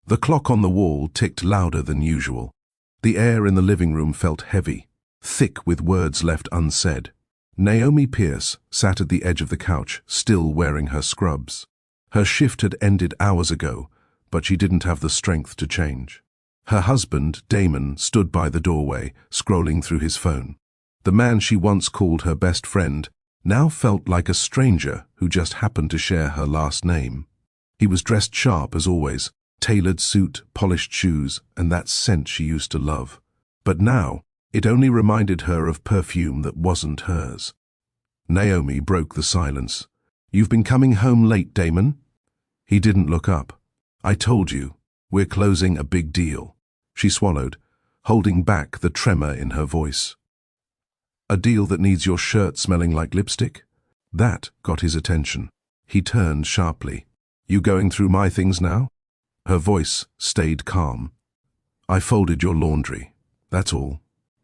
The clock on the wall ticked louder than usual. The air in the living room felt heavy, thick with words left unsaid. Naomi Pierce sat at the edge of the couch, still wearing her scrubs. Her shift had ended hours ago, but she didn't have the strength to change. Her husband, Damon, stood by the doorway, scrolling through his phone. The man she once called her best friend now felt like a stranger who just happened to share her last name. He was dressed sharp as always, tailored suit, polished shoes, and that scent she used to love. But now, it only reminded her of perfume that wasn't hers. Naomi broke the silence. "You've been coming home late, Damon?" He didn't look up. "I told you, we're closing a big deal." She swallowed, holding back the tremor in her voice. "A deal that needs your shirt smelling like lipstick?" That got his attention. He turned sharply. "You going through my things now?" Her voice stayed calm. "I folded your laundry, that's all."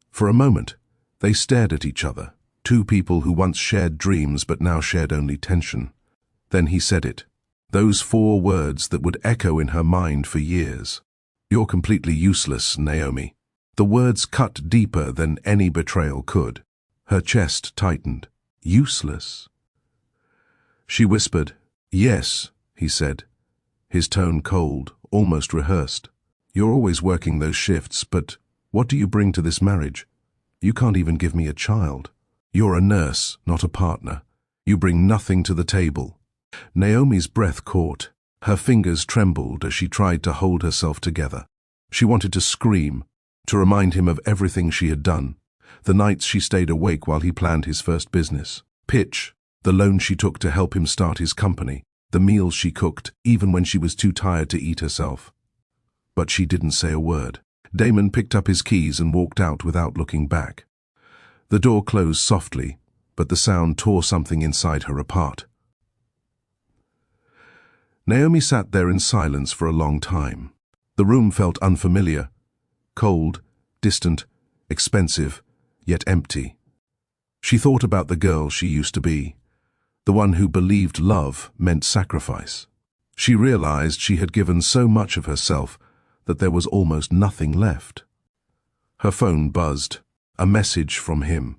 For a moment, they stared at each other, two people who once shared dreams but now shared only tension. Then he said it, those 4 words that would echo in her mind for years. "You're completely useless, Naomi." The words cut deeper than any betrayal could. Her chest tightened. "Useless?" She whispered. "Yes," he said, his tone cold, almost rehearsed. "You're always working those shifts, but what do you bring to this marriage? You can't even give me a child. You're a nurse, not a partner. You bring nothing to the table." Naomi's breath caught. Her fingers trembled as she tried to hold herself together. She wanted to scream, to remind him of everything she had done. The nights she stayed awake while he planned his first business. Pitch, the loan she took to help him start his company. The meals she cooked, even when she was too tired to eat herself. But she didn't say a word. Damon picked up his keys and walked out without looking back. The door closed softly, but the sound tore something inside her apart. Naomi sat there in silence for a long time. The room felt unfamiliar, cold, distant, expensive, yet empty. She thought about the girl she used to be, the one who believed love meant sacrifice. She realized she had given so much of herself that there was almost nothing left. Her phone buzzed, a message from him.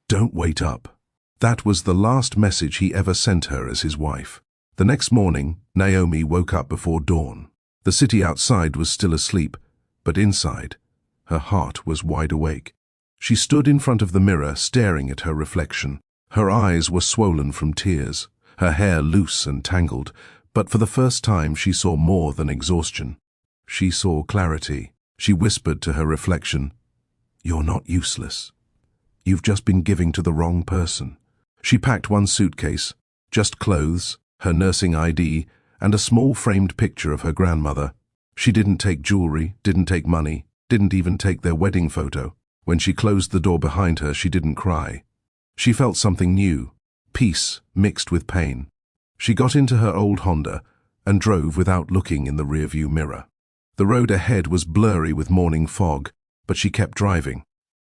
"Don't wait up." That was the last message he ever sent her as his wife. The next morning, Naomi woke up before dawn. The city outside was still asleep, but inside, her heart was wide awake. She stood in front of the mirror, staring at her reflection. Her eyes were swollen from tears, her hair loose and tangled, but for the first time she saw more than exhaustion. She saw clarity. She whispered to her reflection, "You're not useless. You've just been giving to the wrong person." She packed one suitcase, just clothes, her nursing ID, and a small framed picture of her grandmother. She didn't take jewelry, didn't take money, didn't even take their wedding photo. When she closed the door behind her, she didn't cry. She felt something new, peace mixed with pain. She got into her old Honda and drove without looking in the rearview mirror. The road ahead was blurry with morning fog, but she kept driving.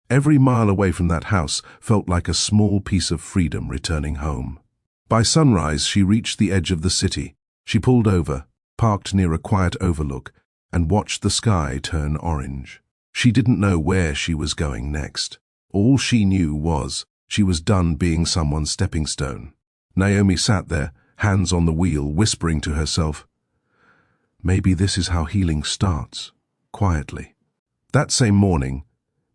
Every mile away from that house felt like a small piece of freedom returning home. By sunrise, she reached the edge of the city. She pulled over, parked near a quiet overlook, and watched the sky turn orange. She didn't know where she was going next. All she knew was she was done being someone's stepping stone. Naomi sat there, hands on the wheel, whispering to herself, "Maybe this is how healing starts, quietly." That same morning,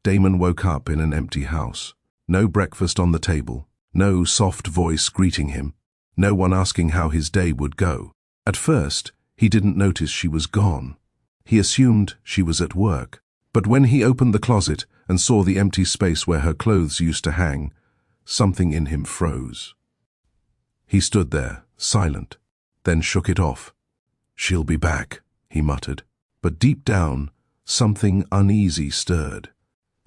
Damon woke up in an empty house. No breakfast on the table, no soft voice greeting him, no one asking how his day would go. At first, he didn't notice she was gone. He assumed she was at work. But when he opened the closet and saw the empty space where her clothes used to hang, something in him froze. He stood there, silent, then shook it off. "She'll be back," he muttered. But deep down, something uneasy stirred.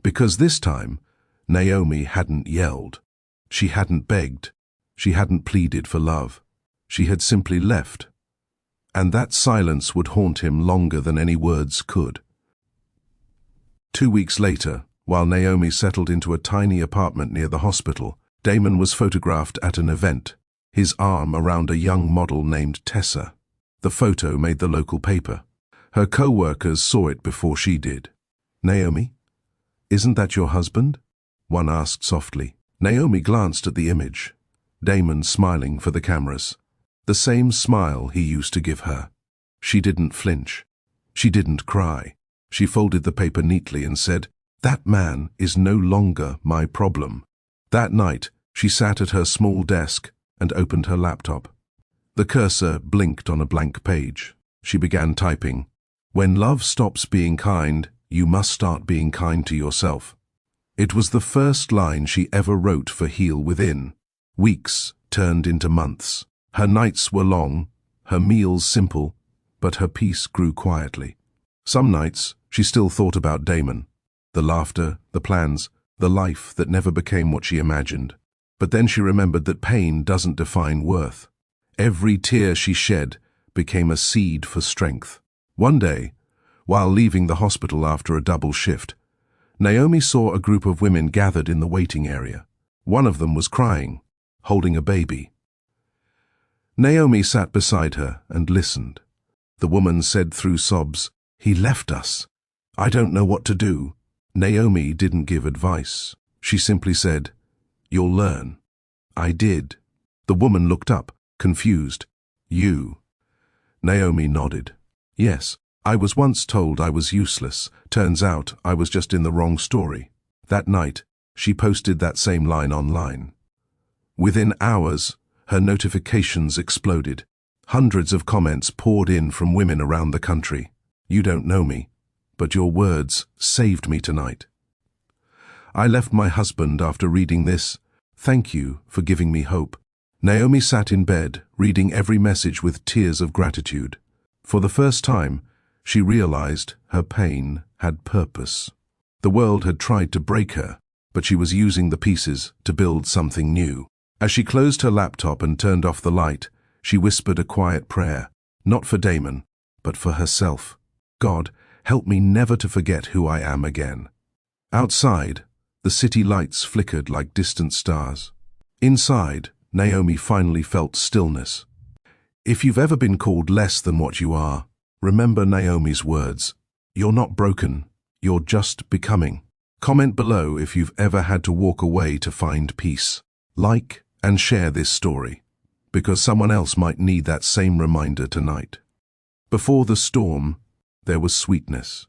Because this time, Naomi hadn't yelled. She hadn't begged. She hadn't pleaded for love. She had simply left. And that silence would haunt him longer than any words could. 2 weeks later, while Naomi settled into a tiny apartment near the hospital, Damon was photographed at an event, his arm around a young model named Tessa. The photo made the local paper. Her co-workers saw it before she did. "Naomi, isn't that your husband?" one asked softly. Naomi glanced at the image. Damon smiling for the cameras. The same smile he used to give her. She didn't flinch. She didn't cry. She folded the paper neatly and said, "That man is no longer my problem." That night, she sat at her small desk and opened her laptop. The cursor blinked on a blank page. She began typing. "When love stops being kind, you must start being kind to yourself." It was the first line she ever wrote for Heal Within. Weeks turned into months. Her nights were long, her meals simple, but her peace grew quietly. Some nights, she still thought about Damon. The laughter, the plans, the life that never became what she imagined. But then she remembered that pain doesn't define worth. Every tear she shed became a seed for strength. One day, while leaving the hospital after a double shift, Naomi saw a group of women gathered in the waiting area. One of them was crying, holding a baby. Naomi sat beside her and listened. The woman said through sobs, "He left us. I don't know what to do." Naomi didn't give advice. She simply said, "You'll learn." "I did." The woman looked up, confused. "You?" Naomi nodded. "Yes, I was once told I was useless. Turns out I was just in the wrong story." That night, she posted that same line online. Within hours, her notifications exploded. Hundreds of comments poured in from women around the country. "You don't know me, but your words saved me tonight. I left my husband after reading this. Thank you for giving me hope." Naomi sat in bed, reading every message with tears of gratitude. For the first time, she realized her pain had purpose. The world had tried to break her, but she was using the pieces to build something new. As she closed her laptop and turned off the light, she whispered a quiet prayer, not for Damon, but for herself. "God, help me never to forget who I am again." Outside, the city lights flickered like distant stars. Inside, Naomi finally felt stillness. If you've ever been called less than what you are, remember Naomi's words. You're not broken, you're just becoming. Comment below if you've ever had to walk away to find peace. Like and share this story, because someone else might need that same reminder tonight. Before the storm, there was sweetness.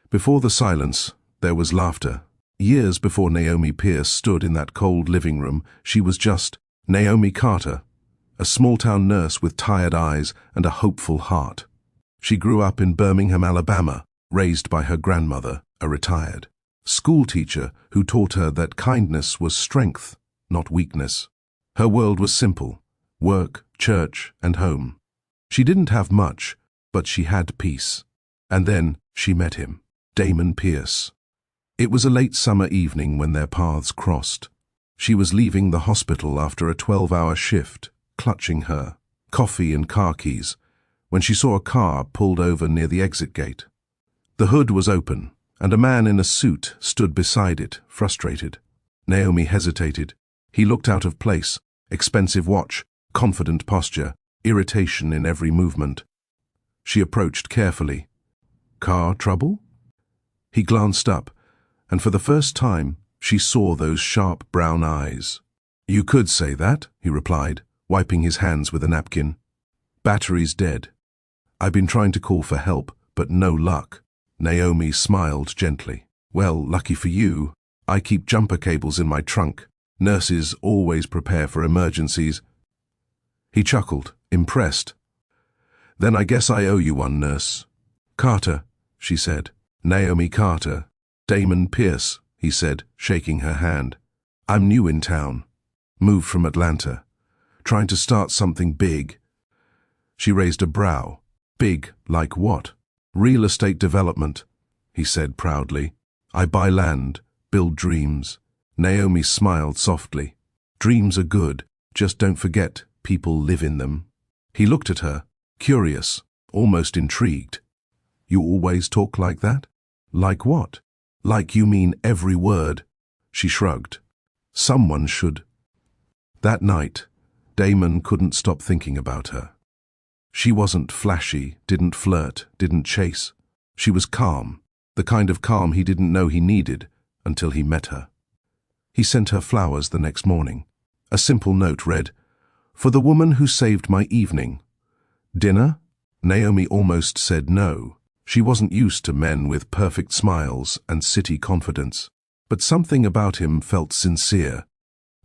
Before the silence, there was laughter. Years before Naomi Pierce stood in that cold living room, she was just Naomi Carter, a small-town nurse with tired eyes and a hopeful heart. She grew up in Birmingham, Alabama, raised by her grandmother, a retired schoolteacher who taught her that kindness was strength, not weakness. Her world was simple: work, church, and home. She didn't have much, but she had peace. And then she met him, Damon Pierce. It was a late summer evening when their paths crossed. She was leaving the hospital after a 12-hour shift, clutching her coffee and car keys, when she saw a car pulled over near the exit gate. The hood was open, and a man in a suit stood beside it, frustrated. Naomi hesitated. He looked out of place, expensive watch, confident posture, irritation in every movement. She approached carefully. "Car trouble?" He glanced up, and for the first time, she saw those sharp brown eyes. "You could say that," he replied, wiping his hands with a napkin. "Battery's dead. I've been trying to call for help, but no luck." Naomi smiled gently. "Well, lucky for you, I keep jumper cables in my trunk. Nurses always prepare for emergencies." He chuckled, impressed. "Then I guess I owe you one, nurse." "Carter," she said. "Naomi Carter." "Damon Pierce," he said, shaking her hand. "I'm new in town. Moved from Atlanta. Trying to start something big." She raised a brow. "Big like what?" "Real estate development," he said proudly. "I buy land, build dreams." Naomi smiled softly. "Dreams are good, just don't forget people live in them." He looked at her, curious, almost intrigued. "You always talk like that?" "Like what?" "Like you mean every word." She shrugged. "Someone should." That night, Damon couldn't stop thinking about her. She wasn't flashy, didn't flirt, didn't chase. She was calm, the kind of calm he didn't know he needed until he met her. He sent her flowers the next morning. A simple note read, "For the woman who saved my evening." Dinner? Naomi almost said no. She wasn't used to men with perfect smiles and city confidence. But something about him felt sincere.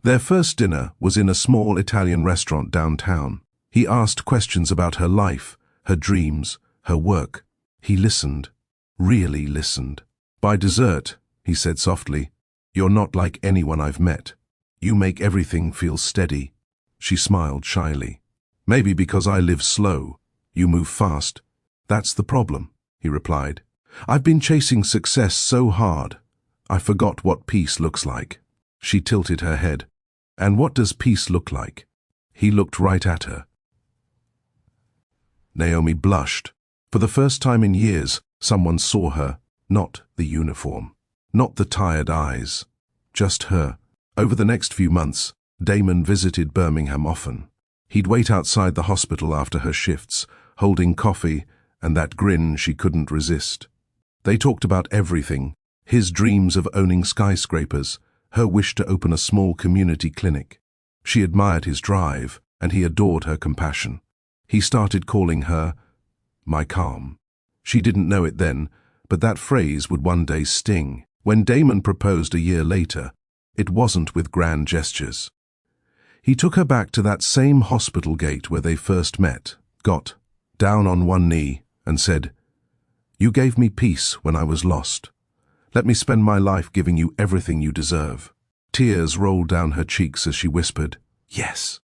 Their first dinner was in a small Italian restaurant downtown. He asked questions about her life, her dreams, her work. He listened, really listened. By dessert, he said softly, "You're not like anyone I've met. You make everything feel steady." She smiled shyly. "Maybe because I live slow. You move fast. That's the problem," he replied. "I've been chasing success so hard, I forgot what peace looks like." She tilted her head. "And what does peace look like?" He looked right at her. Naomi blushed. For the first time in years, someone saw her, not the uniform, not the tired eyes, just her. Over the next few months, Damon visited Birmingham often. He'd wait outside the hospital after her shifts, holding coffee and that grin she couldn't resist. They talked about everything, his dreams of owning skyscrapers, her wish to open a small community clinic. She admired his drive, and he adored her compassion. He started calling her my calm. She didn't know it then, but that phrase would one day sting. When Damon proposed a year later, it wasn't with grand gestures. He took her back to that same hospital gate where they first met, got down on one knee, and said, "You gave me peace when I was lost. Let me spend my life giving you everything you deserve." Tears rolled down her cheeks as she whispered, "Yes."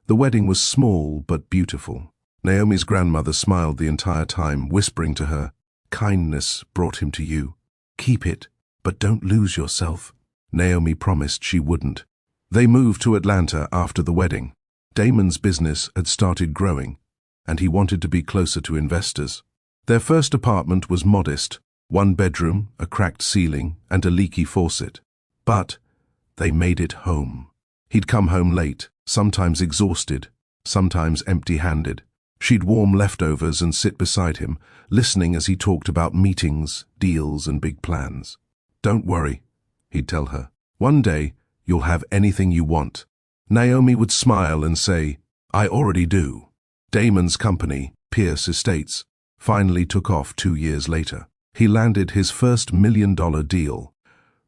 The wedding was small but beautiful. Naomi's grandmother smiled the entire time, whispering to her, "Kindness brought him to you. Keep it, but don't lose yourself." Naomi promised she wouldn't. They moved to Atlanta after the wedding. Damon's business had started growing, and he wanted to be closer to investors. Their first apartment was modest, one bedroom, a cracked ceiling, and a leaky faucet. But they made it home. He'd come home late, sometimes exhausted, sometimes empty-handed. She'd warm leftovers and sit beside him, listening as he talked about meetings, deals, and big plans. "Don't worry," he'd tell her. "One day, you'll have anything you want." Naomi would smile and say, "I already do." Damon's company, Pierce Estates, finally took off 2 years later. He landed his first $1 million deal.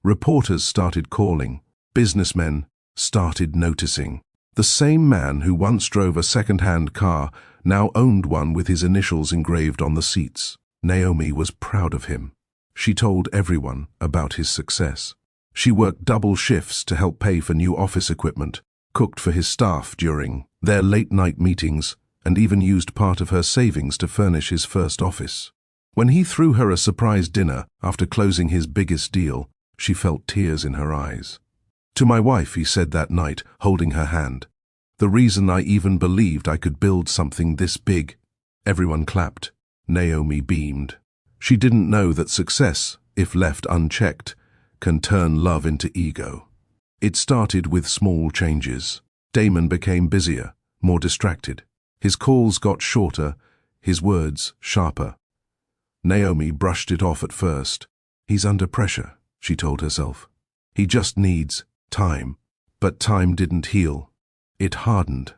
Reporters started calling. Businessmen started noticing. The same man who once drove a second-hand car now owned one with his initials engraved on the seats. Naomi was proud of him. She told everyone about his success. She worked double shifts to help pay for new office equipment, cooked for his staff during their late-night meetings, and even used part of her savings to furnish his first office. When he threw her a surprise dinner after closing his biggest deal, she felt tears in her eyes. "To my wife," he said that night, holding her hand, "the reason I even believed I could build something this big." Everyone clapped. Naomi beamed. She didn't know that success, if left unchecked, can turn love into ego. It started with small changes. Damon became busier, more distracted. His calls got shorter, his words sharper. Naomi brushed it off at first. "He's under pressure," she told herself. "He just needs time." But time didn't heal. It hardened.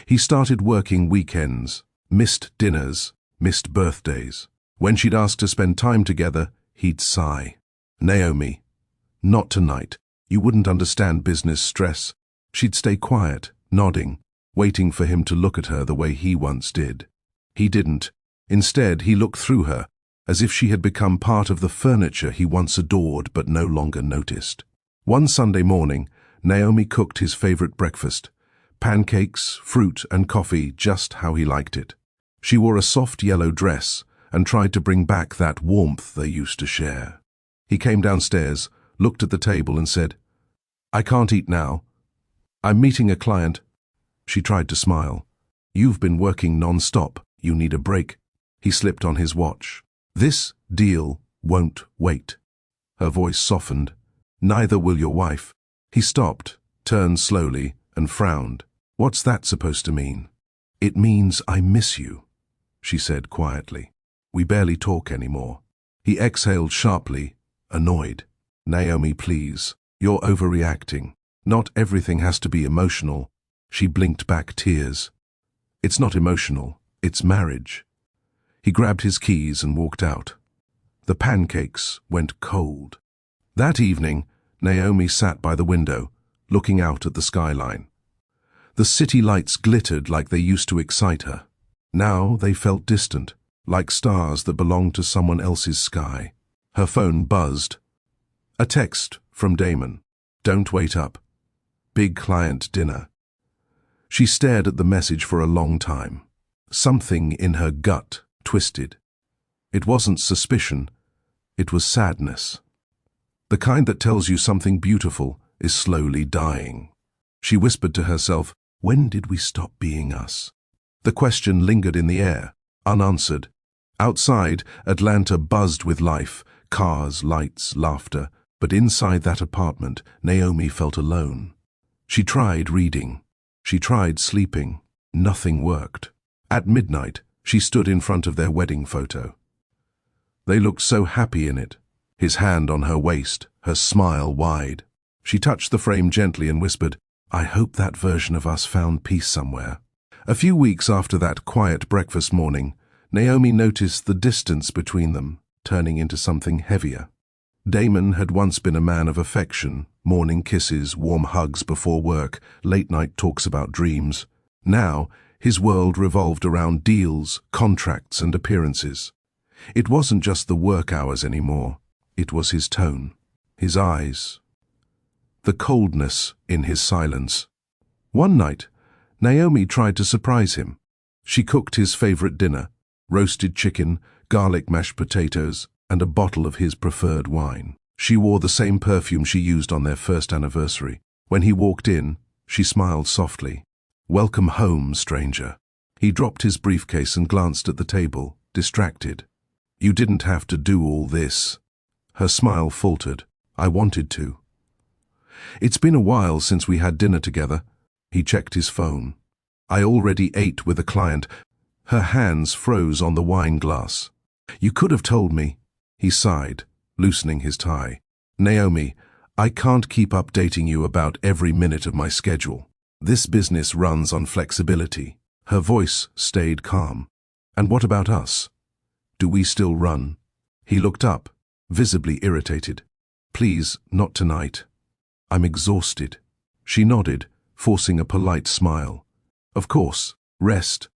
He started working weekends, missed dinners, missed birthdays. When she'd ask to spend time together, he'd sigh. "Naomi, not tonight. You wouldn't understand business stress." She'd stay quiet, nodding, waiting for him to look at her the way he once did. He didn't. Instead, he looked through her, as if she had become part of the furniture he once adored but no longer noticed. One Sunday morning, Naomi cooked his favorite breakfast, pancakes, fruit, and coffee just how he liked it. She wore a soft yellow dress and tried to bring back that warmth they used to share. He came downstairs, looked at the table and said, "I can't eat now. I'm meeting a client." She tried to smile. "You've been working non-stop. You need a break." He slipped on his watch. "This deal won't wait." Her voice softened. "Neither will your wife." He stopped, turned slowly, and frowned. "What's that supposed to mean?" "It means I miss you," she said quietly. "We barely talk anymore." He exhaled sharply, annoyed. "Naomi, please. You're overreacting. Not everything has to be emotional." She blinked back tears. "It's not emotional. It's marriage." He grabbed his keys and walked out. The pancakes went cold. That evening, Naomi sat by the window, looking out at the skyline. The city lights glittered like they used to excite her. Now they felt distant, like stars that belonged to someone else's sky. Her phone buzzed. A text from Damon. "Don't wait up. Big client dinner." She stared at the message for a long time. Something in her gut twisted. It wasn't suspicion, it was sadness. The kind that tells you something beautiful is slowly dying. She whispered to herself, when did we stop being us? The question lingered in the air, unanswered. Outside, Atlanta buzzed with life, cars, lights, laughter, but inside that apartment, Naomi felt alone. She tried reading. She tried sleeping. Nothing worked. At midnight, she stood in front of their wedding photo. They looked so happy in it, his hand on her waist, her smile wide. She touched the frame gently and whispered, I hope that version of us found peace somewhere. A few weeks after that quiet breakfast morning, Naomi noticed the distance between them, turning into something heavier. Damon had once been a man of affection, morning kisses, warm hugs before work, late-night talks about dreams. Now, his world revolved around deals, contracts, and appearances. It wasn't just the work hours anymore. It was his tone, his eyes, the coldness in his silence. One night, Naomi tried to surprise him. She cooked his favorite dinner, roasted chicken, garlic mashed potatoes, and a bottle of his preferred wine. She wore the same perfume she used on their first anniversary. When he walked in, she smiled softly. Welcome home, stranger. He dropped his briefcase and glanced at the table, distracted. You didn't have to do all this. Her smile faltered. I wanted to. It's been a while since we had dinner together. He checked his phone. I already ate with a client. Her hands froze on the wine glass. You could have told me. He sighed, loosening his tie. Naomi, I can't keep updating you about every minute of my schedule. This business runs on flexibility. Her voice stayed calm. And what about us? Do we still run? He looked up, visibly irritated. Please, not tonight. I'm exhausted. She nodded, forcing a polite smile. Of course, rest.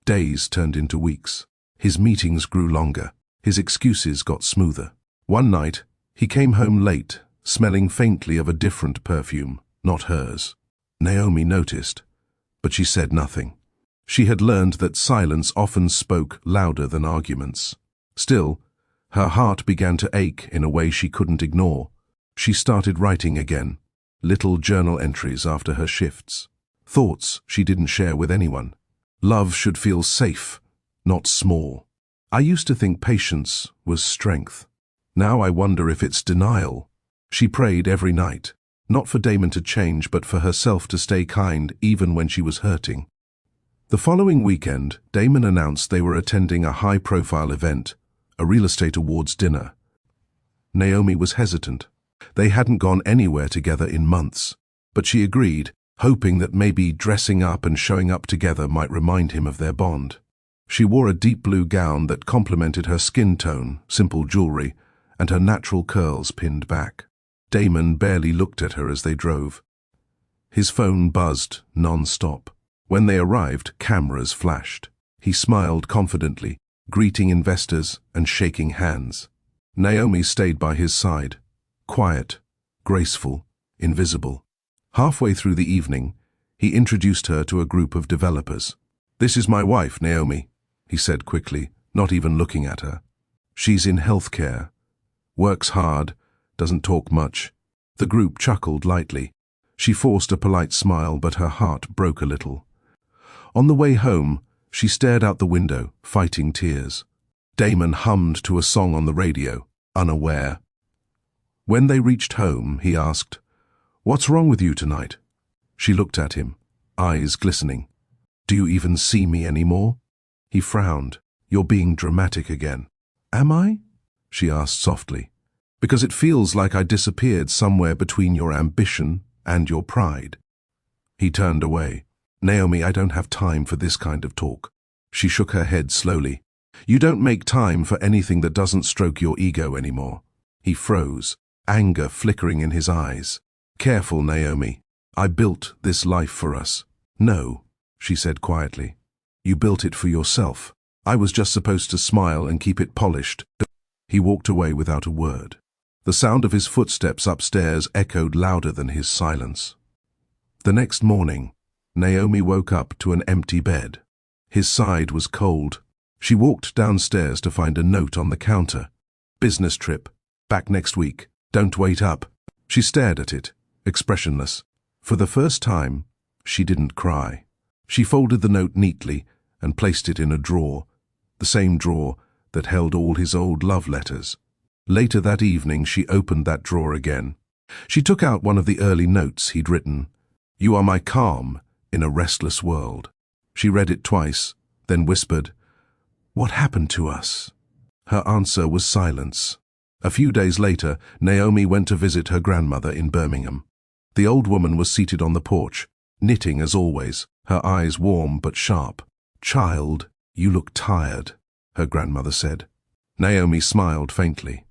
Days turned into weeks. His meetings grew longer. His excuses got smoother. One night, he came home late, smelling faintly of a different perfume, not hers. Naomi noticed, but she said nothing. She had learned that silence often spoke louder than arguments. Still, her heart began to ache in a way she couldn't ignore. She started writing again, little journal entries after her shifts. Thoughts she didn't share with anyone. Love should feel safe, not small. I used to think patience was strength. Now I wonder if it's denial. She prayed every night, not for Damon to change, but for herself to stay kind even when she was hurting. The following weekend, Damon announced they were attending a high-profile event, a real estate awards dinner. Naomi was hesitant. They hadn't gone anywhere together in months, but she agreed, hoping that maybe dressing up and showing up together might remind him of their bond. She wore a deep blue gown that complemented her skin tone, simple jewelry, and her natural curls pinned back. Damon barely looked at her as they drove. His phone buzzed non-stop. When they arrived, cameras flashed. He smiled confidently, greeting investors and shaking hands. Naomi stayed by his side, quiet, graceful, invisible. Halfway through the evening, he introduced her to a group of developers. This is my wife, Naomi, he said quickly, not even looking at her. She's in healthcare, works hard, doesn't talk much. The group chuckled lightly. She forced a polite smile, but her heart broke a little. On the way home, she stared out the window, fighting tears. Damon hummed to a song on the radio, unaware. When they reached home, he asked, What's wrong with you tonight? She looked at him, eyes glistening. Do you even see me anymore? He frowned. You're being dramatic again. Am I? She asked softly. Because it feels like I disappeared somewhere between your ambition and your pride. He turned away. Naomi, I don't have time for this kind of talk. She shook her head slowly. You don't make time for anything that doesn't stroke your ego anymore. He froze, anger flickering in his eyes. Careful, Naomi. I built this life for us. No, she said quietly. You built it for yourself. I was just supposed to smile and keep it polished. He walked away without a word. The sound of his footsteps upstairs echoed louder than his silence. The next morning, Naomi woke up to an empty bed. His side was cold. She walked downstairs to find a note on the counter. Business trip. Back next week. Don't wait up. She stared at it, expressionless. For the first time, she didn't cry. She folded the note neatly and placed it in a drawer, the same drawer that held all his old love letters. Later that evening, she opened that drawer again. She took out one of the early notes he'd written. You are my calm in a restless world. She read it twice, then whispered, What happened to us? Her answer was silence. A few days later, Naomi went to visit her grandmother in Birmingham. The old woman was seated on the porch, knitting as always, her eyes warm but sharp. Child, you look tired, her grandmother said. Naomi smiled faintly.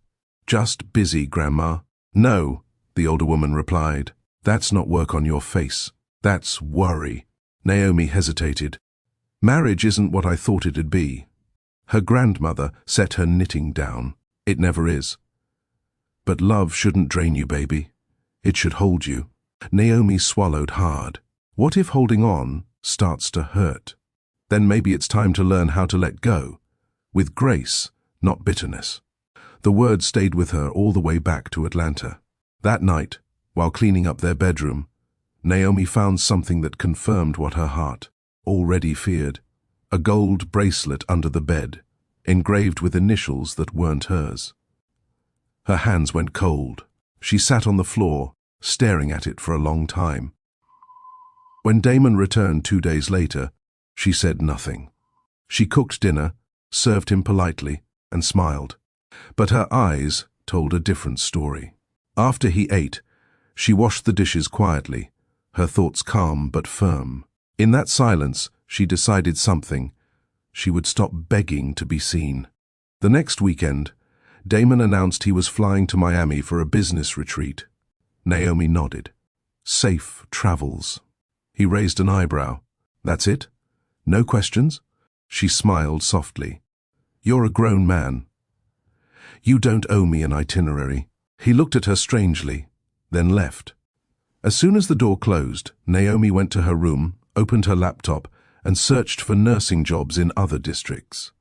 Just busy, Grandma. No, the older woman replied. That's not work on your face. That's worry. Naomi hesitated. Marriage isn't what I thought it'd be. Her grandmother set her knitting down. It never is. But love shouldn't drain you, baby. It should hold you. Naomi swallowed hard. What if holding on starts to hurt? Then maybe it's time to learn how to let go. With grace, not bitterness. The words stayed with her all the way back to Atlanta. That night, while cleaning up their bedroom, Naomi found something that confirmed what her heart already feared. A gold bracelet under the bed, engraved with initials that weren't hers. Her hands went cold. She sat on the floor, staring at it for a long time. When Damon returned 2 days later, she said nothing. She cooked dinner, served him politely, and smiled. But her eyes told a different story. After he ate, she washed the dishes quietly, her thoughts calm but firm. In that silence, she decided something. She would stop begging to be seen. The next weekend, Damon announced he was flying to Miami for a business retreat. Naomi nodded. Safe travels. He raised an eyebrow. That's it? No questions? She smiled softly. You're a grown man. You don't owe me an itinerary. He looked at her strangely, then left. As soon as the door closed, Naomi went to her room, opened her laptop, and searched for nursing jobs in other districts.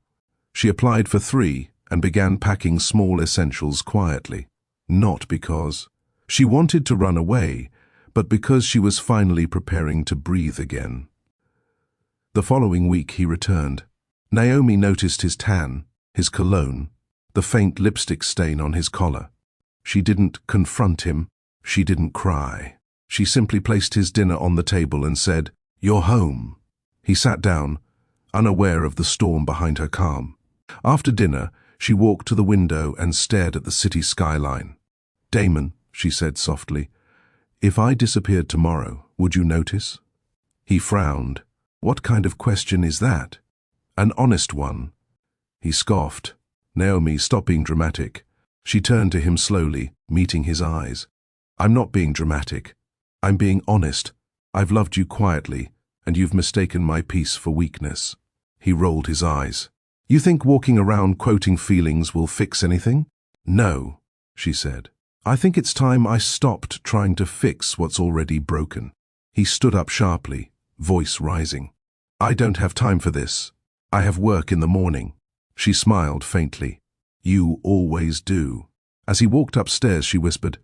She applied for 3 and began packing small essentials quietly. Not because she wanted to run away, but because she was finally preparing to breathe again. The following week he returned. Naomi noticed his tan, his cologne, the faint lipstick stain on his collar. She didn't confront him. She didn't cry. She simply placed his dinner on the table and said, You're home. He sat down, unaware of the storm behind her calm. After dinner, she walked to the window and stared at the city skyline. Damon, she said softly, if I disappeared tomorrow, would you notice? He frowned. What kind of question is that? An honest one. He scoffed. Naomi, stop being dramatic. She turned to him slowly, meeting his eyes. I'm not being dramatic. I'm being honest. I've loved you quietly, and you've mistaken my peace for weakness. He rolled his eyes. You think walking around quoting feelings will fix anything? No, she said. I think it's time I stopped trying to fix what's already broken. He stood up sharply, voice rising. I don't have time for this. I have work in the morning. She smiled faintly. You always do. As he walked upstairs, she whispered,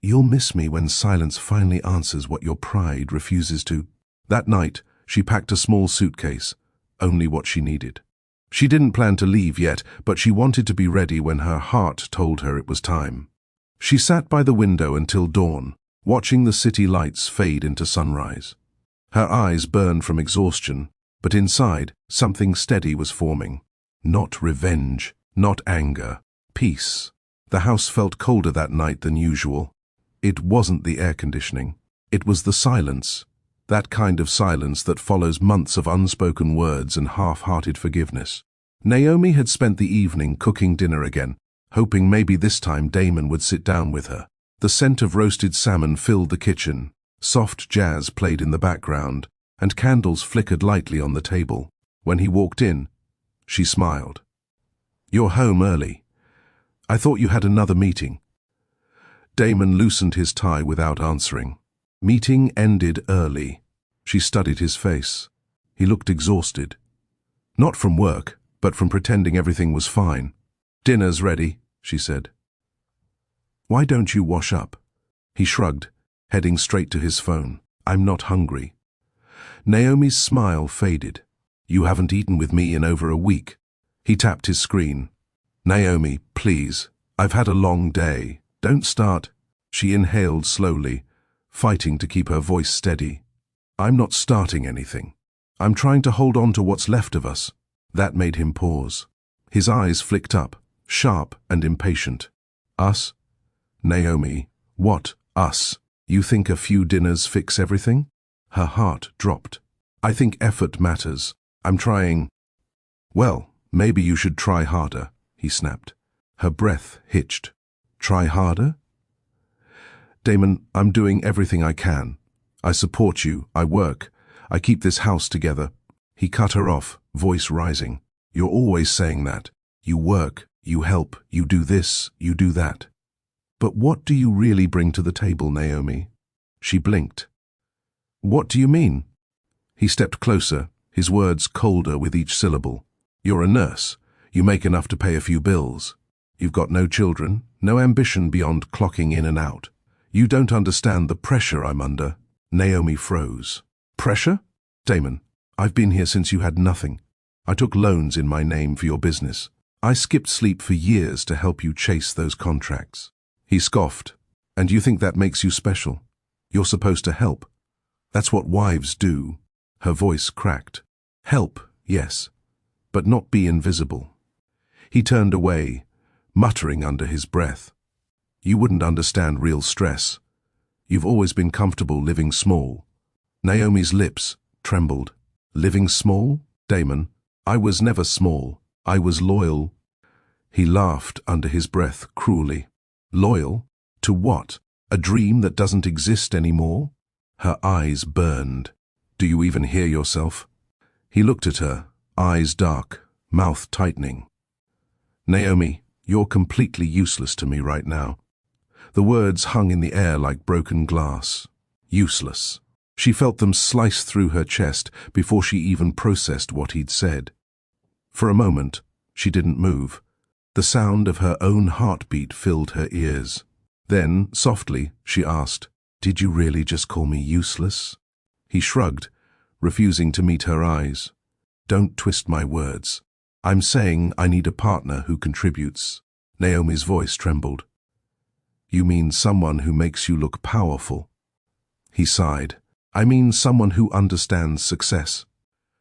You'll miss me when silence finally answers what your pride refuses to. That night, she packed a small suitcase, only what she needed. She didn't plan to leave yet, but she wanted to be ready when her heart told her it was time. She sat by the window until dawn, watching the city lights fade into sunrise. Her eyes burned from exhaustion, but inside, something steady was forming. Not revenge, not anger, peace. The house felt colder that night than usual. It wasn't the air conditioning. It was the silence. That kind of silence that follows months of unspoken words and half-hearted forgiveness. Naomi had spent the evening cooking dinner again, hoping maybe this time Damon would sit down with her. The scent of roasted salmon filled the kitchen, soft jazz played in the background, and candles flickered lightly on the table. When he walked in, she smiled. "You're home early. I thought you had another meeting." Damon loosened his tie without answering. Meeting ended early. She studied his face. He looked exhausted. Not from work, but from pretending everything was fine. "Dinner's ready," she said. "Why don't you wash up?" He shrugged, heading straight to his phone. "I'm not hungry." Naomi's smile faded. "You haven't eaten with me in over a week." He tapped his screen. "Naomi, please. I've had a long day. Don't start." She inhaled slowly, fighting to keep her voice steady. "I'm not starting anything. I'm trying to hold on to what's left of us." That made him pause. His eyes flicked up, sharp and impatient. "Us? Naomi, what us? You think a few dinners fix everything?" Her heart dropped. "I think effort matters. I'm trying." "Well, maybe you should try harder," he snapped. Her breath hitched. "Try harder?" "Damon, I'm doing everything I can. I support you, I work, I keep this house together." He cut her off, voice rising. "You're always saying that. You work, you help, you do this, you do that. But what do you really bring to the table, Naomi?" She blinked. "What do you mean?" He stepped closer, his words colder with each syllable. "You're a nurse. You make enough to pay a few bills. You've got no children, no ambition beyond clocking in and out. You don't understand the pressure I'm under." Naomi froze. "Pressure? Damon, I've been here since you had nothing. I took loans in my name for your business. I skipped sleep for years to help you chase those contracts." He scoffed. "And you think that makes you special? You're supposed to help. That's what wives do." Her voice cracked. "Help, yes, but not be invisible." He turned away, muttering under his breath. "You wouldn't understand real stress. You've always been comfortable living small." Naomi's lips trembled. "Living small? Damon, I was never small. I was loyal." He laughed under his breath cruelly. "Loyal? To what? A dream that doesn't exist anymore?" Her eyes burned. "Do you even hear yourself?" He looked at her, eyes dark, mouth tightening. "Naomi, you're completely useless to me right now." The words hung in the air like broken glass. Useless. She felt them slice through her chest before she even processed what he'd said. For a moment, she didn't move. The sound of her own heartbeat filled her ears. Then, softly, she asked, "Did you really just call me useless?" He shrugged, refusing to meet her eyes. "Don't twist my words. I'm saying I need a partner who contributes." Naomi's voice trembled. "You mean someone who makes you look powerful?" He sighed. "I mean someone who understands success."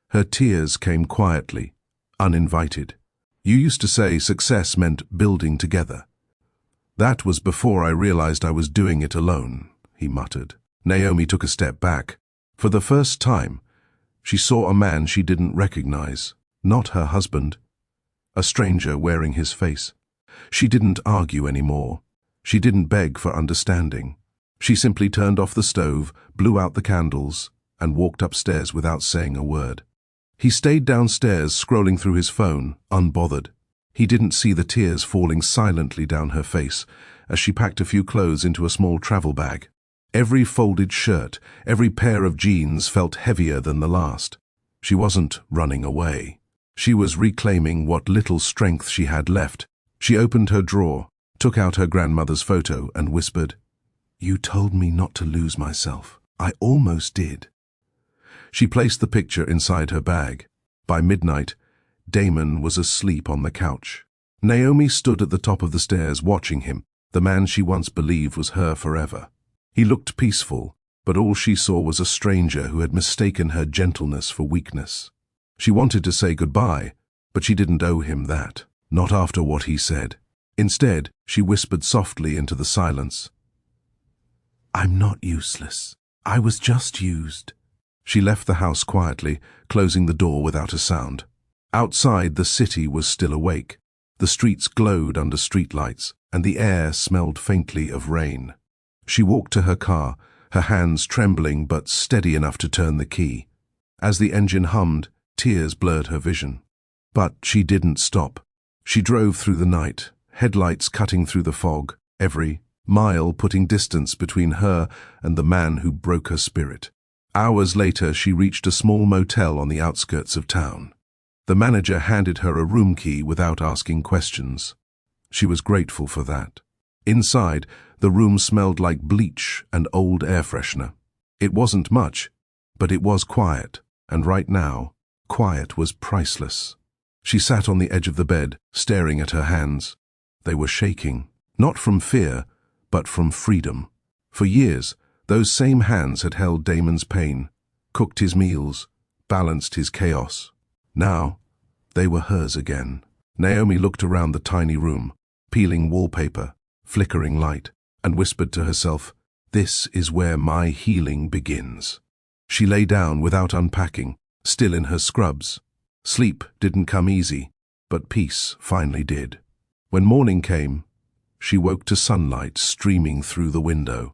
Her tears came quietly, uninvited. "You used to say success meant building together." "That was before I realized I was doing it alone," he muttered. Naomi took a step back. For the first time, she saw a man she didn't recognize. Not her husband. A stranger wearing his face. She didn't argue anymore. She didn't beg for understanding. She simply turned off the stove, blew out the candles, and walked upstairs without saying a word. He stayed downstairs, scrolling through his phone, unbothered. He didn't see the tears falling silently down her face as she packed a few clothes into a small travel bag. Every folded shirt, every pair of jeans felt heavier than the last. She wasn't running away. She was reclaiming what little strength she had left. She opened her drawer, took out her grandmother's photo, and whispered, "You told me not to lose myself. I almost did." She placed the picture inside her bag. By midnight, Damon was asleep on the couch. Naomi stood at the top of the stairs watching him, the man she once believed was her forever. He looked peaceful, but all she saw was a stranger who had mistaken her gentleness for weakness. She wanted to say goodbye, but she didn't owe him that, not after what he said. Instead, she whispered softly into the silence, "I'm not useless. I was just used." She left the house quietly, closing the door without a sound. Outside, the city was still awake. The streets glowed under streetlights, and the air smelled faintly of rain. She walked to her car, her hands trembling but steady enough to turn the key. As the engine hummed, tears blurred her vision. But she didn't stop. She drove through the night, headlights cutting through the fog, every mile putting distance between her and the man who broke her spirit. Hours later, she reached a small motel on the outskirts of town. The manager handed her a room key without asking questions. She was grateful for that. Inside, the room smelled like bleach and old air freshener. It wasn't much, but it was quiet, and right now, quiet was priceless. She sat on the edge of the bed, staring at her hands. They were shaking, not from fear, but from freedom. For years, those same hands had held Damon's pain, cooked his meals, balanced his chaos. Now, they were hers again. Naomi looked around the tiny room, peeling wallpaper, flickering light, and whispered to herself, "This is where my healing begins." She lay down without unpacking, still in her scrubs. Sleep didn't come easy, but peace finally did. When morning came, she woke to sunlight streaming through the window.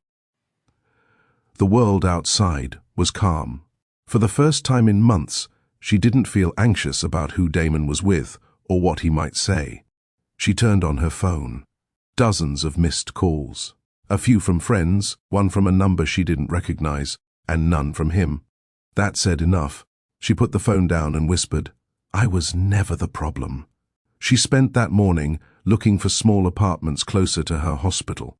The world outside was calm. For the first time in months, she didn't feel anxious about who Damon was with or what he might say. She turned on her phone. Dozens of missed calls. A few from friends, one from a number she didn't recognize, and none from him. That said enough. She put the phone down and whispered, "I was never the problem." She spent that morning looking for small apartments closer to her hospital.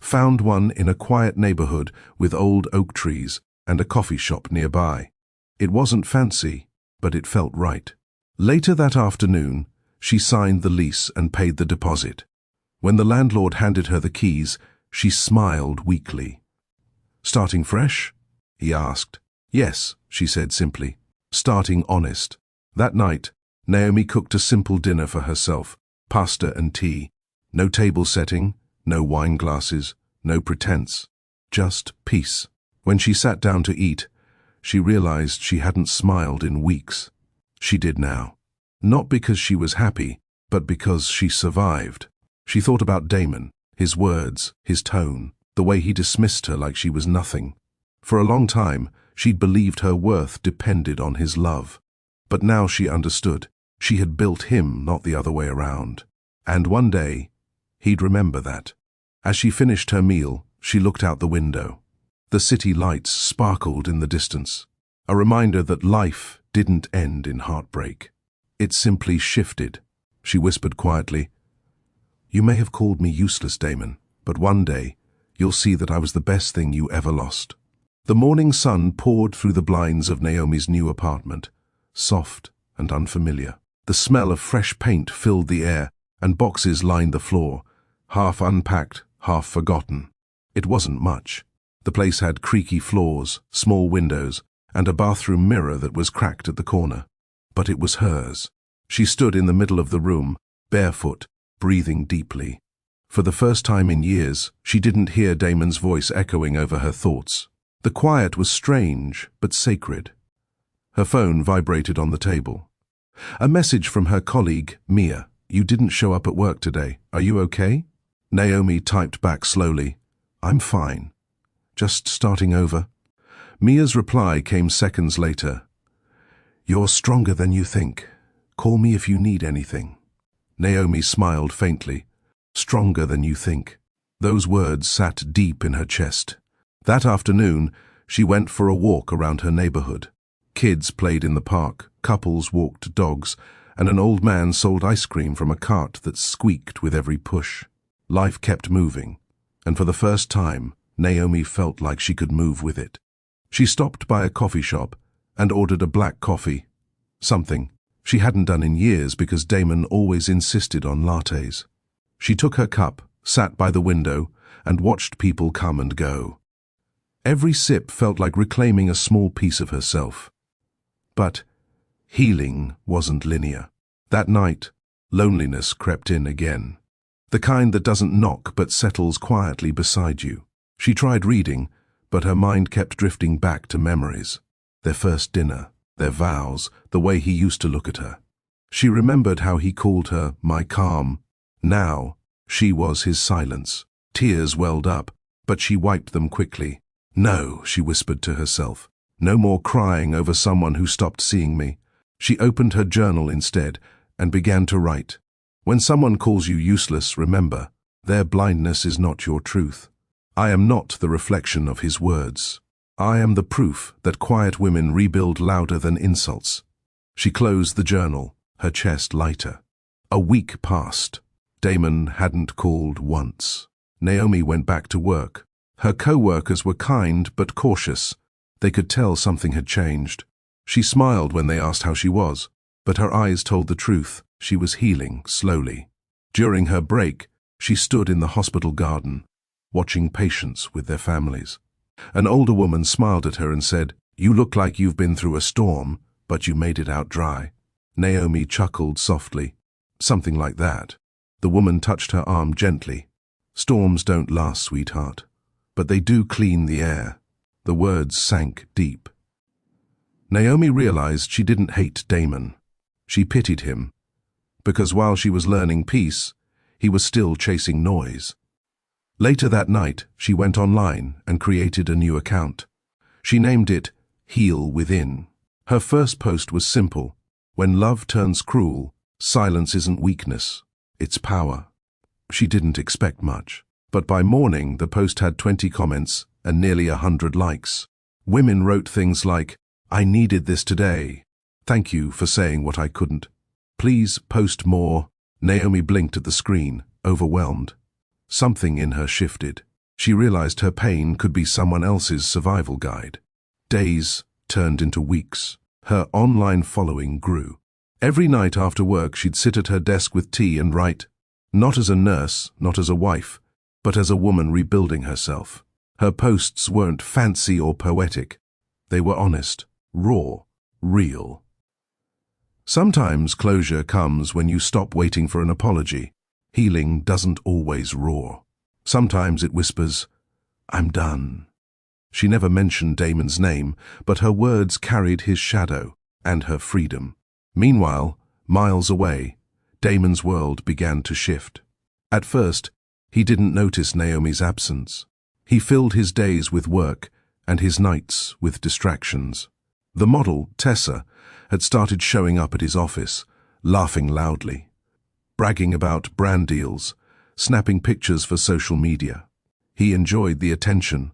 Found one in a quiet neighborhood with old oak trees and a coffee shop nearby. It wasn't fancy, but it felt right. Later that afternoon, she signed the lease and paid the deposit. When the landlord handed her the keys, she smiled weakly. "Starting fresh?" he asked. "Yes," she said simply. "Starting honest." That night, Naomi cooked a simple dinner for herself, pasta and tea. No table setting, no wine glasses, no pretense. Just peace. When she sat down to eat, she realized she hadn't smiled in weeks. She did now. Not because she was happy, but because she survived. She thought about Damon, his words, his tone, the way he dismissed her like she was nothing. For a long time, she'd believed her worth depended on his love. But now she understood. She had built him, not the other way around. And one day, he'd remember that. As she finished her meal, she looked out the window. The city lights sparkled in the distance, a reminder that life didn't end in heartbreak. It simply shifted. She whispered quietly, "You may have called me useless, Damon, but one day, you'll see that I was the best thing you ever lost." The morning sun poured through the blinds of Naomi's new apartment, soft and unfamiliar. The smell of fresh paint filled the air, and boxes lined the floor, half unpacked, half forgotten. It wasn't much. The place had creaky floors, small windows, and a bathroom mirror that was cracked at the corner. But it was hers. She stood in the middle of the room, barefoot, breathing deeply. For the first time in years, she didn't hear Damon's voice echoing over her thoughts. The quiet was strange, but sacred. Her phone vibrated on the table. A message from her colleague, Mia. "You didn't show up at work today. Are you okay?" Naomi typed back slowly, "I'm fine. Just starting over." Mia's reply came seconds later. "You're stronger than you think. Call me if you need anything." Naomi smiled faintly. "Stronger than you think." Those words sat deep in her chest. That afternoon, she went for a walk around her neighborhood. Kids played in the park, couples walked dogs, and an old man sold ice cream from a cart that squeaked with every push. Life kept moving, and for the first time, Naomi felt like she could move with it. She stopped by a coffee shop and ordered a black coffee, something she hadn't done in years because Damon always insisted on lattes. She took her cup, sat by the window, and watched people come and go. Every sip felt like reclaiming a small piece of herself. But healing wasn't linear. That night, loneliness crept in again. The kind that doesn't knock but settles quietly beside you. She tried reading, but her mind kept drifting back to memories. Their first dinner, their vows, the way he used to look at her. She remembered how he called her my calm. Now, she was his silence. Tears welled up, but she wiped them quickly. No, she whispered to herself. No more crying over someone who stopped seeing me. She opened her journal instead and began to write. When someone calls you useless, remember, their blindness is not your truth. I am not the reflection of his words. I am the proof that quiet women rebuild louder than insults. She closed the journal, her chest lighter. A week passed. Damon hadn't called once. Naomi went back to work. Her co-workers were kind but cautious. They could tell something had changed. She smiled when they asked how she was, but her eyes told the truth. She was healing slowly. During her break, she stood in the hospital garden, watching patients with their families. An older woman smiled at her and said, "You look like you've been through a storm, but you made it out dry." Naomi chuckled softly. Something like that. The woman touched her arm gently. "Storms don't last, sweetheart, but they do clean the air." The words sank deep. Naomi realized she didn't hate Damon. She pitied him, because while she was learning peace, he was still chasing noise. Later that night, she went online and created a new account. She named it Heal Within. Her first post was simple. When love turns cruel, silence isn't weakness, it's power. She didn't expect much, but by morning the post had 20 comments and nearly 100 likes. Women wrote things like, "I needed this today. Thank you for saying what I couldn't. Please post more." Naomi blinked at the screen, overwhelmed. Something in her shifted. She realized her pain could be someone else's survival guide. Days turned into weeks. Her online following grew. Every night after work she'd sit at her desk with tea and write, not as a nurse, not as a wife, but as a woman rebuilding herself. Her posts weren't fancy or poetic. They were honest, raw, real. Sometimes closure comes when you stop waiting for an apology. Healing doesn't always roar. Sometimes it whispers, "I'm done." She never mentioned Damon's name, but her words carried his shadow and her freedom. Meanwhile, miles away, Damon's world began to shift. At first, he didn't notice Naomi's absence. He filled his days with work and his nights with distractions. The model, Tessa, had started showing up at his office, laughing loudly, bragging about brand deals, snapping pictures for social media. He enjoyed the attention,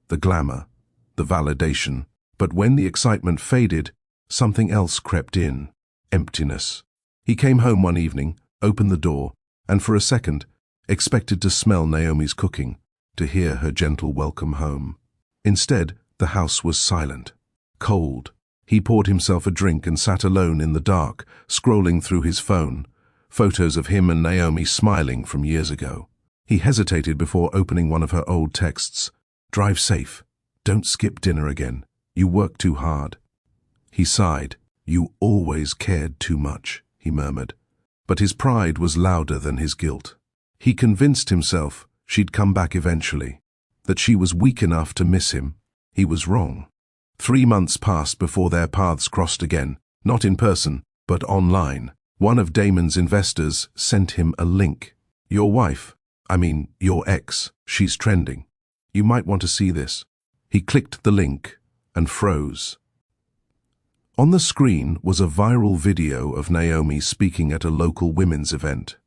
the glamour, the validation, but when the excitement faded, something else crept in, emptiness. He came home one evening, opened the door, and for a second, expected to smell Naomi's cooking, to hear her gentle welcome home. Instead, the house was silent, cold. He poured himself a drink and sat alone in the dark, scrolling through his phone, photos of him and Naomi smiling from years ago. He hesitated before opening one of her old texts. "Drive safe. Don't skip dinner again. You work too hard." He sighed. "You always cared too much," he murmured. But his pride was louder than his guilt. He convinced himself she'd come back eventually, that she was weak enough to miss him. He was wrong. 3 months passed before their paths crossed again, not in person, but online. One of Damon's investors sent him a link. Your ex, she's trending. You might want to see this." He clicked the link and froze. On the screen was a viral video of Naomi speaking at a local women's event.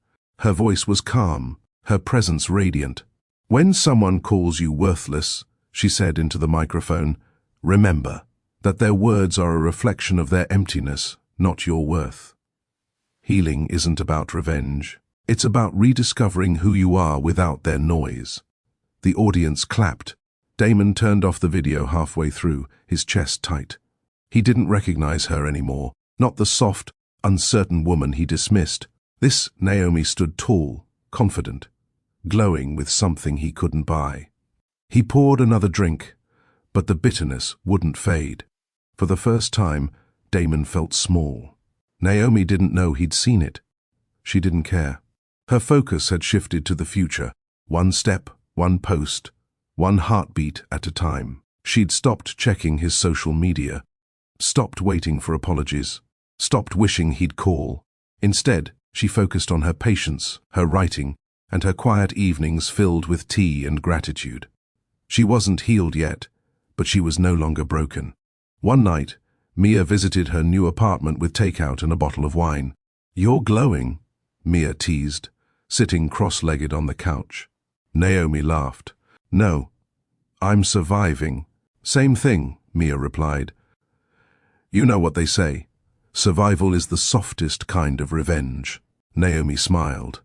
Her voice was calm, her presence radiant. "When someone calls you worthless," she said into the microphone, "remember that their words are a reflection of their emptiness, not your worth." Healing isn't about revenge. It's about rediscovering who you are without their noise. The audience clapped. Damon turned off the video halfway through, his chest tight. He didn't recognize her anymore, not the soft, uncertain woman he dismissed. This Naomi stood tall, confident, glowing with something he couldn't buy. He poured another drink, But the bitterness wouldn't fade. For the first time, Damon felt small. Naomi didn't know he'd seen it. She didn't care. Her focus had shifted to the future, one step, one post, one heartbeat at a time. She'd stopped checking his social media, stopped waiting for apologies, stopped wishing he'd call. Instead, she focused on her patience, her writing, and her quiet evenings filled with tea and gratitude. She wasn't healed yet, but she was no longer broken. One night, Mia visited her new apartment with takeout and a bottle of wine. "You're glowing," Mia teased, sitting cross-legged on the couch. Naomi laughed. "No, I'm surviving." "Same thing," Mia replied. "You know what they say. Survival is the softest kind of revenge." Naomi smiled.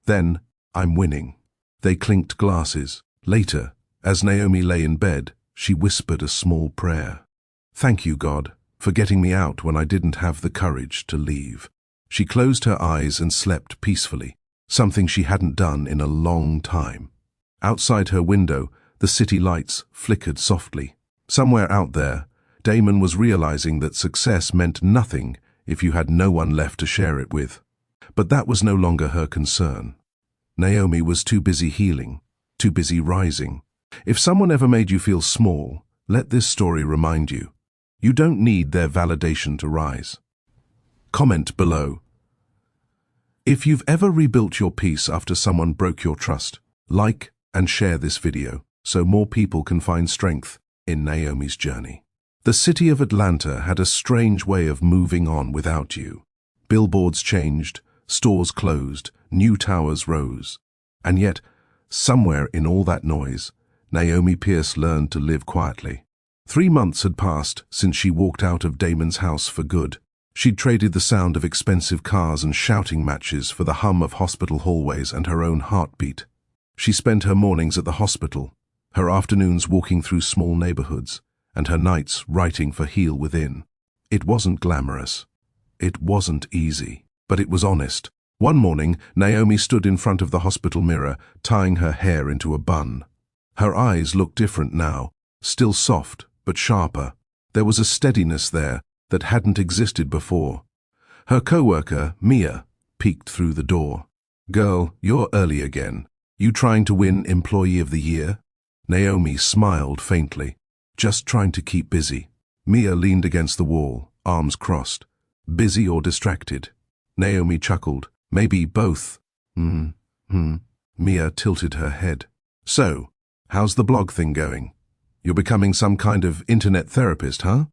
"Then, I'm winning." They clinked glasses. Later, as Naomi lay in bed, she whispered a small prayer. "Thank you, God, for getting me out when I didn't have the courage to leave." She closed her eyes and slept peacefully, something she hadn't done in a long time. Outside her window, the city lights flickered softly. Somewhere out there, Damon was realizing that success meant nothing if you had no one left to share it with. But that was no longer her concern. Naomi was too busy healing, too busy rising. If someone ever made you feel small, let this story remind you. You don't need their validation to rise. Comment below. If you've ever rebuilt your peace after someone broke your trust, like and share this video so more people can find strength in Naomi's journey. The city of Atlanta had a strange way of moving on without you. Billboards changed, stores closed, new towers rose. And yet, somewhere in all that noise, Naomi Pierce learned to live quietly. 3 months had passed since she walked out of Damon's house for good. She'd traded the sound of expensive cars and shouting matches for the hum of hospital hallways and her own heartbeat. She spent her mornings at the hospital, her afternoons walking through small neighborhoods, and her nights writing for Heal Within. It wasn't glamorous. It wasn't easy, but it was honest. One morning, Naomi stood in front of the hospital mirror, tying her hair into a bun. Her eyes looked different now, still soft but sharper. There was a steadiness there that hadn't existed before. Her co-worker, Mia, peeked through the door. "Girl, you're early again. You trying to win Employee of the Year?" Naomi smiled faintly. "Just trying to keep busy." Mia leaned against the wall, arms crossed. "Busy or distracted?" Naomi chuckled. "Maybe both." Mia tilted her head. "So, how's the blog thing going? You're becoming some kind of internet therapist, huh?"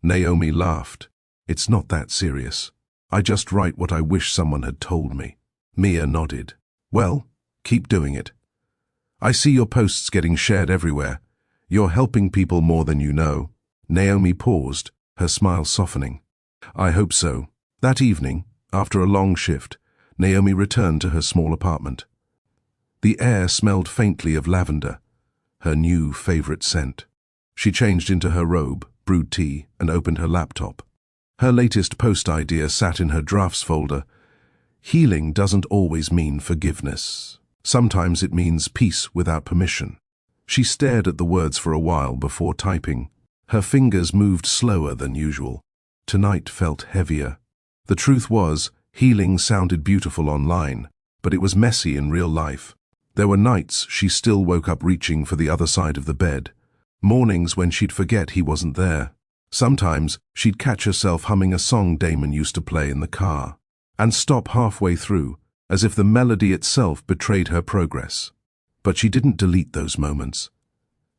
Naomi laughed. "It's not that serious. I just write what I wish someone had told me." Mia nodded. "Well, keep doing it. I see your posts getting shared everywhere. You're helping people more than you know." Naomi paused, her smile softening. "I hope so." That evening, after a long shift, Naomi returned to her small apartment. The air smelled faintly of lavender, her new favorite scent. She changed into her robe, brewed tea, and opened her laptop. Her latest post idea sat in her drafts folder. Healing doesn't always mean forgiveness. Sometimes it means peace without permission. She stared at the words for a while before typing. Her fingers moved slower than usual. Tonight felt heavier. The truth was, healing sounded beautiful online, but it was messy in real life. There were nights she still woke up reaching for the other side of the bed. Mornings when she'd forget he wasn't there. Sometimes she'd catch herself humming a song Damon used to play in the car, and stop halfway through, as if the melody itself betrayed her progress. But she didn't delete those moments.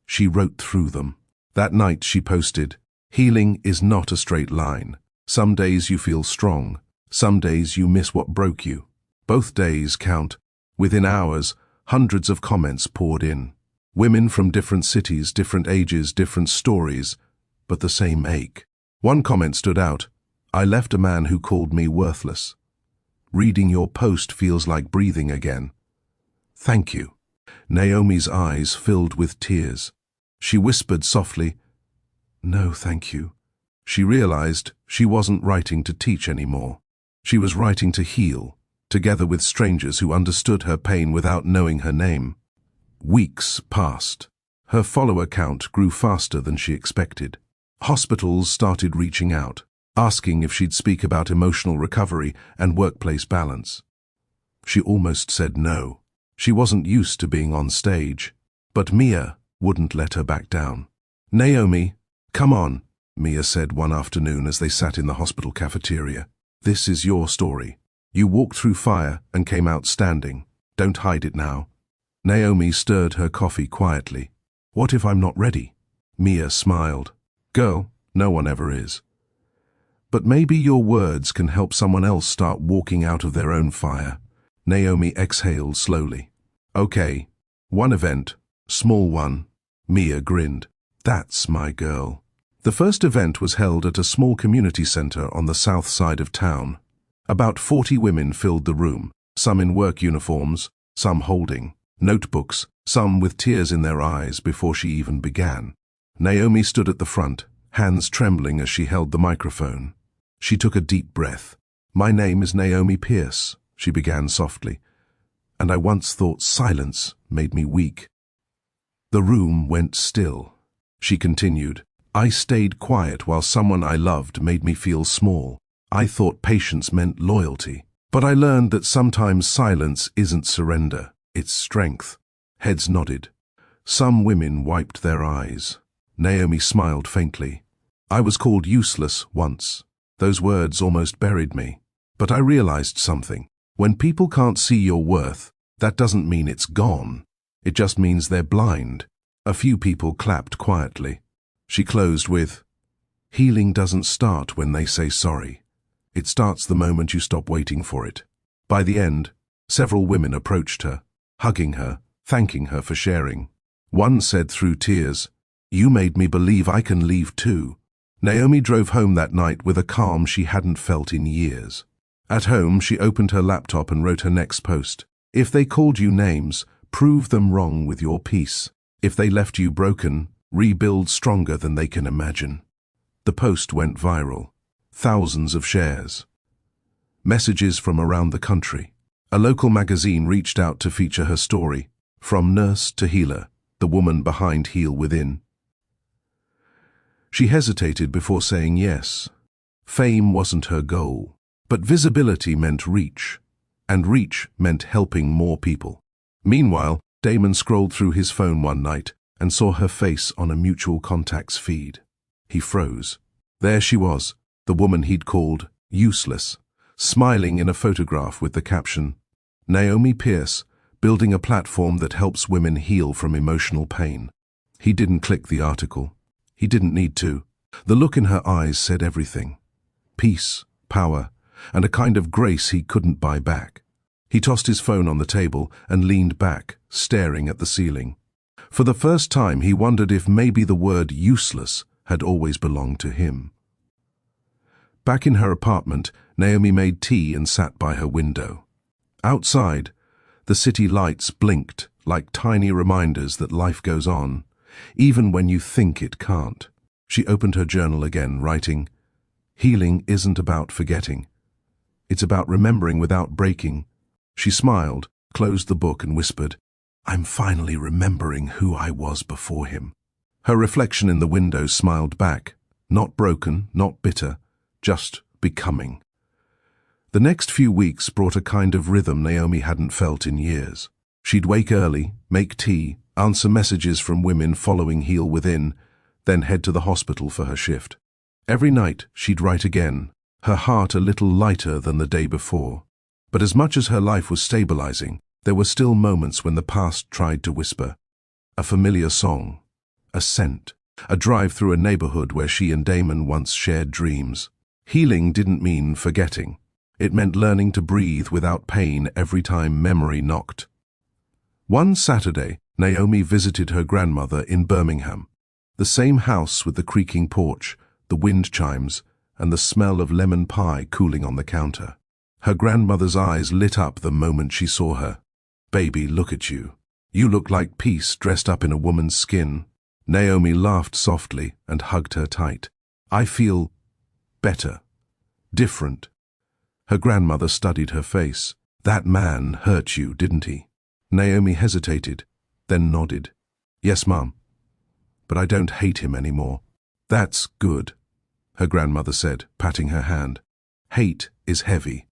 She wrote through them. That night she posted, "Healing is not a straight line. Some days you feel strong. Some days you miss what broke you. Both days count." Within hours, hundreds of comments poured in. Women from different cities, different ages, different stories, but the same ache. One comment stood out. "I left a man who called me worthless. Reading your post feels like breathing again. Thank you." Naomi's eyes filled with tears. She whispered softly, "No, thank you." She realized she wasn't writing to teach anymore. She was writing to heal, together with strangers who understood her pain without knowing her name. Weeks passed. Her follower count grew faster than she expected. Hospitals started reaching out, asking if she'd speak about emotional recovery and workplace balance. She almost said no. She wasn't used to being on stage. But Mia wouldn't let her back down. "Naomi, come on," Mia said one afternoon as they sat in the hospital cafeteria. "This is your story. You walked through fire and came out standing. Don't hide it now." Naomi stirred her coffee quietly. "What if I'm not ready?" Mia smiled. "Girl, no one ever is. But maybe your words can help someone else start walking out of their own fire." Naomi exhaled slowly. "Okay, one event, small one." Mia grinned. "That's my girl." The first event was held at a small community center on the south side of town. About 40 women filled the room, some in work uniforms, some holding notebooks, some with tears in their eyes before she even began. Naomi stood at the front, hands trembling as she held the microphone. She took a deep breath. "My name is Naomi Pierce," she began softly, "and I once thought silence made me weak." The room went still. She continued, "I stayed quiet while someone I loved made me feel small. I thought patience meant loyalty. But I learned that sometimes silence isn't surrender, it's strength." Heads nodded. Some women wiped their eyes. Naomi smiled faintly. "I was called useless once. Those words almost buried me. But I realized something. When people can't see your worth, that doesn't mean it's gone. It just means they're blind." A few people clapped quietly. She closed with, "Healing doesn't start when they say sorry. It starts the moment you stop waiting for it." By the end, several women approached her, hugging her, thanking her for sharing. One said through tears, "You made me believe I can leave too." Naomi drove home that night with a calm she hadn't felt in years. At home, she opened her laptop and wrote her next post. "If they called you names, prove them wrong with your peace. If they left you broken, rebuild stronger than they can imagine." The post went viral. Thousands of shares. Messages from around the country. A local magazine reached out to feature her story, From Nurse to Healer, the woman behind Heal Within. She hesitated before saying yes. Fame wasn't her goal, but visibility meant reach, and reach meant helping more people. Meanwhile, Damon scrolled through his phone one night and saw her face on a mutual contacts feed. He froze. There she was, the woman he'd called useless, smiling in a photograph with the caption, "Naomi Pierce, building a platform that helps women heal from emotional pain." He didn't click the article. He didn't need to. The look in her eyes said everything. Peace, power, and a kind of grace he couldn't buy back. He tossed his phone on the table and leaned back, staring at the ceiling. For the first time, he wondered if maybe the word useless had always belonged to him. Back in her apartment, Naomi made tea and sat by her window. Outside, the city lights blinked like tiny reminders that life goes on, even when you think it can't. She opened her journal again, writing, "Healing isn't about forgetting. It's about remembering without breaking." She smiled, closed the book and whispered, "I'm finally remembering who I was before him." Her reflection in the window smiled back, not broken, not bitter, just becoming. The next few weeks brought a kind of rhythm Naomi hadn't felt in years. She'd wake early, make tea, answer messages from women following Heal Within, then head to the hospital for her shift. Every night she'd write again, her heart a little lighter than the day before. But as much as her life was stabilizing, there were still moments when the past tried to whisper. A familiar song, a scent, a drive through a neighborhood where she and Damon once shared dreams. Healing didn't mean forgetting. It meant learning to breathe without pain every time memory knocked. One Saturday, Naomi visited her grandmother in Birmingham. The same house with the creaking porch, the wind chimes, and the smell of lemon pie cooling on the counter. Her grandmother's eyes lit up the moment she saw her. "Baby, look at you. You look like peace dressed up in a woman's skin." Naomi laughed softly and hugged her tight. "I feel better. Different." Her grandmother studied her face. "That man hurt you, didn't he?" Naomi hesitated, then nodded. "Yes, Mum. but I don't hate him anymore." "That's good," her grandmother said, patting her hand. "Hate is heavy.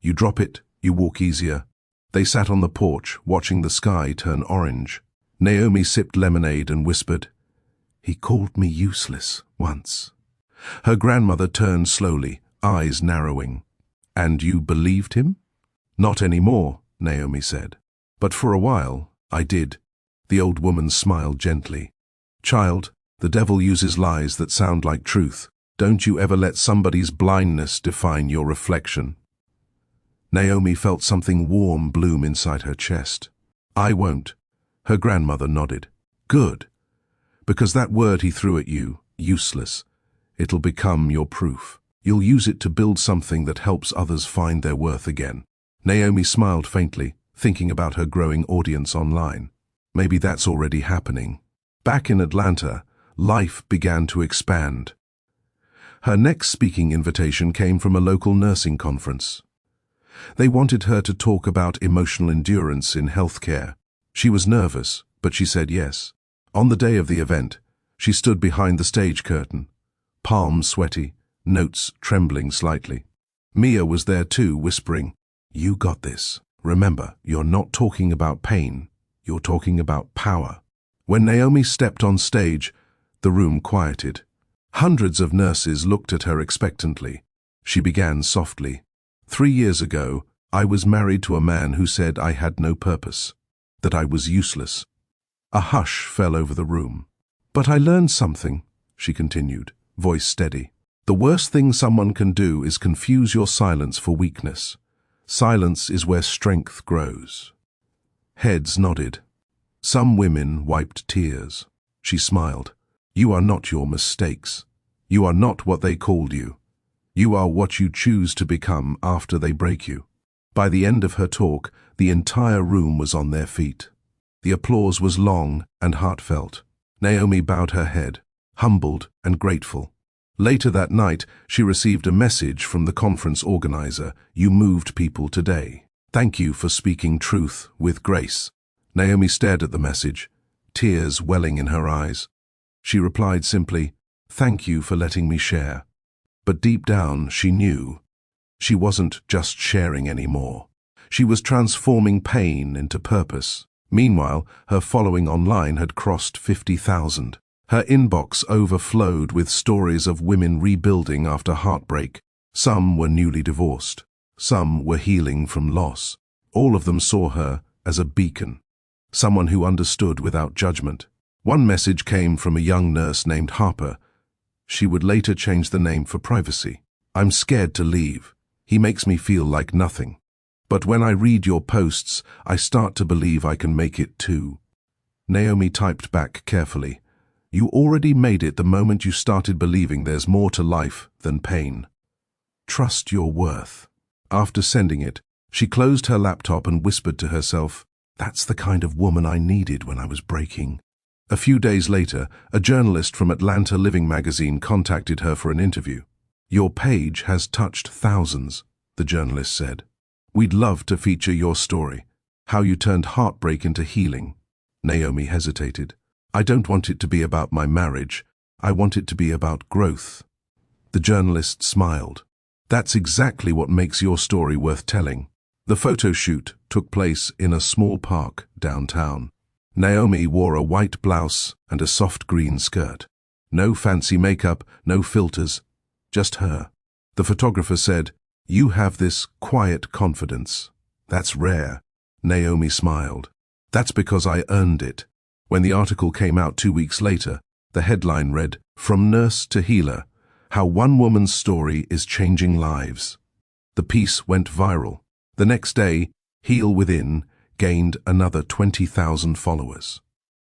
You drop it, you walk easier." They sat on the porch, watching the sky turn orange. Naomi sipped lemonade and whispered, "He called me useless once." Her grandmother turned slowly, eyes narrowing. "And you believed him?" "Not anymore," Naomi said. "But for a while, I did." The old woman smiled gently. "Child, the devil uses lies that sound like truth. Don't you ever let somebody's blindness define your reflection." Naomi felt something warm bloom inside her chest. "I won't." Her grandmother nodded. "Good. Because that word he threw at you, useless, it'll become your proof. You'll use it to build something that helps others find their worth again." Naomi smiled faintly, thinking about her growing audience online. Maybe that's already happening. Back in Atlanta, life began to expand. Her next speaking invitation came from a local nursing conference. They wanted her to talk about emotional endurance in healthcare. She was nervous, but she said yes. On the day of the event, she stood behind the stage curtain, palms sweaty, notes trembling slightly. Mia was there too, whispering, "You got this. Remember, you're not talking about pain, you're talking about power." When Naomi stepped on stage, the room quieted. Hundreds of nurses looked at her expectantly. She began softly. 3 years ago, I was married to a man who said I had no purpose, that I was useless." A hush fell over the room. "But I learned something," she continued, voice steady. "The worst thing someone can do is confuse your silence for weakness. Silence is where strength grows." Heads nodded. Some women wiped tears. She smiled. "You are not your mistakes. You are not what they called you. You are what you choose to become after they break you." By the end of her talk, the entire room was on their feet. The applause was long and heartfelt. Naomi bowed her head, humbled and grateful. Later that night, she received a message from the conference organizer, "You moved people today. Thank you for speaking truth with grace." Naomi stared at the message, tears welling in her eyes. She replied simply, "Thank you for letting me share." But deep down, she knew she wasn't just sharing anymore. She was transforming pain into purpose. Meanwhile, her following online had crossed 50,000. Her inbox overflowed with stories of women rebuilding after heartbreak. Some were newly divorced. Some were healing from loss. All of them saw her as a beacon, someone who understood without judgment. One message came from a young nurse named Harper. She would later change the name for privacy. "I'm scared to leave. He makes me feel like nothing. But when I read your posts, I start to believe I can make it too." Naomi typed back carefully, "You already made it the moment you started believing there's more to life than pain. Trust your worth." After sending it, she closed her laptop and whispered to herself, "That's the kind of woman I needed when I was breaking." A few days later, a journalist from Atlanta Living magazine contacted her for an interview. "Your page has touched thousands," the journalist said. "We'd love to feature your story, how you turned heartbreak into healing." Naomi hesitated. "I don't want it to be about my marriage. I want it to be about growth." The journalist smiled. "That's exactly what makes your story worth telling." The photo shoot took place in a small park downtown. Naomi wore a white blouse and a soft green skirt. No fancy makeup, no filters, just her. The photographer said, "You have this quiet confidence. That's rare." Naomi smiled. "That's because I earned it." When the article came out 2 weeks later, the headline read, "From Nurse to Healer, How One Woman's Story is Changing Lives." The piece went viral. The next day, Heal Within gained another 20,000 followers.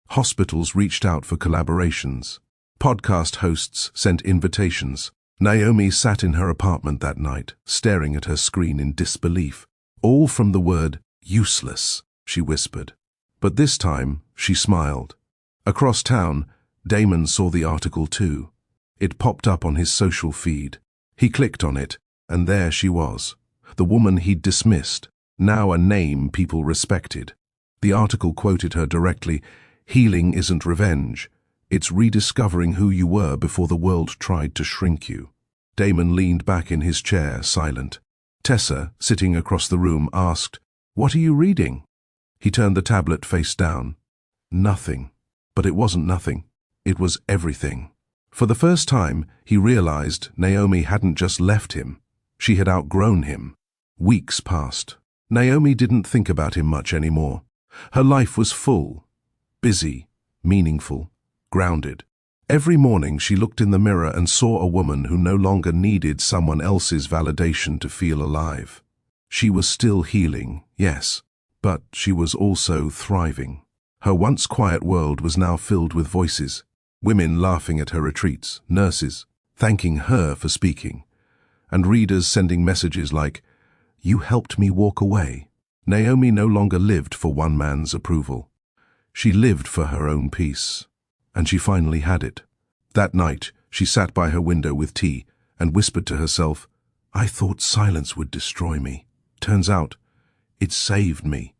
Hospitals reached out for collaborations. Podcast hosts sent invitations. Naomi sat in her apartment that night, staring at her screen in disbelief. "All from the word useless," she whispered. But this time, she smiled. Across town, Damon saw the article too. It popped up on his social feed. He clicked on it, and there she was, the woman he'd dismissed, now a name people respected. The article quoted her directly, "Healing isn't revenge. It's rediscovering who you were before the world tried to shrink you. Damon leaned back in his chair, silent. Tessa, sitting across the room, asked, "What are you reading?" He turned the tablet face down. Nothing. But it wasn't nothing. It was everything. For the first time, he realized Naomi hadn't just left him. She had outgrown him. Weeks passed. Naomi didn't think about him much anymore. Her life was full, busy, meaningful, grounded. Every morning she looked in the mirror and saw a woman who no longer needed someone else's validation to feel alive. She was still healing, yes, but she was also thriving. Her once quiet world was now filled with voices. Women laughing at her retreats, nurses thanking her for speaking, and readers sending messages like, "You helped me walk away." Naomi no longer lived for one man's approval. She lived for her own peace. And she finally had it. That night, she sat by her window with tea and whispered to herself, "I thought silence would destroy me. Turns out, it saved me."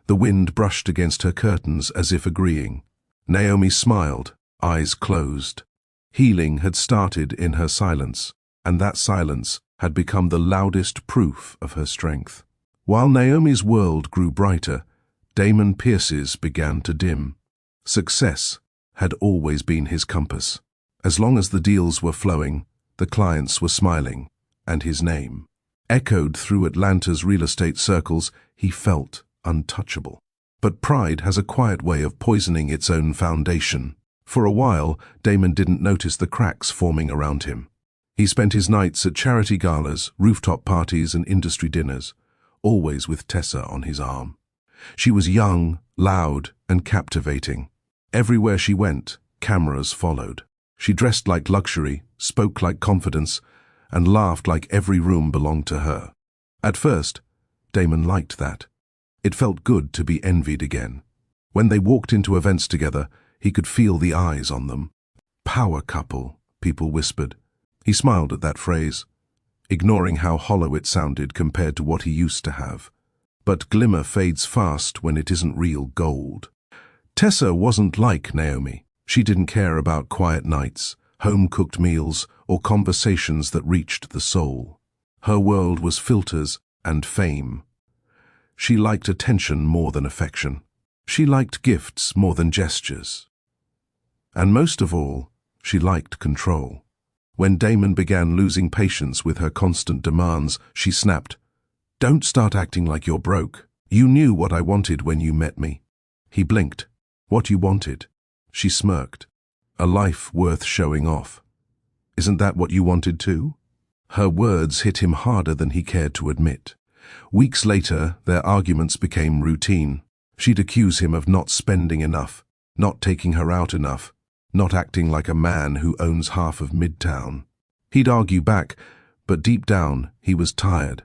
The wind brushed against her curtains as if agreeing. Naomi smiled, eyes closed. Healing had started in her silence, and that silence had become the loudest proof of her strength. While Naomi's world grew brighter, Damon Pierce's began to dim. Success had always been his compass. As long as the deals were flowing, the clients were smiling, and his name echoed through Atlanta's real estate circles. He felt untouchable. But pride has a quiet way of poisoning its own foundation. For a while, Damon didn't notice the cracks forming around him. He spent his nights at charity galas, rooftop parties, and industry dinners, always with Tessa on his arm. She was young, loud, and captivating. Everywhere she went, cameras followed. She dressed like luxury, spoke like confidence, and laughed like every room belonged to her. At first, Damon liked that. It felt good to be envied again. When they walked into events together, he could feel the eyes on them. "Power couple," people whispered. He smiled at that phrase, ignoring how hollow it sounded compared to what he used to have. But glimmer fades fast when it isn't real gold. Tessa wasn't like Naomi. She didn't care about quiet nights, home-cooked meals, or conversations that reached the soul. Her world was filters and fame. She liked attention more than affection. She liked gifts more than gestures. And most of all, she liked control. When Damon began losing patience with her constant demands, she snapped, "Don't start acting like you're broke. You knew what I wanted when you met me." He blinked. "What you wanted?" She smirked. "A life worth showing off. Isn't that what you wanted too?" Her words hit him harder than he cared to admit. Weeks later, their arguments became routine. She'd accuse him of not spending enough, not taking her out enough, not acting like a man who owns half of Midtown. He'd argue back, but deep down, he was tired.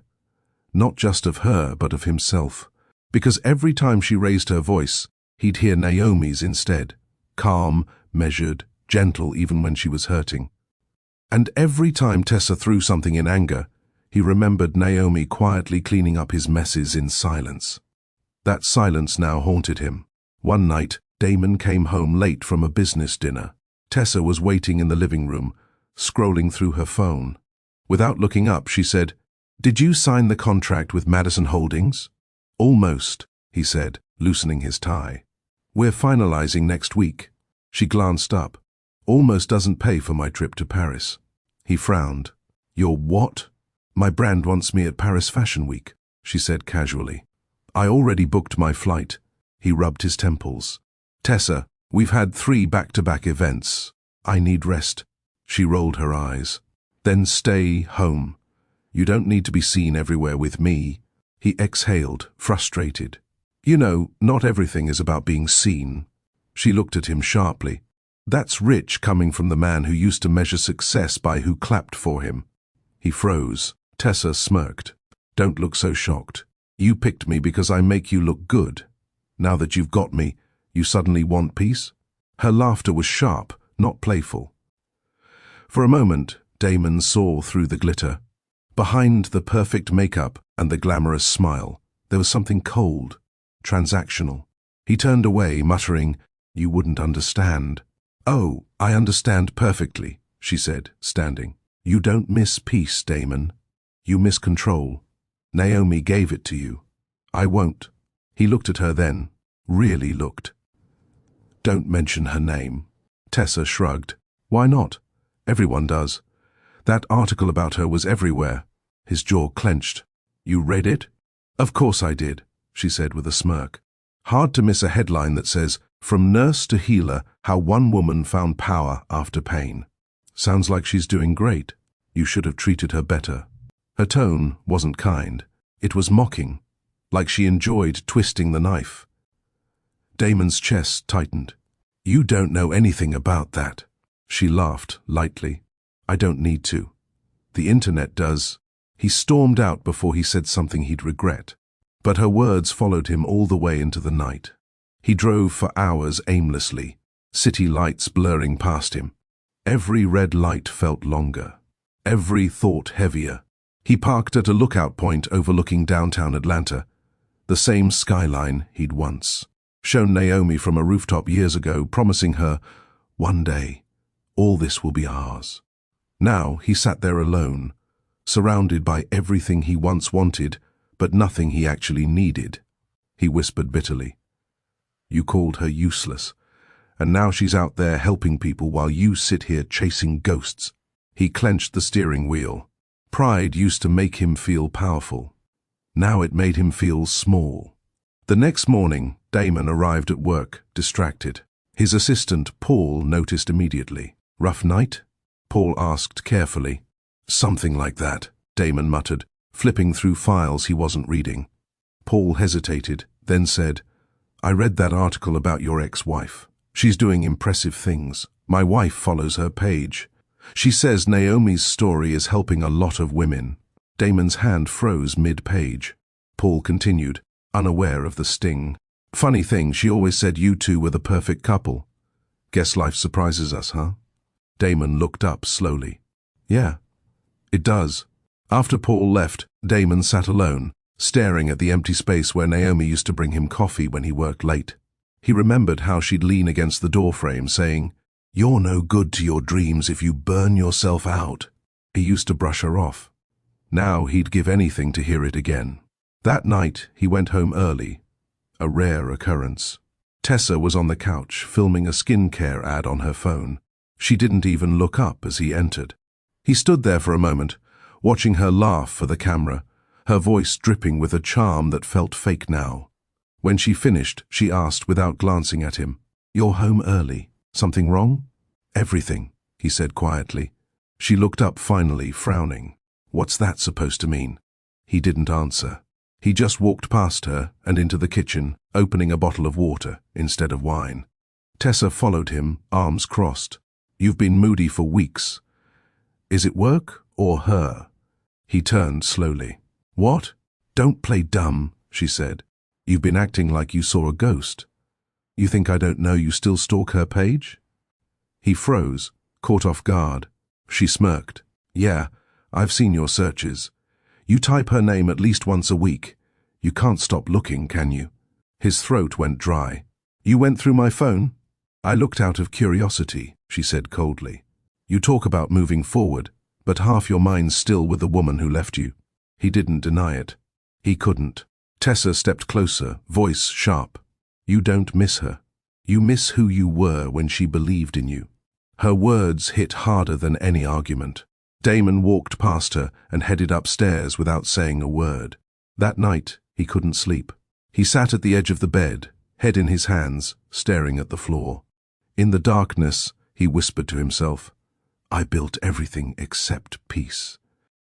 Not just of her, but of himself. Because every time she raised her voice, he'd hear Naomi's instead. Calm, measured, gentle even when she was hurting. And every time Tessa threw something in anger, he remembered Naomi quietly cleaning up his messes in silence. That silence now haunted him. One night, Damon came home late from a business dinner. Tessa was waiting in the living room, scrolling through her phone. Without looking up, she said, "Did you sign the contract with Madison Holdings?" "Almost," he said, loosening his tie. "We're finalizing next week." She glanced up. "Almost doesn't pay for my trip to Paris." He frowned. "Your what?" "My brand wants me at Paris Fashion Week," she said casually. "I already booked my flight." He rubbed his temples. "Tessa, we've had 3 back-to-back events. I need rest." She rolled her eyes. "Then stay home. You don't need to be seen everywhere with me." He exhaled, frustrated. "You know, not everything is about being seen." She looked at him sharply. That's rich coming from the man who used to measure success by who clapped for him. He froze. Tessa smirked. "Don't look so shocked. You picked me because I make you look good. Now that you've got me, you suddenly want peace?" Her laughter was sharp, not playful. For a moment, Damon saw through the glitter. Behind the perfect makeup and the glamorous smile, there was something cold, transactional. He turned away, muttering, "You wouldn't understand." "Oh, I understand perfectly," she said, standing. "You don't miss peace, Damon. You miss control. Naomi gave it to you. I won't." He looked at her then, really looked. "Don't mention her name." Tessa shrugged. "Why not? Everyone does. That article about her was everywhere." His jaw clenched. "You read it?" "Of course I did," she said with a smirk. "Hard to miss a headline that says, 'From nurse to healer, how one woman found power after pain.' Sounds like she's doing great. You should have treated her better." Her tone wasn't kind. It was mocking, like she enjoyed twisting the knife. Damon's chest tightened. "You don't know anything about that." She laughed lightly. "I don't need to. The internet does." He stormed out before he said something he'd regret. But her words followed him all the way into the night. He drove for hours aimlessly, city lights blurring past him. Every red light felt longer, every thought heavier. He parked at a lookout point overlooking downtown Atlanta, the same skyline he'd once shown Naomi from a rooftop years ago, promising her, "One day, all this will be ours." Now he sat there alone, surrounded by everything he once wanted, but nothing he actually needed. He whispered bitterly, "You called her useless, and now she's out there helping people while you sit here chasing ghosts." He clenched the steering wheel. Pride used to make him feel powerful. Now it made him feel small. The next morning, Damon arrived at work, distracted. His assistant, Paul, noticed immediately. "Rough night?" Paul asked carefully. "Something like that," Damon muttered, flipping through files he wasn't reading. Paul hesitated, then said, "I read that article about your ex-wife. She's doing impressive things. My wife follows her page. She says Naomi's story is helping a lot of women." Damon's hand froze mid-page. Paul continued, unaware of the sting. "Funny thing, she always said you two were the perfect couple. Guess life surprises us, huh?" Damon looked up slowly. "Yeah, it does." After Paul left, Damon sat alone, staring at the empty space where Naomi used to bring him coffee when he worked late. He remembered how she'd lean against the doorframe, saying, "You're no good to your dreams if you burn yourself out." He used to brush her off. Now he'd give anything to hear it again. That night, he went home early, a rare occurrence. Tessa was on the couch, filming a skincare ad on her phone. She didn't even look up as he entered. He stood there for a moment, watching her laugh for the camera, her voice dripping with a charm that felt fake now. When she finished, she asked without glancing at him, "You're home early. Something wrong?" "Everything," he said quietly. She looked up finally, frowning. "What's that supposed to mean?" He didn't answer. He just walked past her and into the kitchen, opening a bottle of water instead of wine. Tessa followed him, arms crossed. "You've been moody for weeks. Is it work or her?" He turned slowly. "What? Don't play dumb," she said. "You've been acting like you saw a ghost. You think I don't know you still stalk her page?" He froze, caught off guard. She smirked. "Yeah, I've seen your searches. You type her name at least once a week. You can't stop looking, can you?" His throat went dry. "You went through my phone?" "I looked out of curiosity," she said coldly. "You talk about moving forward, but half your mind's still with the woman who left you." He didn't deny it. He couldn't. Tessa stepped closer, voice sharp. "You don't miss her. You miss who you were when she believed in you." Her words hit harder than any argument. Damon walked past her and headed upstairs without saying a word. That night, he couldn't sleep. He sat at the edge of the bed, head in his hands, staring at the floor. In the darkness, he whispered to himself, "I built everything except peace."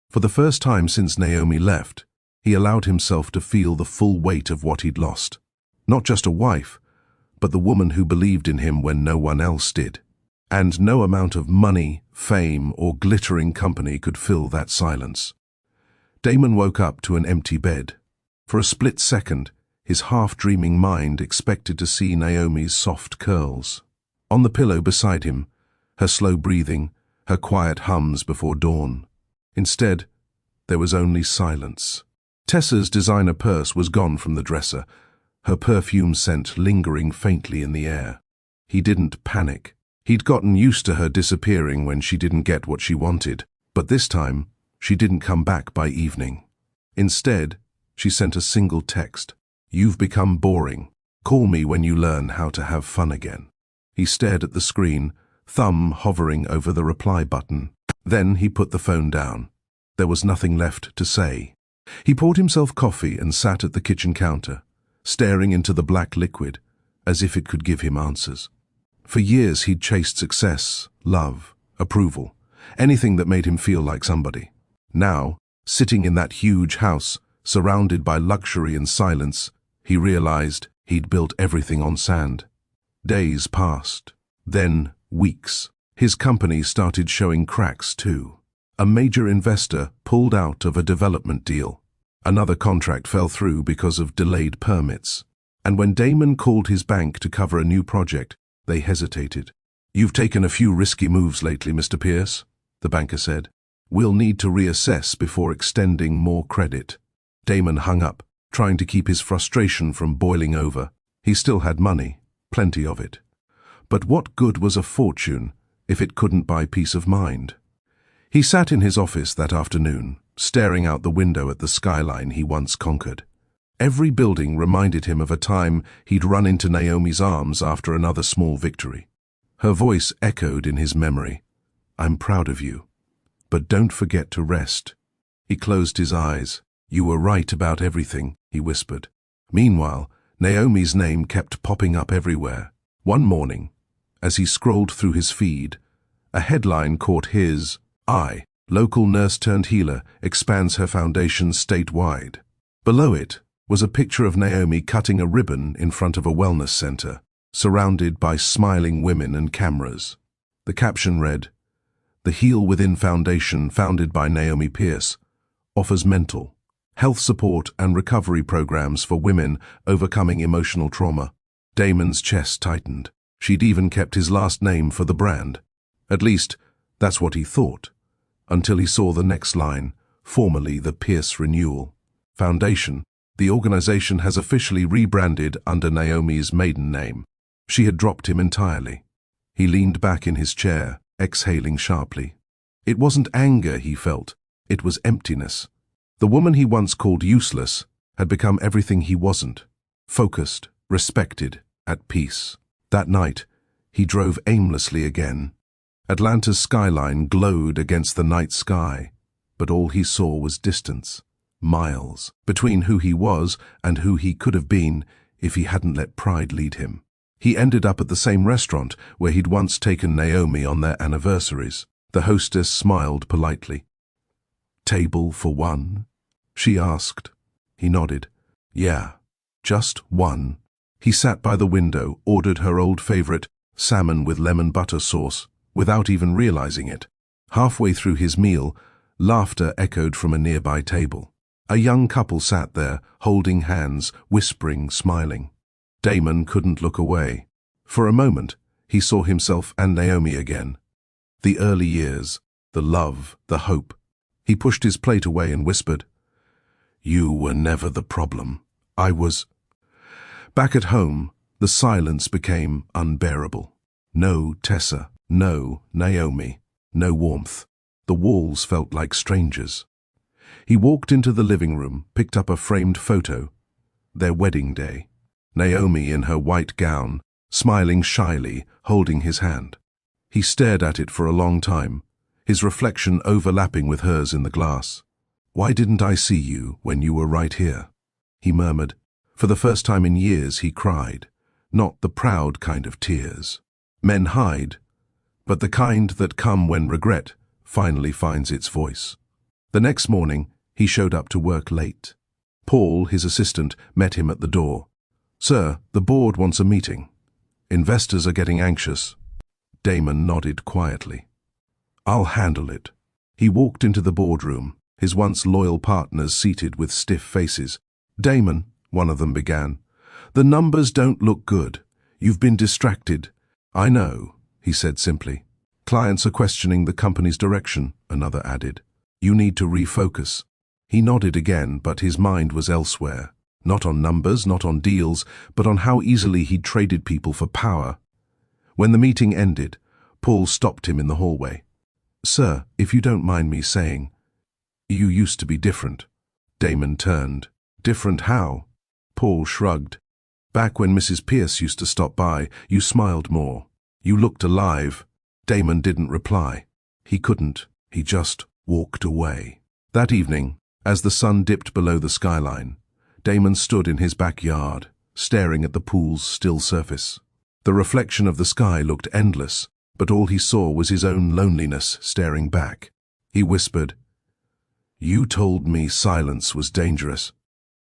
For the first time since Naomi left, he allowed himself to feel the full weight of what he'd lost. Not just a wife, but the woman who believed in him when no one else did. And no amount of money, fame, or glittering company could fill that silence. Damon woke up to an empty bed. For a split second, his half-dreaming mind expected to see Naomi's soft curls. On the pillow beside him, her slow breathing, her quiet hums before dawn. Instead, there was only silence. Tessa's designer purse was gone from the dresser, her perfume scent lingering faintly in the air. He didn't panic. He'd gotten used to her disappearing when she didn't get what she wanted, but this time, she didn't come back by evening. Instead, she sent a single text. "You've become boring. Call me when you learn how to have fun again." He stared at the screen, thumb hovering over the reply button. Then he put the phone down. There was nothing left to say. He poured himself coffee and sat at the kitchen counter, staring into the black liquid, as if it could give him answers. For years he'd chased success, love, approval, anything that made him feel like somebody. Now, sitting in that huge house, surrounded by luxury and silence, he realized he'd built everything on sand. Days passed, then weeks. His company started showing cracks too. A major investor pulled out of a development deal. Another contract fell through because of delayed permits. And when Damon called his bank to cover a new project, they hesitated. "You've taken a few risky moves lately, Mr. Pierce," the banker said. "We'll need to reassess before extending more credit." Damon hung up, trying to keep his frustration from boiling over. He still had money, plenty of it. But what good was a fortune if it couldn't buy peace of mind? He sat in his office that afternoon, staring out the window at the skyline he once conquered. Every building reminded him of a time he'd run into Naomi's arms after another small victory. Her voice echoed in his memory. "I'm proud of you, but don't forget to rest." He closed his eyes. "You were right about everything," he whispered. Meanwhile, Naomi's name kept popping up everywhere. One morning, as he scrolled through his feed, a headline caught his eye. "Local nurse-turned-healer expands her foundation statewide." Below it was a picture of Naomi cutting a ribbon in front of a wellness center, surrounded by smiling women and cameras. The caption read, "The Heal Within Foundation, founded by Naomi Pierce, offers mental health support and recovery programs for women overcoming emotional trauma." Damon's chest tightened. She'd even kept his last name for the brand. At least, that's what he thought, until he saw the next line, formerly the Pierce Renewal Foundation. The organization has officially rebranded under Naomi's maiden name. She had dropped him entirely. He leaned back in his chair, exhaling sharply. It wasn't anger he felt, it was emptiness. The woman he once called useless had become everything he wasn't. Focused, respected, at peace. That night, he drove aimlessly again. Atlanta's skyline glowed against the night sky, but all he saw was distance, miles, between who he was and who he could have been if he hadn't let pride lead him. He ended up at the same restaurant where he'd once taken Naomi on their anniversaries. The hostess smiled politely. "Table for one?" she asked. He nodded. "Yeah, just one." He sat by the window, ordered her old favorite, salmon with lemon butter sauce, without even realizing it. Halfway through his meal, laughter echoed from a nearby table. A young couple sat there, holding hands, whispering, smiling. Damon couldn't look away. For a moment, he saw himself and Naomi again. The early years, the love, the hope. He pushed his plate away and whispered, "You were never the problem. I was." Back at home, the silence became unbearable. No Tessa, no Naomi, no warmth. The walls felt like strangers. He walked into the living room, picked up a framed photo. Their wedding day. Naomi in her white gown, smiling shyly, holding his hand. He stared at it for a long time, his reflection overlapping with hers in the glass. "Why didn't I see you when you were right here?" he murmured. For the first time in years he cried, not the proud kind of tears. Men hide, but the kind that come when regret finally finds its voice. The next morning, he showed up to work late. Paul, his assistant, met him at the door. "Sir, the board wants a meeting. Investors are getting anxious." Damon nodded quietly. "I'll handle it." He walked into the boardroom, his once loyal partners seated with stiff faces. "Damon," one of them began, "the numbers don't look good. You've been distracted." "I know," he said simply. "Clients are questioning the company's direction," another added. "You need to refocus." He nodded again, but his mind was elsewhere. Not on numbers, not on deals, but on how easily he'd traded people for power. When the meeting ended, Paul stopped him in the hallway. "Sir, if you don't mind me saying, you used to be different." Damon turned. "Different how?" Paul shrugged. "Back when Mrs. Pierce used to stop by, you smiled more. You looked alive." Damon didn't reply. He couldn't. He just walked away. That evening, as the sun dipped below the skyline, Damon stood in his backyard, staring at the pool's still surface. The reflection of the sky looked endless, but all he saw was his own loneliness staring back. He whispered, "You told me silence was dangerous.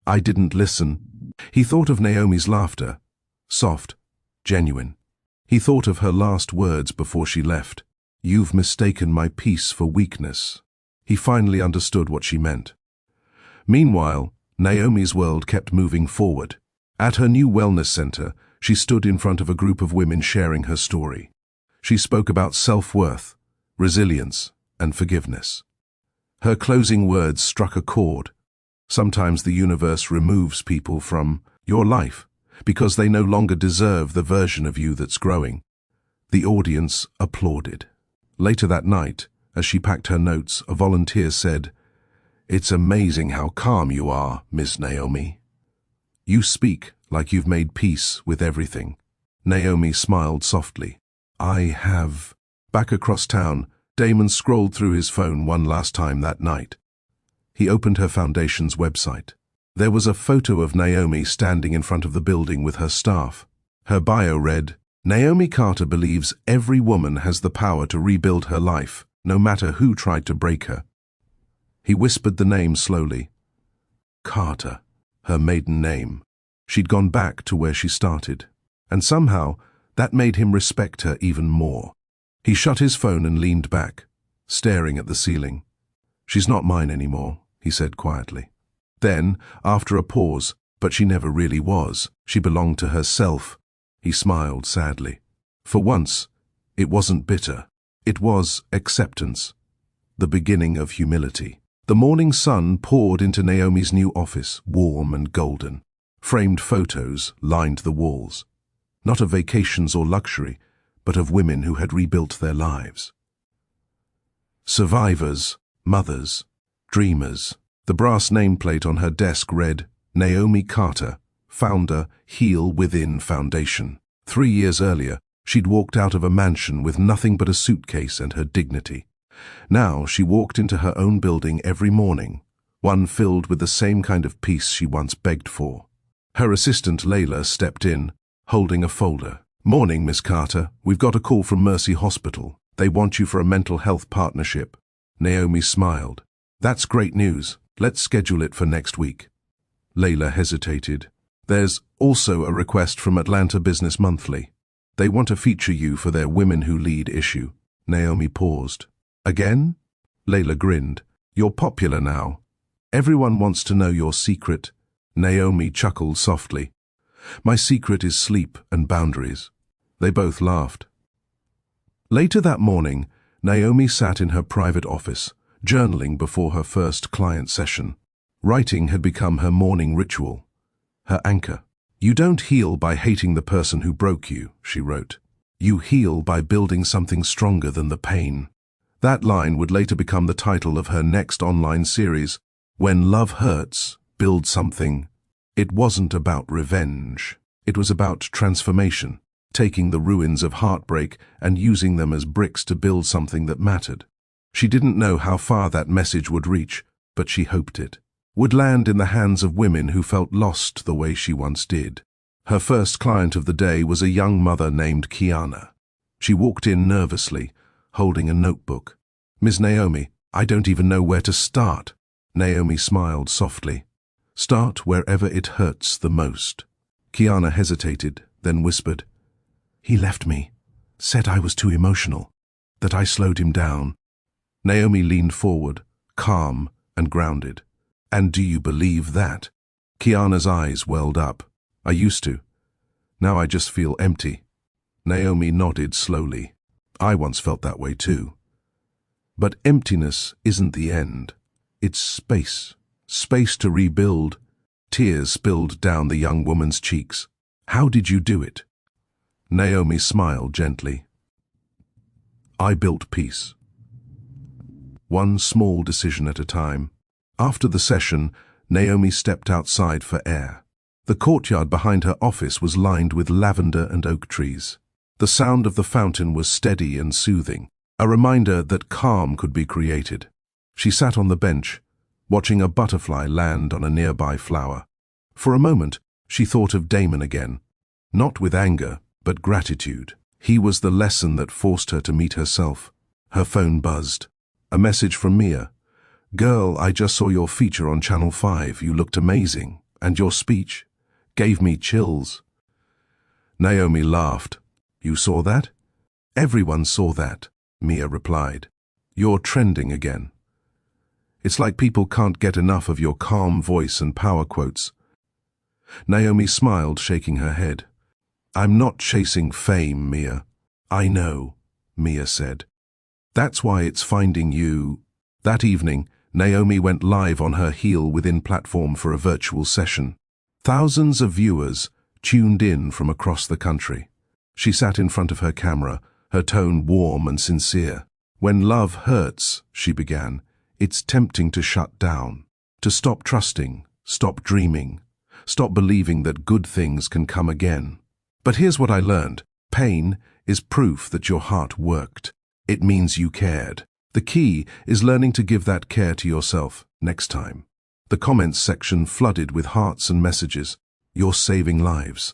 I didn't listen." He thought of Naomi's laughter, soft, genuine. He thought of her last words before she left. "You've mistaken my peace for weakness." He finally understood what she meant. Meanwhile, Naomi's world kept moving forward. At her new wellness center, she stood in front of a group of women sharing her story. She spoke about self-worth, resilience, and forgiveness. Her closing words struck a chord. Sometimes the universe removes people from your life because they no longer deserve the version of you that's growing. The audience applauded. Later that night, as she packed her notes, a volunteer said, "It's amazing how calm you are, Miss Naomi. You speak like you've made peace with everything." Naomi smiled softly. "I have." Back across town, Damon scrolled through his phone one last time that night. He opened her foundation's website. There was a photo of Naomi standing in front of the building with her staff. Her bio read, "Naomi Carter believes every woman has the power to rebuild her life, no matter who tried to break her." He whispered the name slowly. Carter, her maiden name. She'd gone back to where she started. And somehow, that made him respect her even more. He shut his phone and leaned back, staring at the ceiling. "She's not mine anymore," he said quietly. Then, after a pause, "But she never really was. She belonged to herself." He smiled sadly. For once, it wasn't bitter. It was acceptance, the beginning of humility. The morning sun poured into Naomi's new office, warm and golden. Framed photos lined the walls, not of vacations or luxury, but of women who had rebuilt their lives. Survivors, mothers, dreamers. The brass nameplate on her desk read, "Naomi Carter, founder, Heal Within Foundation." 3 years earlier, she'd walked out of a mansion with nothing but a suitcase and her dignity. Now she walked into her own building every morning, one filled with the same kind of peace she once begged for. Her assistant Layla stepped in, holding a folder. "Morning, Miss Carter. We've got a call from Mercy Hospital. They want you for a mental health partnership." Naomi smiled. "That's great news. Let's schedule it for next week." Layla hesitated. "There's also a request from Atlanta Business Monthly. They want to feature you for their Women Who Lead issue." Naomi paused. "Again?" Layla grinned. "You're popular now. Everyone wants to know your secret." Naomi chuckled softly. "My secret is sleep and boundaries." They both laughed. Later that morning, Naomi sat in her private office, journaling before her first client session. Writing had become her morning ritual, her anchor. "You don't heal by hating the person who broke you," she wrote. "You heal by building something stronger than the pain." That line would later become the title of her next online series, When Love Hurts, Build Something. It wasn't about revenge. It was about transformation, taking the ruins of heartbreak and using them as bricks to build something that mattered. She didn't know how far that message would reach, but she hoped it would land in the hands of women who felt lost the way she once did. Her first client of the day was a young mother named Kiana. She walked in nervously, holding a notebook. "Ms. Naomi, I don't even know where to start." Naomi smiled softly. "Start wherever it hurts the most." Kiana hesitated, then whispered, "He left me, said I was too emotional, that I slowed him down." Naomi leaned forward, calm and grounded. "And do you believe that?" Kiana's eyes welled up. "I used to. Now I just feel empty." Naomi nodded slowly. "I once felt that way too." But emptiness isn't the end. It's space. Space to rebuild. Tears spilled down the young woman's cheeks. "How did you do it?" Naomi smiled gently. I built peace. One small decision at a time. After the session, Naomi stepped outside for air. The courtyard behind her office was lined with lavender and oak trees. The sound of the fountain was steady and soothing, a reminder that calm could be created. She sat on the bench, watching a butterfly land on a nearby flower. For a moment, she thought of Damon again, not with anger, but gratitude. He was the lesson that forced her to meet herself. Her phone buzzed. A message from Mia. "Girl, I just saw your feature on Channel 5. You looked amazing, and your speech gave me chills." Naomi laughed. "You saw that?" "Everyone saw that," Mia replied. "You're trending again. It's like people can't get enough of your calm voice and power quotes." Naomi smiled, shaking her head. "I'm not chasing fame, Mia." "I know," Mia said. "That's why it's finding you." That evening, Naomi went live on her Heal Within platform for a virtual session. Thousands of viewers tuned in from across the country. She sat in front of her camera, her tone warm and sincere. "When love hurts," she began, "it's tempting to shut down, to stop trusting, stop dreaming, stop believing that good things can come again. But here's what I learned. Pain is proof that your heart worked. It means you cared. The key is learning to give that care to yourself next time." The comments section flooded with hearts and messages. "You're saving lives.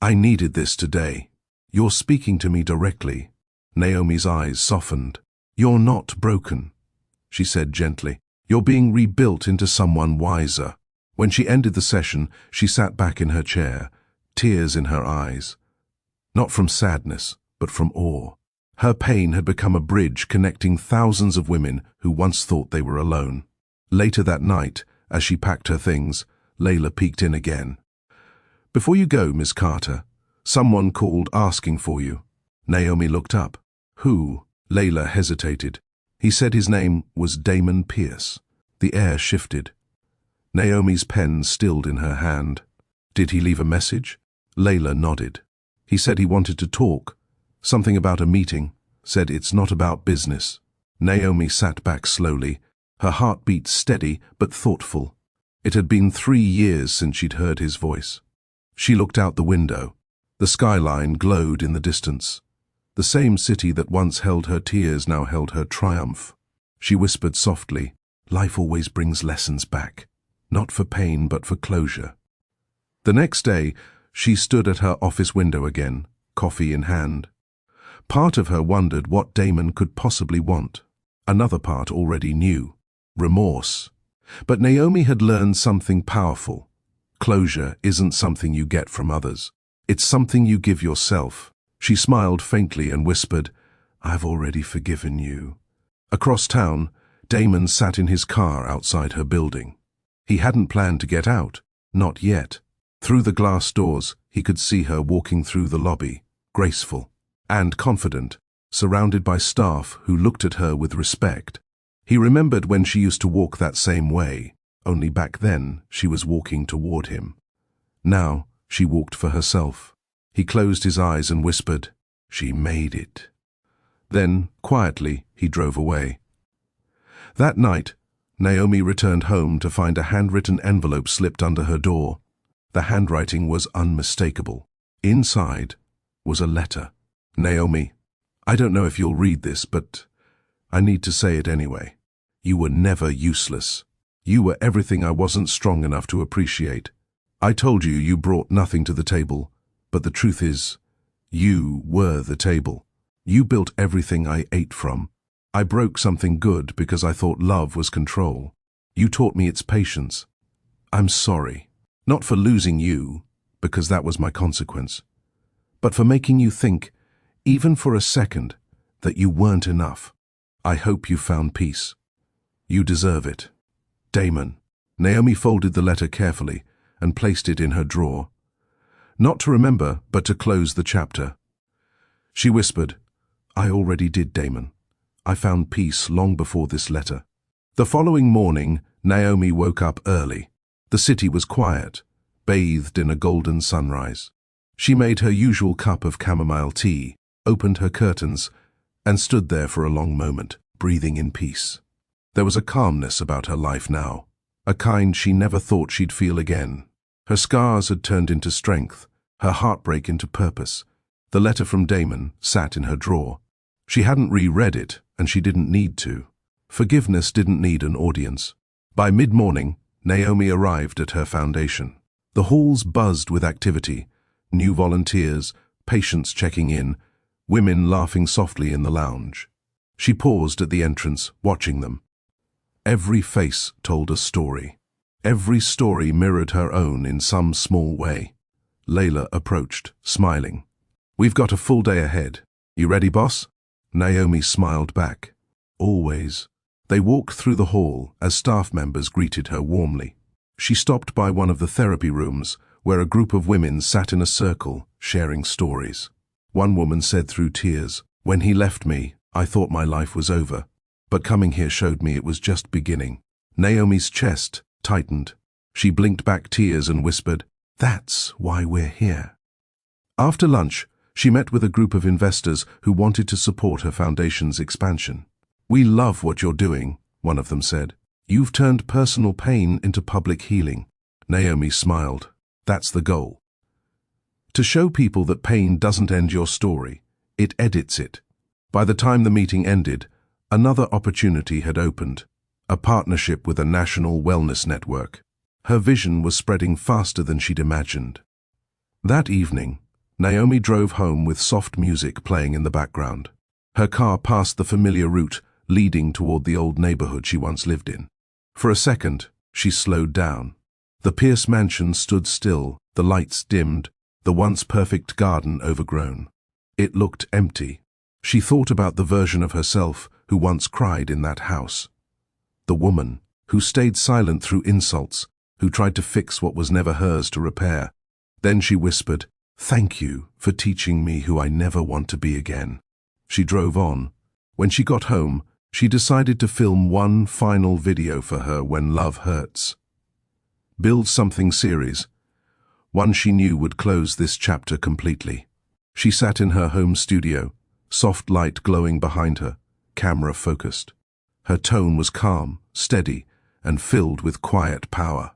I needed this today. You're speaking to me directly." Naomi's eyes softened. "You're not broken," she said gently. "You're being rebuilt into someone wiser." When she ended the session, she sat back in her chair, tears in her eyes. Not from sadness, but from awe. Her pain had become a bridge connecting thousands of women who once thought they were alone. Later that night, as she packed her things, Layla peeked in again. "Before you go, Miss Carter, someone called asking for you." Naomi looked up. "Who?" Layla hesitated. "He said his name was Damon Pierce." The air shifted. Naomi's pen stilled in her hand. "Did he leave a message?" Layla nodded. "He said he wanted to talk. Something about a meeting. Said it's not about business." Naomi sat back slowly, her heartbeat steady but thoughtful. It had been 3 years since she'd heard his voice. She looked out the window. The skyline glowed in the distance. The same city that once held her tears now held her triumph. She whispered softly, "Life always brings lessons back. Not for pain, but for closure." The next day, she stood at her office window again, coffee in hand. Part of her wondered what Damon could possibly want. Another part already knew. Remorse. But Naomi had learned something powerful. Closure isn't something you get from others. It's something you give yourself. She smiled faintly and whispered, "I've already forgiven you." Across town, Damon sat in his car outside her building. He hadn't planned to get out, not yet. Through the glass doors, he could see her walking through the lobby, graceful and confident, surrounded by staff who looked at her with respect. He remembered when she used to walk that same way, only back then she was walking toward him. Now she walked for herself. He closed his eyes and whispered, "She made it." Then, quietly, he drove away. That night, Naomi returned home to find a handwritten envelope slipped under her door. The handwriting was unmistakable. Inside was a letter. "Naomi, I don't know if you'll read this, but I need to say it anyway. You were never useless. You were everything I wasn't strong enough to appreciate. I told you you brought nothing to the table, but the truth is, you were the table. You built everything I ate from. I broke something good because I thought love was control. You taught me its patience. I'm sorry, not for losing you, because that was my consequence, but for making you think, even for a second, that you weren't enough. I hope you found peace. You deserve it. Damon." Naomi folded the letter carefully and placed it in her drawer. Not to remember, but to close the chapter. She whispered, "I already did, Damon. I found peace long before this letter." The following morning, Naomi woke up early. The city was quiet, bathed in a golden sunrise. She made her usual cup of chamomile tea, opened her curtains, and stood there for a long moment, breathing in peace. There was a calmness about her life now, a kind she never thought she'd feel again. Her scars had turned into strength, her heartbreak into purpose. The letter from Damon sat in her drawer. She hadn't reread it, and she didn't need to. Forgiveness didn't need an audience. By mid-morning, Naomi arrived at her foundation. The halls buzzed with activity, new volunteers, patients checking in, women laughing softly in the lounge. She paused at the entrance, watching them. Every face told a story. Every story mirrored her own in some small way. Layla approached, smiling. "We've got a full day ahead. You ready, boss?" Naomi smiled back. "Always." They walked through the hall as staff members greeted her warmly. She stopped by one of the therapy rooms, where a group of women sat in a circle, sharing stories. One woman said through tears, "When he left me, I thought my life was over, but coming here showed me it was just beginning." Naomi's chest tightened. She blinked back tears and whispered, "That's why we're here." After lunch, she met with a group of investors who wanted to support her foundation's expansion. "We love what you're doing," one of them said. "You've turned personal pain into public healing." Naomi smiled. "That's the goal. To show people that pain doesn't end your story, it edits it." By the time the meeting ended, another opportunity had opened, a partnership with a national wellness network. Her vision was spreading faster than she'd imagined. That evening, Naomi drove home with soft music playing in the background. Her car passed the familiar route leading toward the old neighborhood she once lived in. For a second, she slowed down. The Pierce mansion stood still, the lights dimmed, the once perfect garden overgrown. It looked empty. She thought about the version of herself who once cried in that house. The woman who stayed silent through insults, who tried to fix what was never hers to repair. Then she whispered, "Thank you for teaching me who I never want to be again." She drove on. When she got home, she decided to film one final video for her When Love Hurts. Build Something series, one she knew would close this chapter completely. She sat in her home studio, soft light glowing behind her, camera focused. Her tone was calm, steady, and filled with quiet power.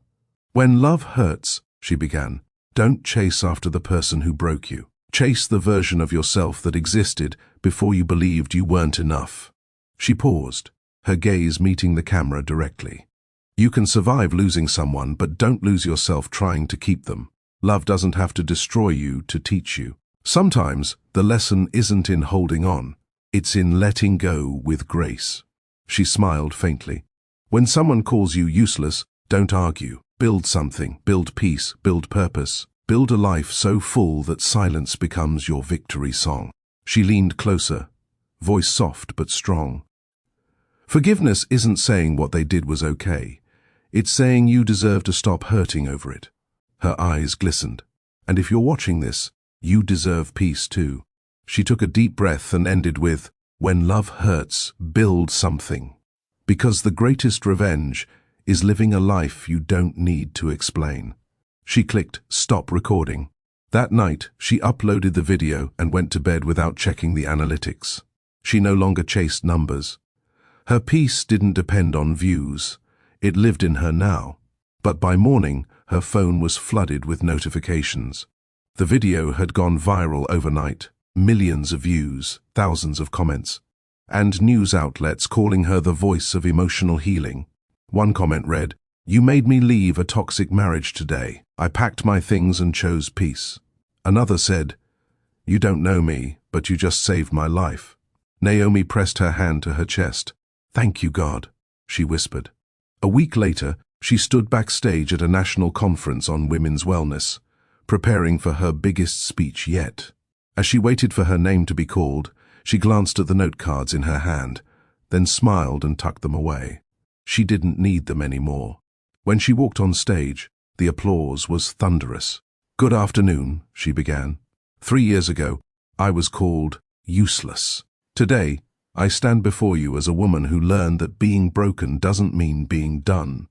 "When love hurts," she began, "don't chase after the person who broke you. Chase the version of yourself that existed before you believed you weren't enough." She paused, her gaze meeting the camera directly. "You can survive losing someone, but don't lose yourself trying to keep them. Love doesn't have to destroy you to teach you. Sometimes the lesson isn't in holding on, it's in letting go with grace." She smiled faintly. "When someone calls you useless, don't argue. Build something, build peace, build purpose. Build a life so full that silence becomes your victory song." She leaned closer, voice soft but strong. "Forgiveness isn't saying what they did was okay. It's saying you deserve to stop hurting over it." Her eyes glistened. "And if you're watching this, you deserve peace too." She took a deep breath and ended with, "When love hurts, build something. Because the greatest revenge is living a life you don't need to explain." She clicked stop recording. That night, she uploaded the video and went to bed without checking the analytics. She no longer chased numbers. Her peace didn't depend on views. It lived in her now. But by morning, her phone was flooded with notifications. The video had gone viral overnight, millions of views, thousands of comments, and news outlets calling her the voice of emotional healing. One comment read, "You made me leave a toxic marriage today. I packed my things and chose peace." Another said, "You don't know me, but you just saved my life." Naomi pressed her hand to her chest. "Thank you, God," she whispered. A week later, she stood backstage at a national conference on women's wellness, preparing for her biggest speech yet. As she waited for her name to be called, she glanced at the note cards in her hand, then smiled and tucked them away. She didn't need them anymore. When she walked on stage, the applause was thunderous. "Good afternoon," she began. 3 years ago, I was called useless. Today, I stand before you as a woman who learned that being broken doesn't mean being done."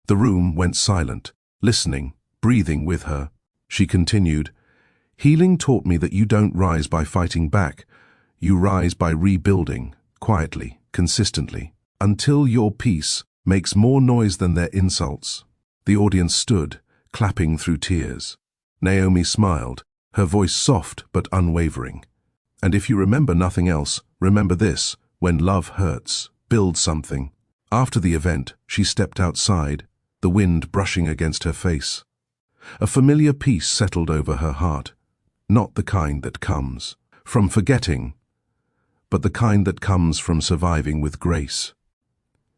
The room went silent, listening, breathing with her. She continued, "Healing taught me that you don't rise by fighting back. You rise by rebuilding, quietly, consistently, until your peace makes more noise than their insults. The audience stood, clapping through tears. Naomi smiled, her voice soft but unwavering. And if you remember nothing else, remember this: when love hurts, build something. After the event, she stepped outside, the wind brushing against her face. A familiar peace settled over her heart, not the kind that comes from forgetting, but the kind that comes from surviving with grace.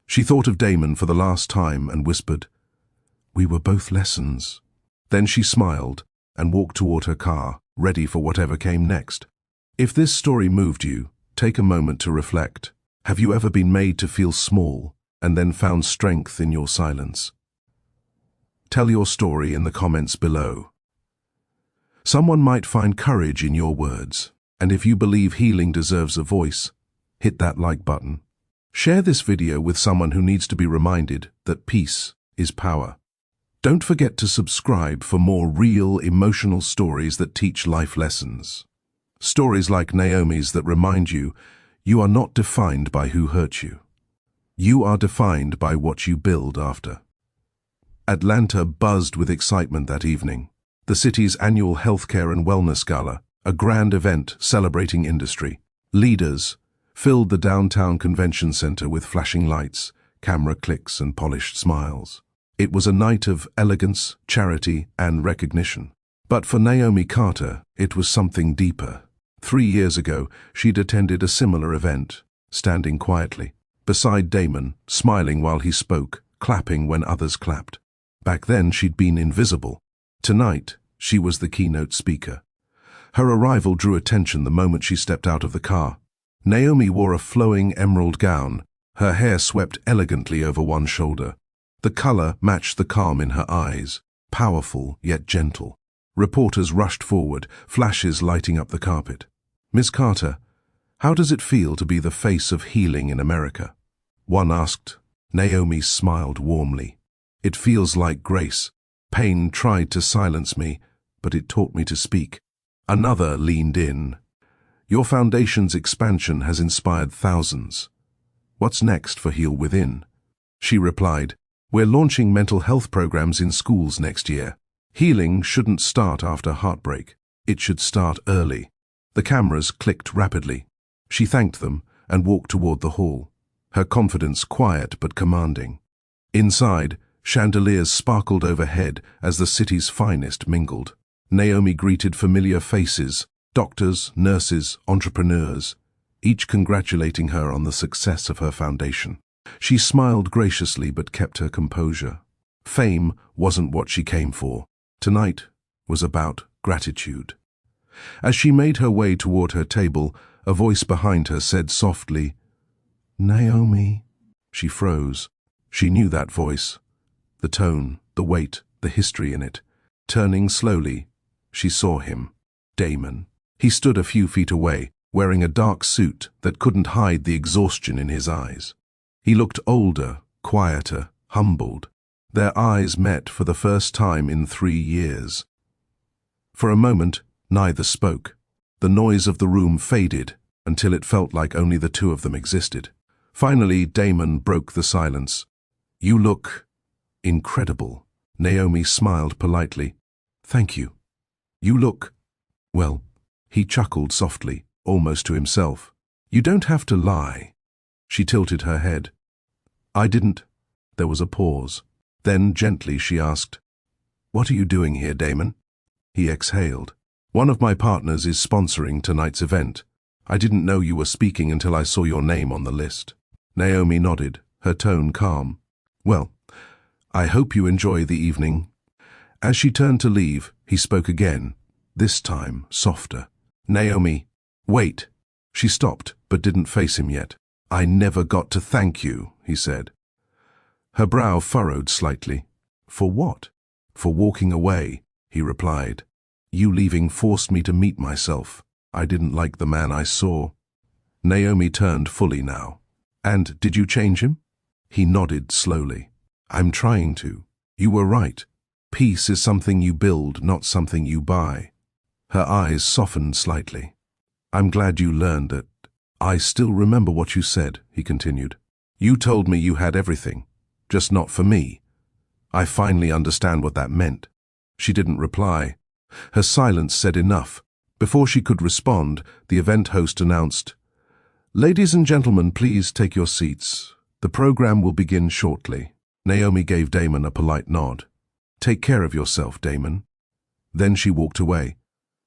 She thought of Damon for the last time and whispered, "We were both lessons." Then she smiled and walked toward her car, ready for whatever came next. If this story moved you, take a moment to reflect. Have you ever been made to feel small and then found strength in your silence? Tell your story in the comments below. Someone might find courage in your words, and if you believe healing deserves a voice, hit that like button. Share this video with someone who needs to be reminded that peace is power. Don't forget to subscribe for more real, emotional stories that teach life lessons. Stories like Naomi's that remind you, you are not defined by who hurt you. You are defined by what you build after. Atlanta buzzed with excitement that evening. The city's annual healthcare and wellness gala, a grand event celebrating industry. Leaders filled the downtown convention center with flashing lights, camera clicks, and polished smiles. It was a night of elegance, charity, and recognition. But for Naomi Carter, it was something deeper. 3 years ago, she'd attended a similar event, standing quietly, beside Damon, smiling while he spoke, clapping when others clapped. Back then, she'd been invisible. Tonight, she was the keynote speaker. Her arrival drew attention the moment she stepped out of the car. Naomi wore a flowing emerald gown, her hair swept elegantly over one shoulder. The color matched the calm in her eyes, powerful yet gentle. Reporters rushed forward, flashes lighting up the carpet. "Miss Carter, how does it feel to be the face of healing in America?" One asked. Naomi smiled warmly. "It feels like grace. Pain tried to silence me, but it taught me to speak." Another leaned in. "Your foundation's expansion has inspired thousands. What's next for Heal Within?" She replied, "We're launching mental health programs in schools next year. Healing shouldn't start after heartbreak. It should start early." The cameras clicked rapidly. She thanked them and walked toward the hall, her confidence quiet but commanding. Inside, chandeliers sparkled overhead as the city's finest mingled. Naomi greeted familiar faces, doctors, nurses, entrepreneurs, each congratulating her on the success of her foundation. She smiled graciously but kept her composure. Fame wasn't what she came for. Tonight was about gratitude. As she made her way toward her table, a voice behind her said softly, "Naomi." She froze. She knew that voice. The tone, the weight, the history in it. Turning slowly, she saw him, Damon. He stood a few feet away, wearing a dark suit that couldn't hide the exhaustion in his eyes. He looked older, quieter, humbled. Their eyes met for the first time in 3 years. For a moment, neither spoke. The noise of the room faded until it felt like only the two of them existed. Finally, Damon broke the silence. "You look incredible." Naomi smiled politely. "Thank you. You look, well," he chuckled softly, almost to himself. "You don't have to lie." She tilted her head. "I didn't." There was a pause. Then gently she asked, "What are you doing here, Damon?" He exhaled. "One of my partners is sponsoring tonight's event. I didn't know you were speaking until I saw your name on the list." Naomi nodded, her tone calm. "Well, I hope you enjoy the evening." As she turned to leave, he spoke again, this time softer. "Naomi, wait." She stopped, but didn't face him yet. "I never got to thank you," he said. Her brow furrowed slightly. "For what?" "For walking away," he replied. "You leaving forced me to meet myself. I didn't like the man I saw." Naomi turned fully now. "And did you change him?" He nodded slowly. "I'm trying to. You were right. Peace is something you build, not something you buy." Her eyes softened slightly. "I'm glad you learned that I still remember what you said, he continued. You told me you had everything, just not for me. I finally understand what that meant. She didn't reply. Her silence said enough. Before she could respond, the event host announced, "Ladies and gentlemen, please take your seats. The program will begin shortly." Naomi gave Damon a polite nod. "Take care of yourself, Damon." Then she walked away,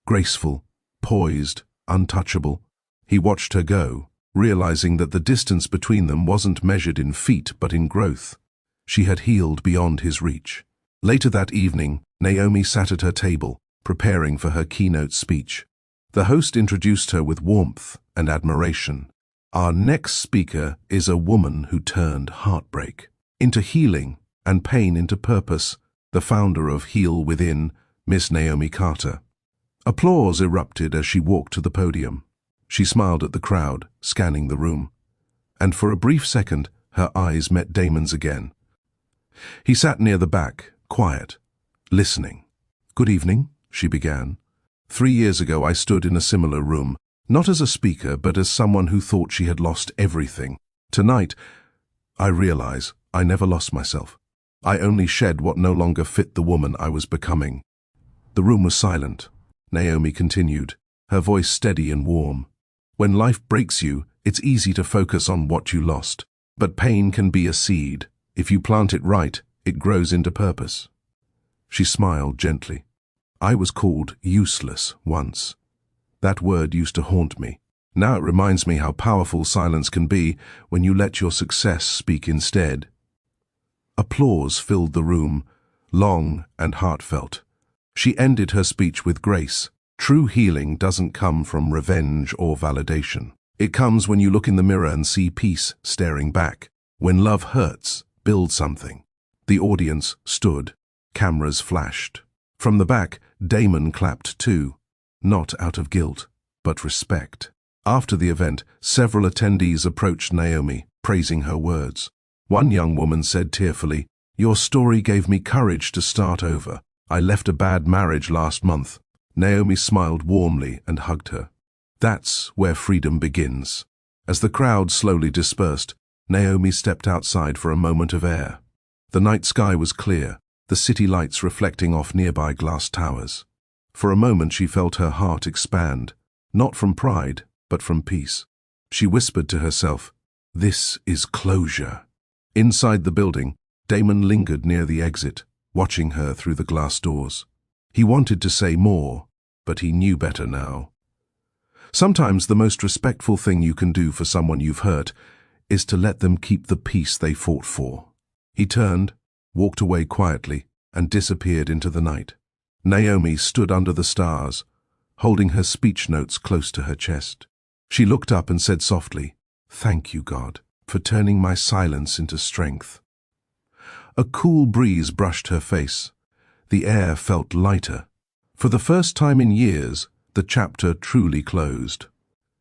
graceful, poised, untouchable. He watched her go, realizing that the distance between them wasn't measured in feet but in growth. She had healed beyond his reach. Later that evening, Naomi sat at her table, preparing for her keynote speech. The host introduced her with warmth and admiration. "Our next speaker is a woman who turned heartbreak into healing and pain into purpose, the founder of Heal Within, Miss Naomi Carter." Applause erupted as she walked to the podium. She smiled at the crowd, scanning the room. And for a brief second, her eyes met Damon's again. He sat near the back, quiet, listening. "Good evening," she began. "3 years ago I stood in a similar room, not as a speaker, but as someone who thought she had lost everything. Tonight, I realize I never lost myself. I only shed what no longer fit the woman I was becoming." The room was silent. Naomi continued, her voice steady and warm. "When life breaks you, it's easy to focus on what you lost. But pain can be a seed. If you plant it right, it grows into purpose." She smiled gently. "I was called useless once. That word used to haunt me. Now it reminds me how powerful silence can be when you let your success speak instead." Applause filled the room, long and heartfelt. She ended her speech with grace. True healing doesn't come from revenge or validation. It comes when you look in the mirror and see peace staring back. When love hurts, build something. The audience stood. Cameras flashed. From the back, Damon clapped too, not out of guilt, but respect. After the event, several attendees approached Naomi, praising her words. One young woman said tearfully, "Your story gave me courage to start over. I left a bad marriage last month." Naomi smiled warmly and hugged her. That's where freedom begins. As the crowd slowly dispersed, Naomi stepped outside for a moment of air. The night sky was clear, the city lights reflecting off nearby glass towers. For a moment she felt her heart expand, not from pride, but from peace. She whispered to herself, "This is closure." Inside the building, Damon lingered near the exit, watching her through the glass doors. He wanted to say more, but he knew better now. Sometimes the most respectful thing you can do for someone you've hurt is to let them keep the peace they fought for. He turned, walked away quietly, and disappeared into the night. Naomi stood under the stars, holding her speech notes close to her chest. She looked up and said softly, "Thank you, God, for turning my silence into strength." A cool breeze brushed her face. The air felt lighter. For the first time in years, the chapter truly closed.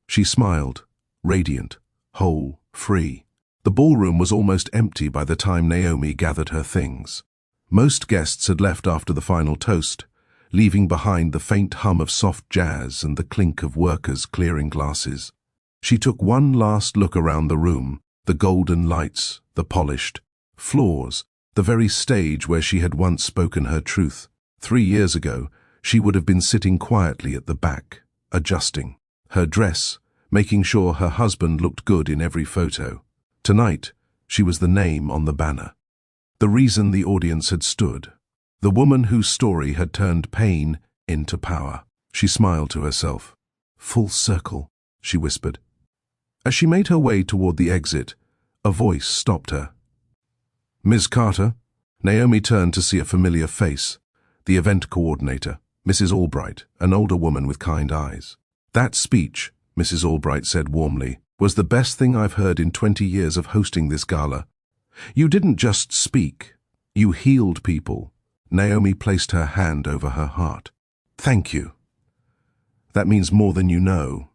She smiled, radiant, whole, free. The ballroom was almost empty by the time Naomi gathered her things. Most guests had left after the final toast, leaving behind the faint hum of soft jazz and the clink of workers clearing glasses. She took one last look around the room, the golden lights, the polished floors, the very stage where she had once spoken her truth. 3 years ago, she would have been sitting quietly at the back, adjusting her dress, making sure her husband looked good in every photo. Tonight, she was the name on the banner, the reason the audience had stood, the woman whose story had turned pain into power. She smiled to herself. "Full circle," she whispered. As she made her way toward the exit, a voice stopped her. "Ms. Carter?" Naomi turned to see a familiar face, the event coordinator, Mrs. Albright, an older woman with kind eyes. "That speech," Mrs. Albright said warmly, "was the best thing I've heard in 20 years of hosting this gala. You didn't just speak, you healed people." Naomi placed her hand over her heart. "Thank you. That means more than you know."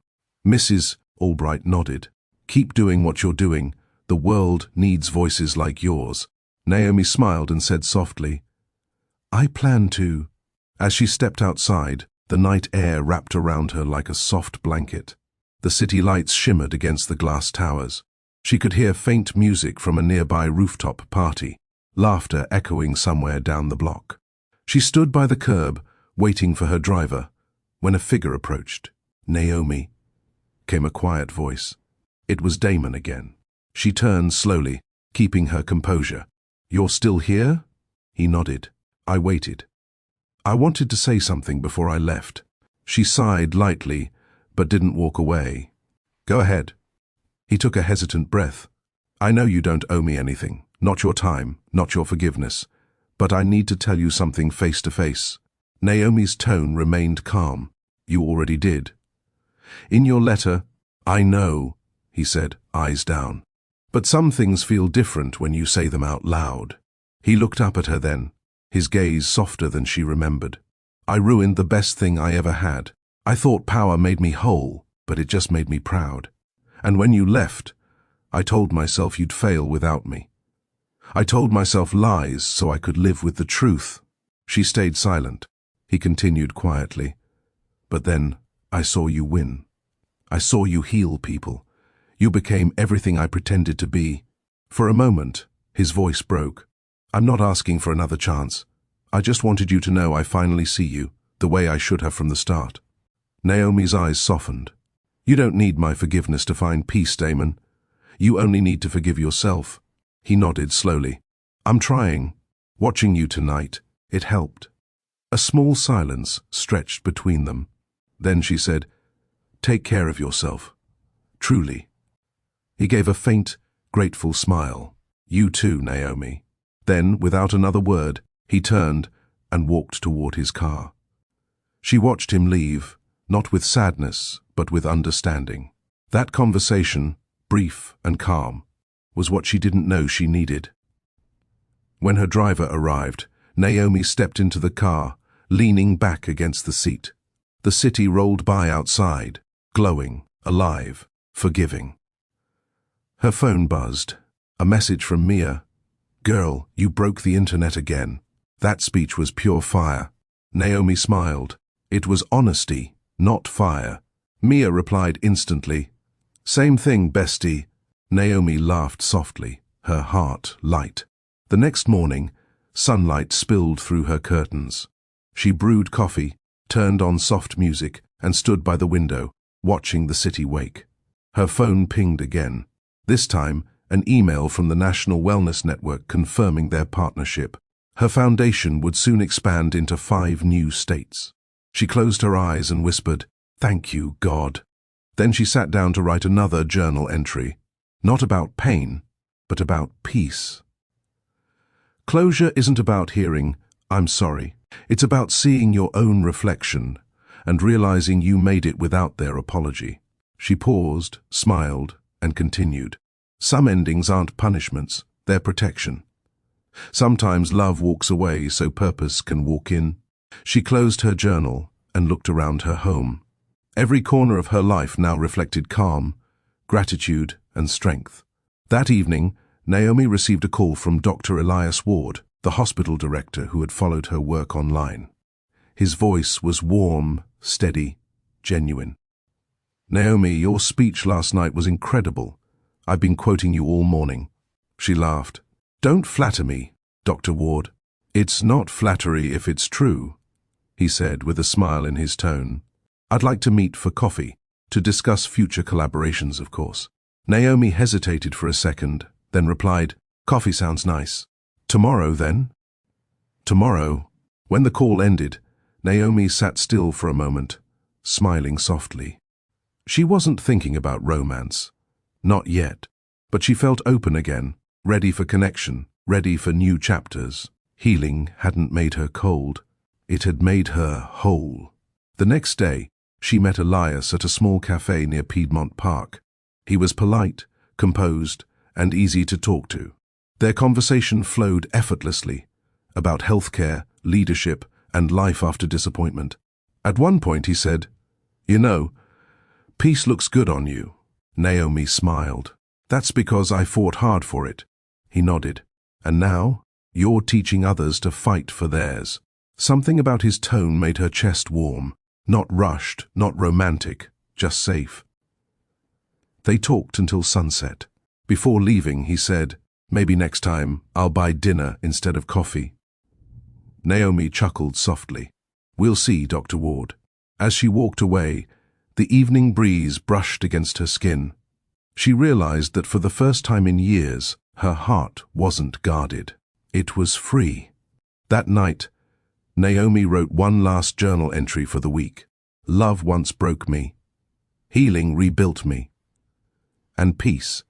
Mrs. Albright nodded. "Keep doing what you're doing. The world needs voices like yours." Naomi smiled and said softly, "I plan to." As she stepped outside, the night air wrapped around her like a soft blanket. The city lights shimmered against the glass towers. She could hear faint music from a nearby rooftop party, laughter echoing somewhere down the block. She stood by the curb, waiting for her driver, when a figure approached. "Naomi," came a quiet voice. It was Damon again. She turned slowly, keeping her composure. "You're still here?" He nodded. "I waited. I wanted to say something before I left." She sighed lightly, but didn't walk away. "Go ahead." He took a hesitant breath. "I know you don't owe me anything, not your time, not your forgiveness, but I need to tell you something face to face." Naomi's tone remained calm. "You already did." "In your letter—" "I know," he said, eyes down. "But some things feel different when you say them out loud." He looked up at her then, his gaze softer than she remembered. "I ruined the best thing I ever had. I thought power made me whole, but it just made me proud. And when you left, I told myself you'd fail without me. I told myself lies so I could live with the truth." She stayed silent. He continued quietly. "But then I saw you win. I saw you heal people. You became everything I pretended to be." For a moment, his voice broke. "I'm not asking for another chance. I just wanted you to know I finally see you, the way I should have from the start." Naomi's eyes softened. "You don't need my forgiveness to find peace, Damon. You only need to forgive yourself." He nodded slowly. "I'm trying. Watching you tonight, it helped." A small silence stretched between them. Then she said, "Take care of yourself. Truly." He gave a faint, grateful smile. "You too, Naomi." Then, without another word, he turned and walked toward his car. She watched him leave, not with sadness, but with understanding. That conversation, brief and calm, was what she didn't know she needed. When her driver arrived, Naomi stepped into the car, leaning back against the seat. The city rolled by outside, glowing, alive, forgiving. Her phone buzzed. A message from Mia. "Girl, you broke the internet again." That speech was pure fire. Naomi smiled. It was honesty, not fire. Mia replied instantly. "Same thing, bestie." Naomi laughed softly, her heart light. The next morning, sunlight spilled through her curtains. She brewed coffee, turned on soft music, and stood by the window, watching the city wake. Her phone pinged again. This time, an email from the National Wellness Network confirming their partnership. Her foundation would soon expand into 5 new states. She closed her eyes and whispered, "Thank you, God." Then she sat down to write another journal entry, not about pain, but about peace. Closure isn't about hearing, "I'm sorry." It's about seeing your own reflection and realizing you made it without their apology. She paused, smiled, and continued. Some endings aren't punishments, they're protection. Sometimes love walks away so purpose can walk in. She closed her journal and looked around her home. Every corner of her life now reflected calm, gratitude, and strength. That evening, Naomi received a call from Dr. Elias Ward, the hospital director who had followed her work online. His voice was warm, steady, genuine. "Naomi, your speech last night was incredible. I've been quoting you all morning." She laughed. "Don't flatter me, Dr. Ward." "It's not flattery if it's true," he said with a smile in his tone. "I'd like to meet for coffee, to discuss future collaborations, of course." Naomi hesitated for a second, then replied, "Coffee sounds nice. Tomorrow, then?" Tomorrow. When the call ended, Naomi sat still for a moment, smiling softly. She wasn't thinking about romance. Not yet. But she felt open again, ready for connection, ready for new chapters. Healing hadn't made her cold. It had made her whole. The next day, she met Elias at a small cafe near Piedmont Park. He was polite, composed, and easy to talk to. Their conversation flowed effortlessly, about healthcare, leadership, and life after disappointment. At one point he said, "You know, peace looks good on you." Naomi smiled. "That's because I fought hard for it." He nodded. "And now, you're teaching others to fight for theirs." Something about his tone made her chest warm. Not rushed, not romantic, just safe. They talked until sunset. Before leaving, he said, "Maybe next time I'll buy dinner instead of coffee." Naomi chuckled softly. "We'll see, Dr. Ward." As she walked away, the evening breeze brushed against her skin. She realized that for the first time in years, her heart wasn't guarded. It was free. That night, Naomi wrote one last journal entry for the week. "Love once broke me. Healing rebuilt me. And peace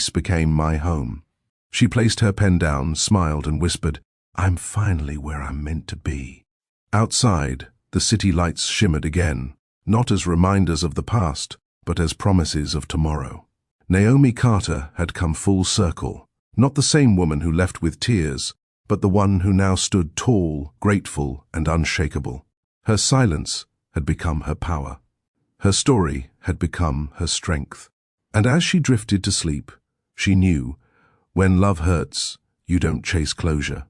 became my home." She placed her pen down, smiled, and whispered, "I'm finally where I'm meant to be." Outside, the city lights shimmered again, not as reminders of the past, but as promises of tomorrow. Naomi Carter had come full circle, not the same woman who left with tears, but the one who now stood tall, grateful, and unshakable. Her silence had become her power. Her story had become her strength. And as she drifted to sleep, she knew, when love hurts, you don't chase closure.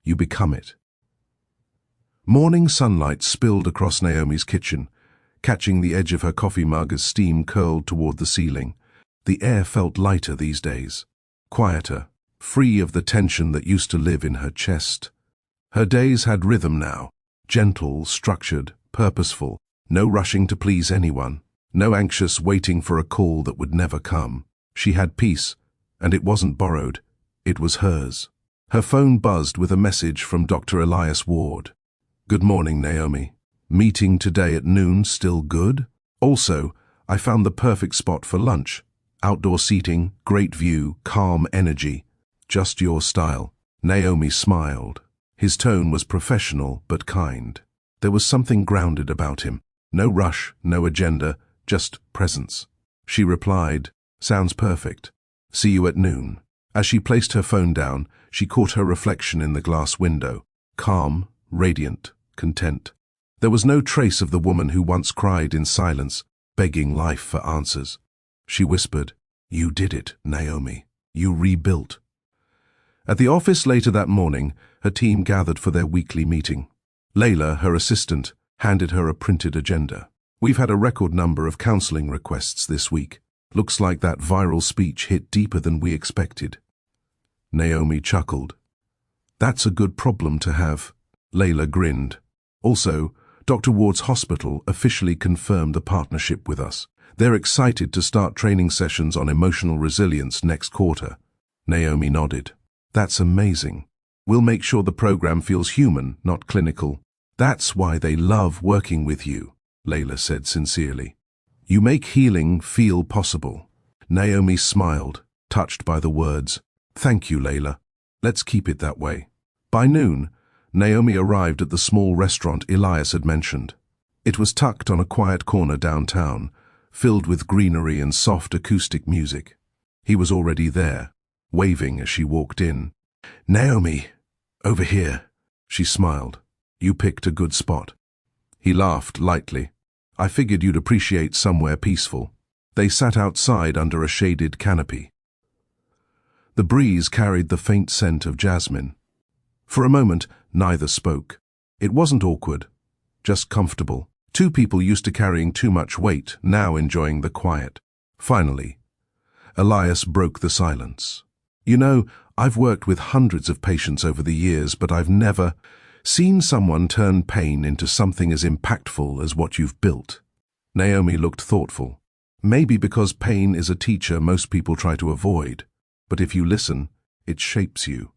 You become it. Morning sunlight spilled across Naomi's kitchen, catching the edge of her coffee mug as steam curled toward the ceiling. The air felt lighter these days, quieter, free of the tension that used to live in her chest. Her days had rhythm now, gentle, structured, purposeful, no rushing to please anyone, no anxious waiting for a call that would never come. She had peace, and it wasn't borrowed, it was hers. Her phone buzzed with a message from Dr. Elias Ward. "Good morning, Naomi. Meeting today at noon, still good? Also, I found the perfect spot for lunch. Outdoor seating, great view, calm energy. Just your style." Naomi smiled. His tone was professional but kind. There was something grounded about him. No rush, no agenda, just presence. She replied, "Sounds perfect. See you at noon." As she placed her phone down, she caught her reflection in the glass window. Calm, radiant, content. There was no trace of the woman who once cried in silence, begging life for answers. She whispered, "You did it, Naomi. You rebuilt." At the office later that morning, her team gathered for their weekly meeting. Layla, her assistant, handed her a printed agenda. "We've had a record number of counseling requests this week. Looks like that viral speech hit deeper than we expected." Naomi chuckled. "That's a good problem to have." Layla grinned. "Also, Dr. Ward's hospital officially confirmed a partnership with us. They're excited to start training sessions on emotional resilience next quarter." Naomi nodded. "That's amazing. We'll make sure the program feels human, not clinical." "That's why they love working with you," Layla said sincerely. "You make healing feel possible." Naomi smiled, touched by the words. "Thank you, Layla. Let's keep it that way." By noon, Naomi arrived at the small restaurant Elias had mentioned. It was tucked on a quiet corner downtown, filled with greenery and soft acoustic music. He was already there, waving as she walked in. "Naomi, over here." She smiled. "You picked a good spot." He laughed lightly. "I figured you'd appreciate somewhere peaceful." They sat outside under a shaded canopy. The breeze carried the faint scent of jasmine. For a moment, neither spoke. It wasn't awkward, just comfortable. Two people used to carrying too much weight, now enjoying the quiet. Finally, Elias broke the silence. "You know, I've worked with hundreds of patients over the years, but I've never seen someone turn pain into something as impactful as what you've built." Naomi looked thoughtful. "Maybe because pain is a teacher most people try to avoid, but if you listen, it shapes you."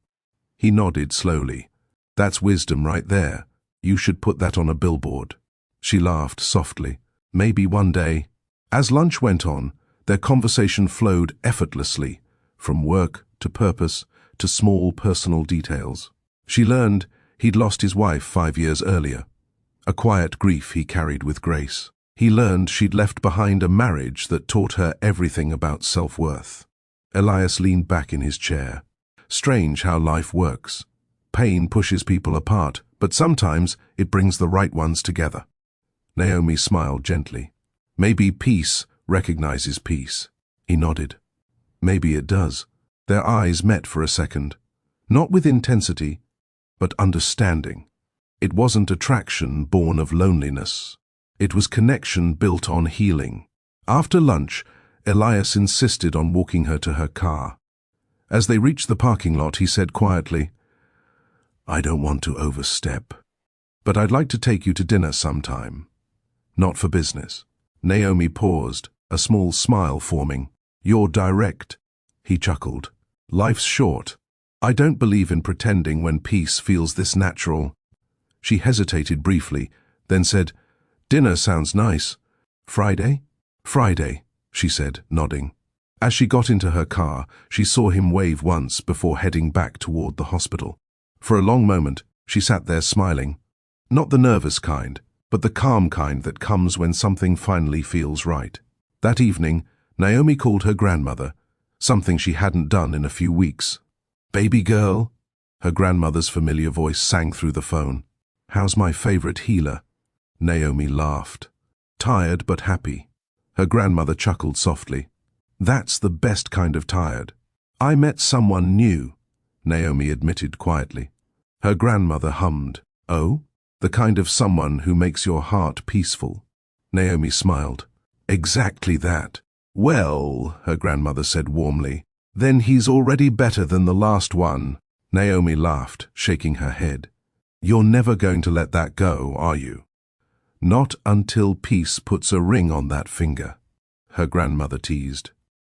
He nodded slowly. "That's wisdom right there. You should put that on a billboard." She laughed softly. "Maybe one day." As lunch went on, their conversation flowed effortlessly, from work to purpose to small personal details. She learned he'd lost his wife 5 years earlier, a quiet grief he carried with grace. He learned she'd left behind a marriage that taught her everything about self-worth. Elias leaned back in his chair. Strange how life works. Pain pushes people apart, but sometimes it brings the right ones together. Naomi smiled gently. "Maybe peace recognizes peace." He nodded. "Maybe it does." Their eyes met for a second. Not with intensity, but understanding. It wasn't attraction born of loneliness. It was connection built on healing. After lunch, Elias insisted on walking her to her car. As they reached the parking lot, he said quietly, "I don't want to overstep, but I'd like to take you to dinner sometime. Not for business." Naomi paused, a small smile forming. "You're direct," he chuckled. "Life's short. I don't believe in pretending when peace feels this natural." She hesitated briefly, then said, "Dinner sounds nice. Friday?" "Friday," she said, nodding. As she got into her car, she saw him wave once before heading back toward the hospital. For a long moment, she sat there smiling. Not the nervous kind, but the calm kind that comes when something finally feels right. That evening, Naomi called her grandmother, something she hadn't done in a few weeks. "Baby girl," her grandmother's familiar voice sang through the phone. "How's my favorite healer?" Naomi laughed. "Tired but happy." Her grandmother chuckled softly. "That's the best kind of tired." "I met someone new," Naomi admitted quietly. Her grandmother hummed. "Oh? The kind of someone who makes your heart peaceful." Naomi smiled. "Exactly that." "Well," her grandmother said warmly, "then he's already better than the last one." Naomi laughed, shaking her head. "You're never going to let that go, are you?" "Not until peace puts a ring on that finger," her grandmother teased.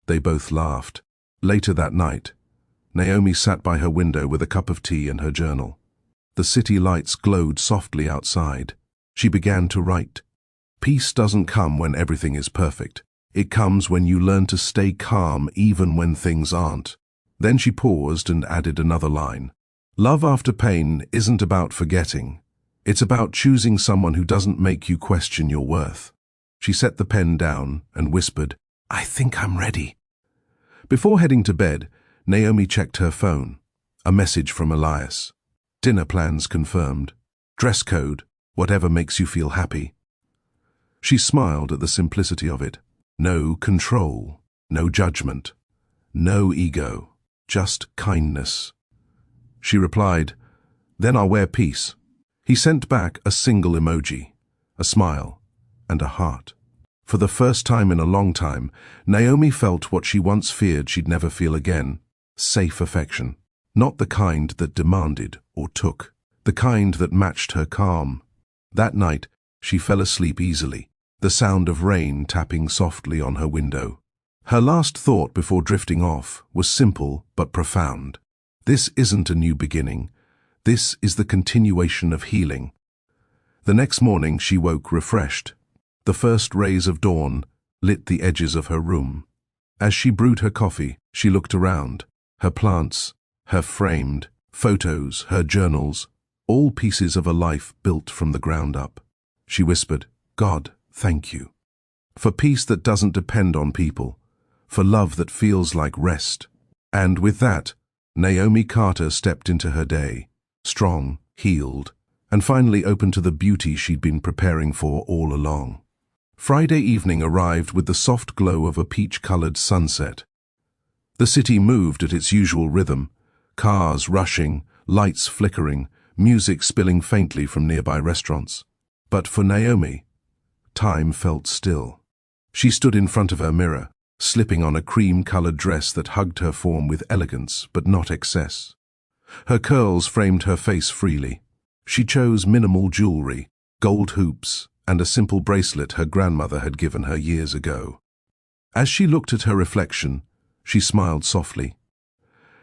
They both laughed. Later that night, Naomi sat by her window with a cup of tea and her journal. The city lights glowed softly outside. She began to write. "Peace doesn't come when everything is perfect. It comes when you learn to stay calm even when things aren't." Then she paused and added another line. "Love after pain isn't about forgetting. It's about choosing someone who doesn't make you question your worth." She set the pen down and whispered, "I think I'm ready." Before heading to bed, Naomi checked her phone. A message from Elias. "Dinner plans confirmed. Dress code, whatever makes you feel happy." She smiled at the simplicity of it. No control, no judgment, no ego, just kindness. She replied, "Then I'll wear peace." He sent back a single emoji, a smile, and a heart. For the first time in a long time, Naomi felt what she once feared she'd never feel again: safe affection. Not the kind that demanded or took, the kind that matched her calm. That night, she fell asleep easily, the sound of rain tapping softly on her window. Her last thought before drifting off was simple but profound. This isn't a new beginning. This is the continuation of healing. The next morning she woke refreshed. The first rays of dawn lit the edges of her room. As she brewed her coffee, she looked around. Her plants, her framed photos, her journals, all pieces of a life built from the ground up. She whispered, "God, thank you. For peace that doesn't depend on people. For love that feels like rest." And with that, Naomi Carter stepped into her day, strong, healed, and finally open to the beauty she'd been preparing for all along. Friday evening arrived with the soft glow of a peach-colored sunset. The city moved at its usual rhythm, cars rushing, lights flickering, music spilling faintly from nearby restaurants. But for Naomi, time felt still. She stood in front of her mirror, slipping on a cream-colored dress that hugged her form with elegance but not excess. Her curls framed her face freely. She chose minimal jewelry, gold hoops, and a simple bracelet her grandmother had given her years ago. As she looked at her reflection, she smiled softly.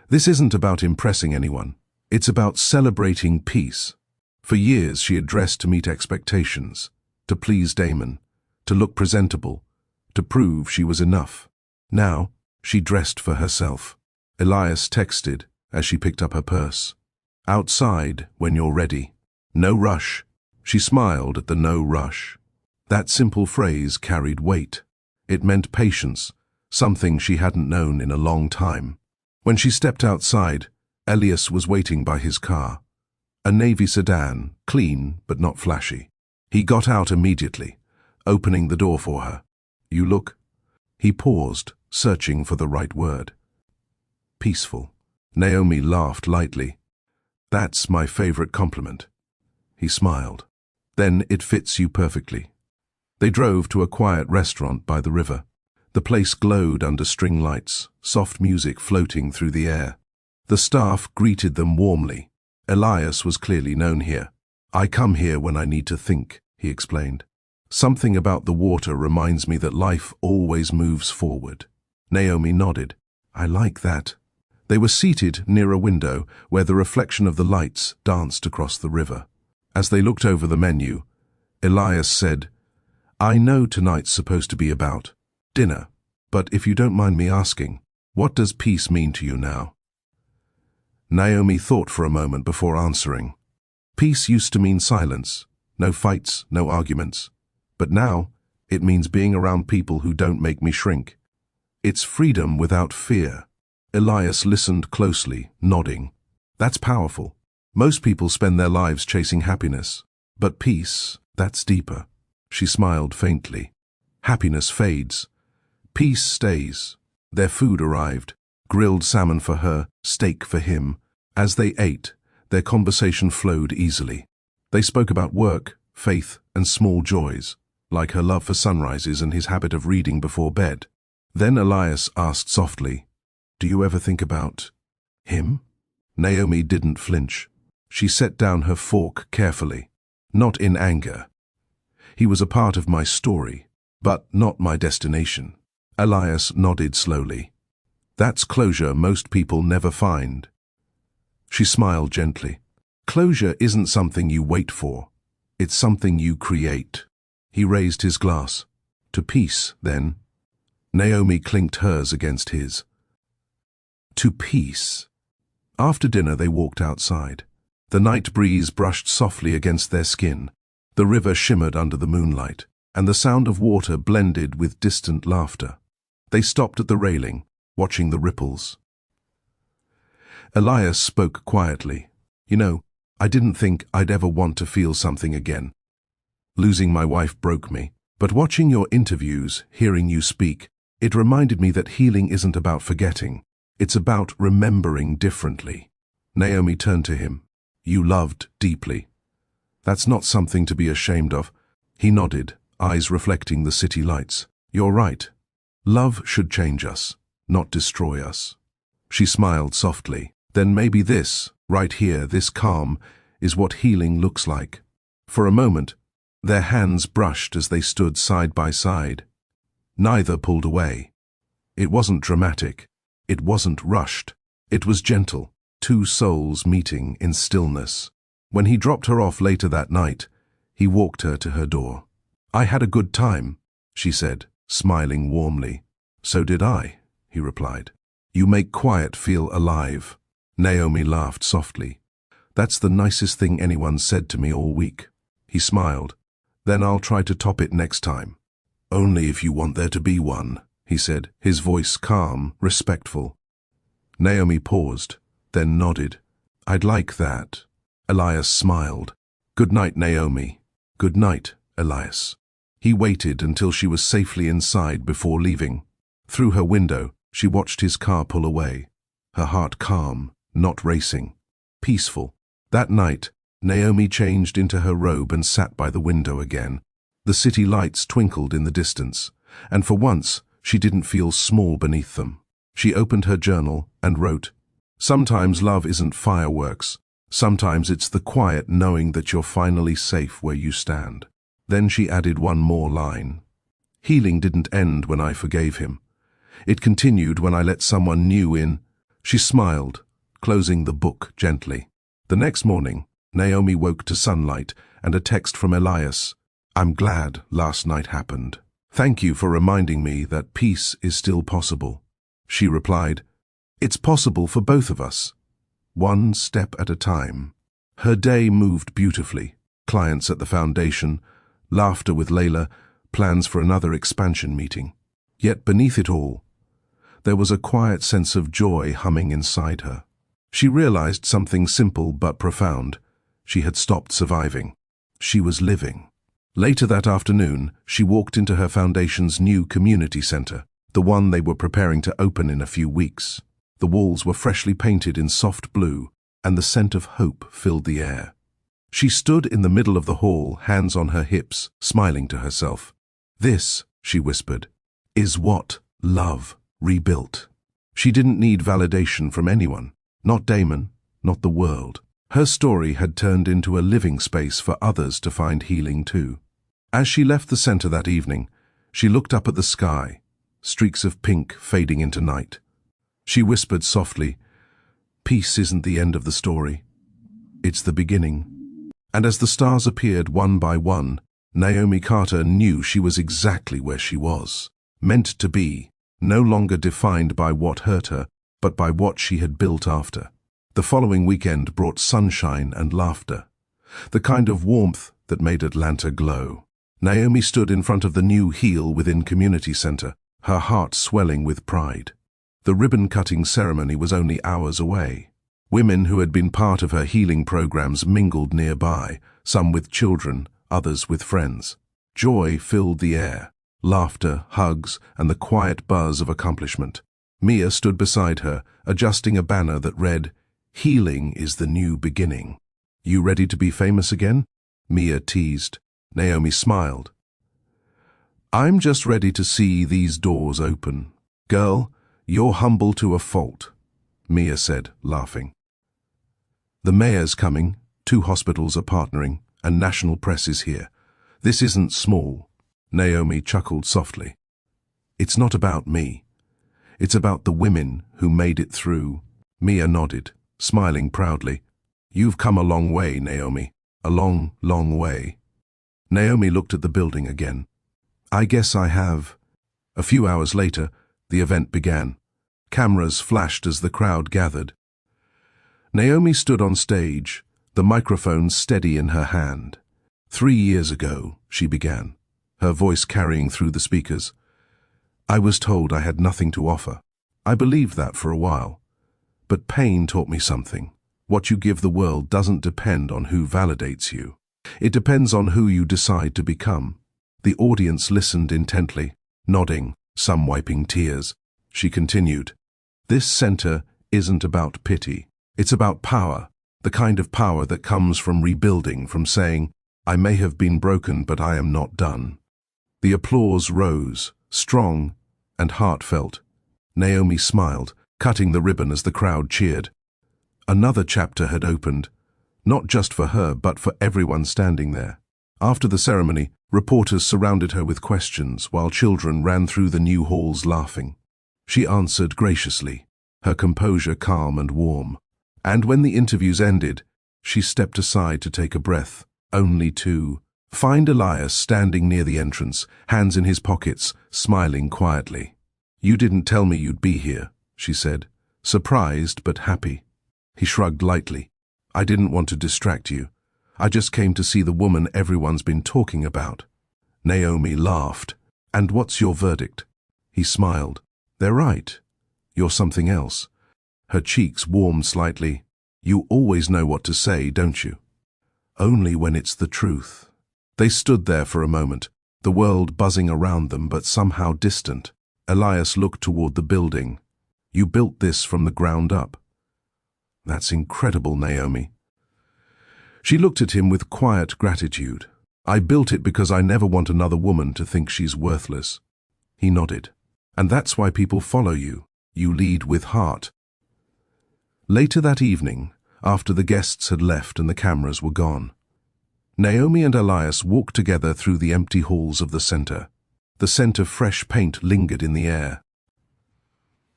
This isn't about impressing anyone. It's about celebrating peace. For years she had dressed to meet expectations, to please Damon, to look presentable, to prove she was enough. Now, she dressed for herself. Elias texted as she picked up her purse. "Outside when you're ready. No rush." She smiled at the no rush. That simple phrase carried weight. It meant patience, something she hadn't known in a long time. When she stepped outside, Elias was waiting by his car. A navy sedan, clean but not flashy. He got out immediately, opening the door for her. "You look—" He paused, searching for the right word. "Peaceful." Naomi laughed lightly. "That's my favorite compliment." He smiled. "Then it fits you perfectly." They drove to a quiet restaurant by the river. The place glowed under string lights, soft music floating through the air. The staff greeted them warmly. Elias was clearly known here. "I come here when I need to think," he explained. "Something about the water reminds me that life always moves forward." Naomi nodded. "I like that." They were seated near a window where the reflection of the lights danced across the river. As they looked over the menu, Elias said, "I know tonight's supposed to be about dinner, but if you don't mind me asking, what does peace mean to you now?" Naomi thought for a moment before answering. Peace used to mean silence, no fights, no arguments. But now, it means being around people who don't make me shrink. It's freedom without fear. Elias listened closely, nodding. That's powerful. Most people spend their lives chasing happiness. But peace, that's deeper. She smiled faintly. Happiness fades. Peace stays. Their food arrived. Grilled salmon for her, steak for him. As they ate, their conversation flowed easily. They spoke about work, faith, and small joys, like her love for sunrises and his habit of reading before bed. Then Elias asked softly, "Do you ever think about him?" Naomi didn't flinch. She set down her fork carefully. "Not in anger. He was a part of my story, but not my destination." Elias nodded slowly. "That's closure most people never find." She smiled gently. "Closure isn't something you wait for. It's something you create." He raised his glass. "To peace, then." Naomi clinked hers against his. "To peace." After dinner they walked outside. The night breeze brushed softly against their skin. The river shimmered under the moonlight, and the sound of water blended with distant laughter. They stopped at the railing, watching the ripples. Elias spoke quietly. "You know, I didn't think I'd ever want to feel something again. Losing my wife broke me. But watching your interviews, hearing you speak, it reminded me that healing isn't about forgetting. It's about remembering differently." Naomi turned to him. "You loved deeply. That's not something to be ashamed of." He nodded, eyes reflecting the city lights. "You're right. Love should change us, not destroy us." She smiled softly. "Then maybe this, right here, this calm, is what healing looks like." For a moment, their hands brushed as they stood side by side. Neither pulled away. It wasn't dramatic. It wasn't rushed. It was gentle, two souls meeting in stillness. When he dropped her off later that night, he walked her to her door. "I had a good time," she said, smiling warmly. "So did I," he replied. "You make quiet feel alive." Naomi laughed softly. "That's the nicest thing anyone said to me all week." He smiled. "Then I'll try to top it next time." "Only if you want there to be one," he said, his voice calm, respectful. Naomi paused, then nodded. "I'd like that." Elias smiled. "Good night, Naomi." "Good night, Elias." He waited until she was safely inside before leaving. Through her window, she watched his car pull away, her heart calm, not racing, peaceful. That night, Naomi changed into her robe and sat by the window again. The city lights twinkled in the distance, and for once, she didn't feel small beneath them. She opened her journal and wrote, "Sometimes love isn't fireworks. Sometimes it's the quiet knowing that you're finally safe where you stand." Then she added one more line. "Healing didn't end when I forgave him. It continued when I let someone new in." She smiled, closing the book gently. The next morning, Naomi woke to sunlight and a text from Elias. "I'm glad last night happened. Thank you for reminding me that peace is still possible." She replied, "It's possible for both of us. One step at a time." Her day moved beautifully. Clients at the foundation, laughter with Layla, plans for another expansion meeting. Yet beneath it all, there was a quiet sense of joy humming inside her. She realized something simple but profound. She had stopped surviving. She was living. Later that afternoon, she walked into her foundation's new community center, the one they were preparing to open in a few weeks. The walls were freshly painted in soft blue, and the scent of hope filled the air. She stood in the middle of the hall, hands on her hips, smiling to herself. "This," she whispered, "is what love, rebuilt. She didn't need validation from anyone, not Damon, not the world. Her story had turned into a living space for others to find healing too. As she left the center that evening, she looked up at the sky, streaks of pink fading into night. She whispered softly, "Peace isn't the end of the story. It's the beginning." And as the stars appeared one by one, Naomi Carter knew she was exactly where she was, meant to be, no longer defined by what hurt her, but by what she had built after. The following weekend brought sunshine and laughter, the kind of warmth that made Atlanta glow. Naomi stood in front of the new Heal Within Community Center, her heart swelling with pride. The ribbon-cutting ceremony was only hours away. Women who had been part of her healing programs mingled nearby, some with children, others with friends. Joy filled the air, laughter, hugs, and the quiet buzz of accomplishment. Mia stood beside her, adjusting a banner that read, "Healing is the new beginning." "You ready to be famous again?" Mia teased. Naomi smiled. "I'm just ready to see these doors open." "Girl, you're humble to a fault," Mia said, laughing. "The mayor's coming, 2 hospitals are partnering, and national press is here. This isn't small." Naomi chuckled softly. "It's not about me. It's about the women who made it through." Mia nodded, smiling proudly. "You've come a long way, Naomi. A long, long way." Naomi looked at the building again. "I guess I have." A few hours later, the event began. Cameras flashed as the crowd gathered. Naomi stood on stage, the microphone steady in her hand. 3 years ago, she began, her voice carrying through the speakers. "I was told I had nothing to offer. I believed that for a while. But pain taught me something. What you give the world doesn't depend on who validates you. It depends on who you decide to become." The audience listened intently, nodding, some wiping tears. She continued, "This center isn't about pity. It's about power, the kind of power that comes from rebuilding, from saying, 'I may have been broken, but I am not done.'" The applause rose, strong and heartfelt. Naomi smiled, cutting the ribbon as the crowd cheered. Another chapter had opened, not just for her, but for everyone standing there. After the ceremony, reporters surrounded her with questions, while children ran through the new halls laughing. She answered graciously, her composure calm and warm. And when the interviews ended, she stepped aside to take a breath, only to find Elias standing near the entrance, hands in his pockets, smiling quietly. "You didn't tell me you'd be here," she said, surprised but happy. He shrugged lightly. "I didn't want to distract you. I just came to see the woman everyone's been talking about." Naomi laughed. "And what's your verdict?" He smiled. "They're right. You're something else." Her cheeks warmed slightly. "You always know what to say, don't you?" "Only when it's the truth." They stood there for a moment, the world buzzing around them but somehow distant. Elias looked toward the building. "You built this from the ground up." "That's incredible, Naomi." She looked at him with quiet gratitude. "I built it because I never want another woman to think she's worthless." He nodded. "And that's why people follow you. You lead with heart." Later that evening, after the guests had left and the cameras were gone, Naomi and Elias walked together through the empty halls of the center. The scent of fresh paint lingered in the air.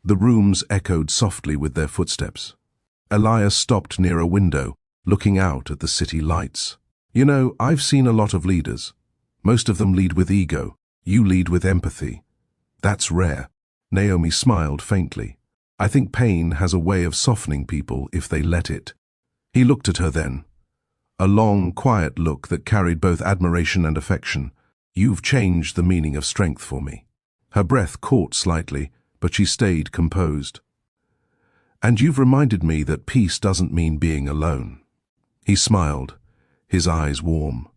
The rooms echoed softly with their footsteps. Elias stopped near a window, looking out at the city lights. "You know, I've seen a lot of leaders. Most of them lead with ego. You lead with empathy. That's rare." Naomi smiled faintly. "I think pain has a way of softening people if they let it." He looked at her then. A long, quiet look that carried both admiration and affection. "You've changed the meaning of strength for me." Her breath caught slightly, but she stayed composed. "And you've reminded me that peace doesn't mean being alone." He smiled, his eyes warm.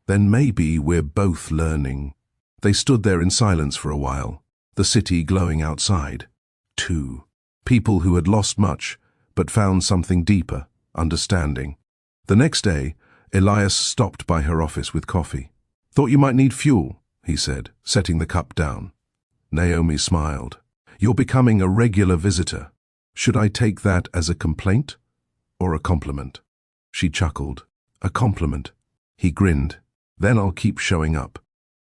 "Then maybe we're both learning." They stood there in silence for a while, the city glowing outside. Two people who had lost much, but found something deeper, understanding. The next day, Elias stopped by her office with coffee. "Thought you might need fuel," he said, setting the cup down. Naomi smiled. You're becoming a regular visitor. Should I take that as a complaint or a compliment? She chuckled. A compliment. He grinned. Then I'll keep showing up.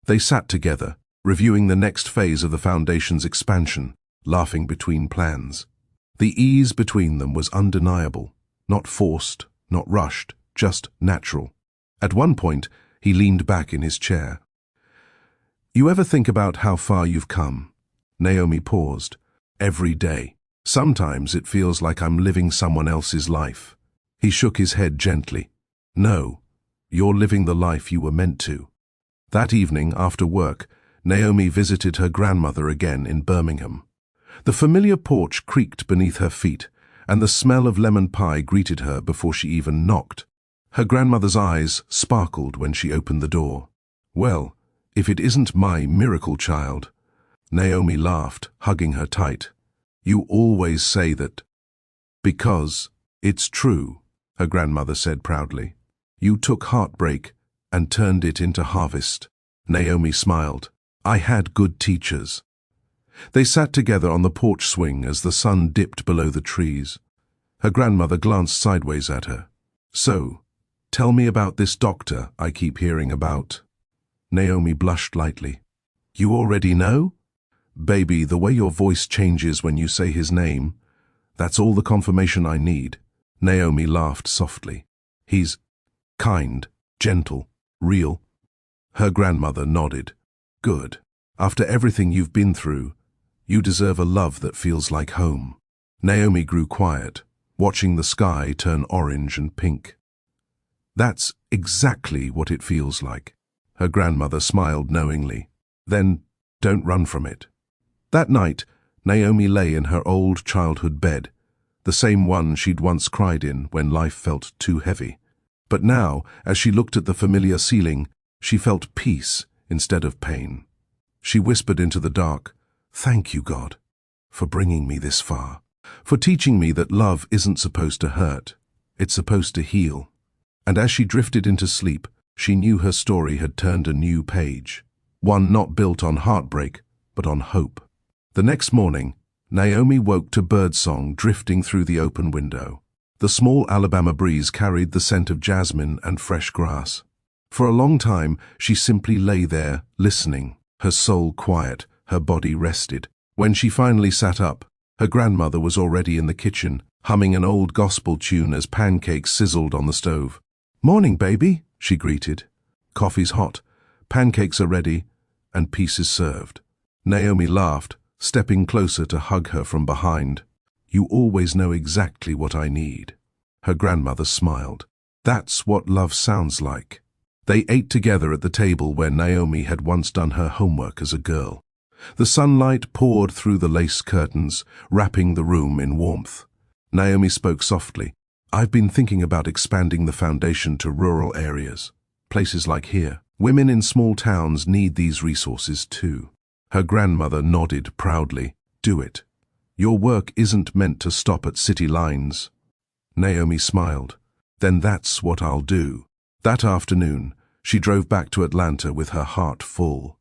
They sat together, reviewing the next phase of the foundation's expansion, laughing between plans. The ease between them was undeniable. Not forced, not rushed, just natural. At one point, he leaned back in his chair. You ever think about how far you've come? Naomi paused. Every day. Sometimes it feels like I'm living someone else's life. He shook his head gently. No, you're living the life you were meant to. That evening, after work, Naomi visited her grandmother again in Birmingham. The familiar porch creaked beneath her feet, and the smell of lemon pie greeted her before she even knocked. Her grandmother's eyes sparkled when she opened the door. Well, if it isn't my miracle child. Naomi laughed, hugging her tight. You always say that. Because it's true, her grandmother said proudly. You took heartbreak and turned it into harvest. Naomi smiled. I had good teachers. They sat together on the porch swing as the sun dipped below the trees. Her grandmother glanced sideways at her. So, tell me about this doctor I keep hearing about. Naomi blushed lightly. You already know? Baby, the way your voice changes when you say his name, that's all the confirmation I need. Naomi laughed softly. He's kind, gentle, real. Her grandmother nodded. Good. After everything you've been through, you deserve a love that feels like home. Naomi grew quiet, watching the sky turn orange and pink. That's exactly what it feels like. Her grandmother smiled knowingly. Then, don't run from it. That night, Naomi lay in her old childhood bed, the same one she'd once cried in when life felt too heavy. But now, as she looked at the familiar ceiling, she felt peace instead of pain. She whispered into the dark, Thank you, God, for bringing me this far, for teaching me that love isn't supposed to hurt, it's supposed to heal. And as she drifted into sleep, she knew her story had turned a new page, one not built on heartbreak, but on hope. The next morning, Naomi woke to birdsong drifting through the open window. The small Alabama breeze carried the scent of jasmine and fresh grass. For a long time, she simply lay there, listening, her soul quiet, her body rested. When she finally sat up, her grandmother was already in the kitchen, humming an old gospel tune as pancakes sizzled on the stove. Morning, baby, she greeted. Coffee's hot, pancakes are ready, and peace is served. Naomi laughed, stepping closer to hug her from behind. You always know exactly what I need. Her grandmother smiled. That's what love sounds like. They ate together at the table where Naomi had once done her homework as a girl. The sunlight poured through the lace curtains, wrapping the room in warmth. Naomi spoke softly. I've been thinking about expanding the foundation to rural areas. Places like here. Women in small towns need these resources too. Her grandmother nodded proudly. Do it. Your work isn't meant to stop at city lines. Naomi smiled. Then that's what I'll do. That afternoon, she drove back to Atlanta with her heart full.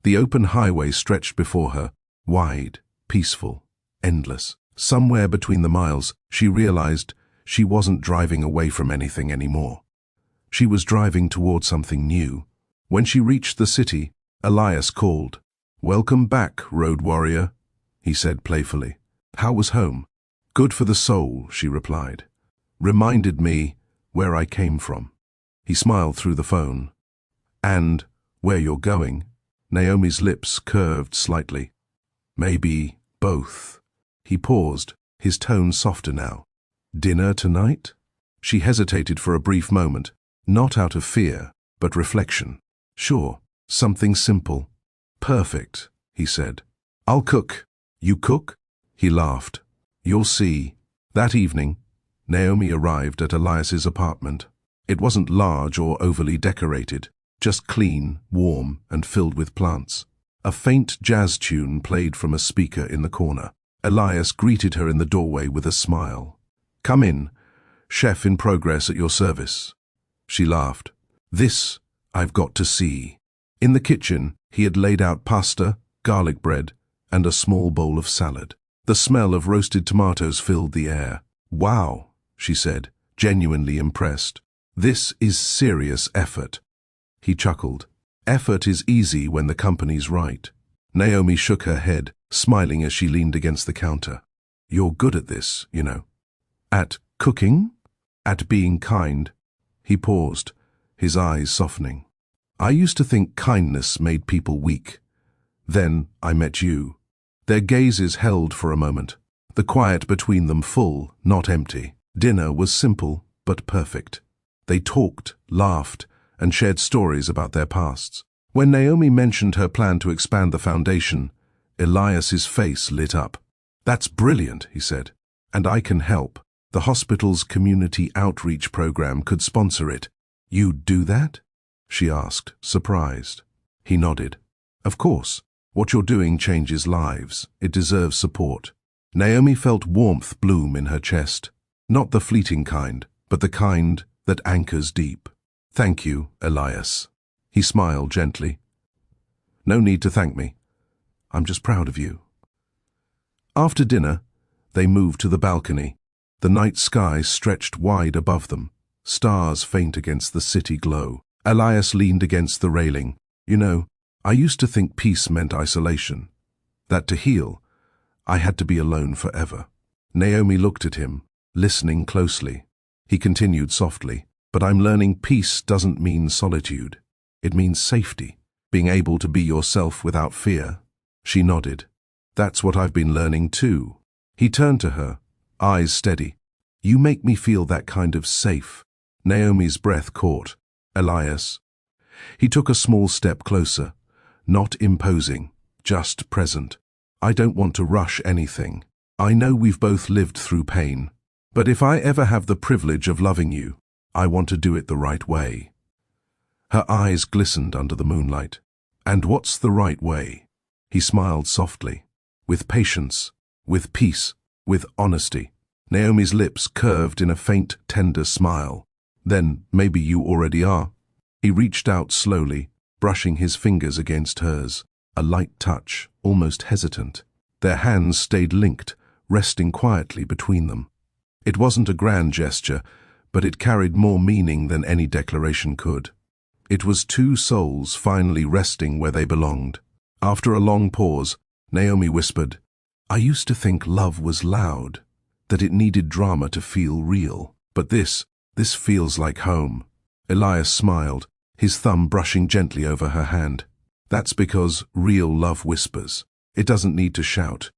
The open highway stretched before her, wide, peaceful, endless. Somewhere between the miles, she realized she wasn't driving away from anything anymore. She was driving toward something new. When she reached the city, Elias called. Welcome back, road warrior, he said playfully. How was home? Good for the soul, she replied. Reminded me where I came from. He smiled through the phone. And where you're going? Naomi's lips curved slightly. Maybe both. He paused, his tone softer now. Dinner tonight? She hesitated for a brief moment, not out of fear, but reflection. Sure, something simple. Perfect, he said. I'll cook. You cook? He laughed. You'll see. That evening, Naomi arrived at Elias's apartment. It wasn't large or overly decorated, just clean, warm, and filled with plants. A faint jazz tune played from a speaker in the corner. Elias greeted her in the doorway with a smile. Come in. Chef in progress at your service. She laughed. This I've got to see. In the kitchen, he had laid out pasta, garlic bread, and a small bowl of salad. The smell of roasted tomatoes filled the air. "Wow," she said, genuinely impressed. "This is serious effort." He chuckled. "Effort is easy when the company's right." Naomi shook her head, smiling as she leaned against the counter. "You're good at this, you know." "At cooking? At being kind?" He paused, his eyes softening. "I used to think kindness made people weak. Then I met you." Their gazes held for a moment, the quiet between them full, not empty. Dinner was simple but perfect. They talked, laughed, and shared stories about their pasts. When Naomi mentioned her plan to expand the foundation, Elias's face lit up. "That's brilliant," he said. "And I can help. The hospital's community outreach program could sponsor it." "You'd do that?" she asked, surprised. He nodded. "Of course. What you're doing changes lives. It deserves support." Naomi felt warmth bloom in her chest. Not the fleeting kind, but the kind that anchors deep. "Thank you, Elias." He smiled gently. "No need to thank me. I'm just proud of you." After dinner, they moved to the balcony. The night sky stretched wide above them, stars faint against the city glow. Elias leaned against the railing. "You know, I used to think peace meant isolation. That to heal, I had to be alone forever." Naomi looked at him, listening closely. He continued softly, "But I'm learning peace doesn't mean solitude. It means safety, being able to be yourself without fear." She nodded. "That's what I've been learning too." He turned to her, eyes steady. "You make me feel that kind of safe." Naomi's breath caught. "Elias." He took a small step closer, not imposing, just present. "I don't want to rush anything. I know we've both lived through pain. But if I ever have the privilege of loving you, I want to do it the right way." Her eyes glistened under the moonlight. "And what's the right way?" He smiled softly. "With patience, with peace, with honesty." Naomi's lips curved in a faint, tender smile. "Then maybe you already are." He reached out slowly, brushing his fingers against hers, a light touch, almost hesitant. Their hands stayed linked, resting quietly between them. It wasn't a grand gesture, but it carried more meaning than any declaration could. It was two souls finally resting where they belonged. After a long pause, Naomi whispered, "I used to think love was loud, that it needed drama to feel real. But this feels like home." Elias smiled, his thumb brushing gently over her hand. "That's because real love whispers. It doesn't need to shout."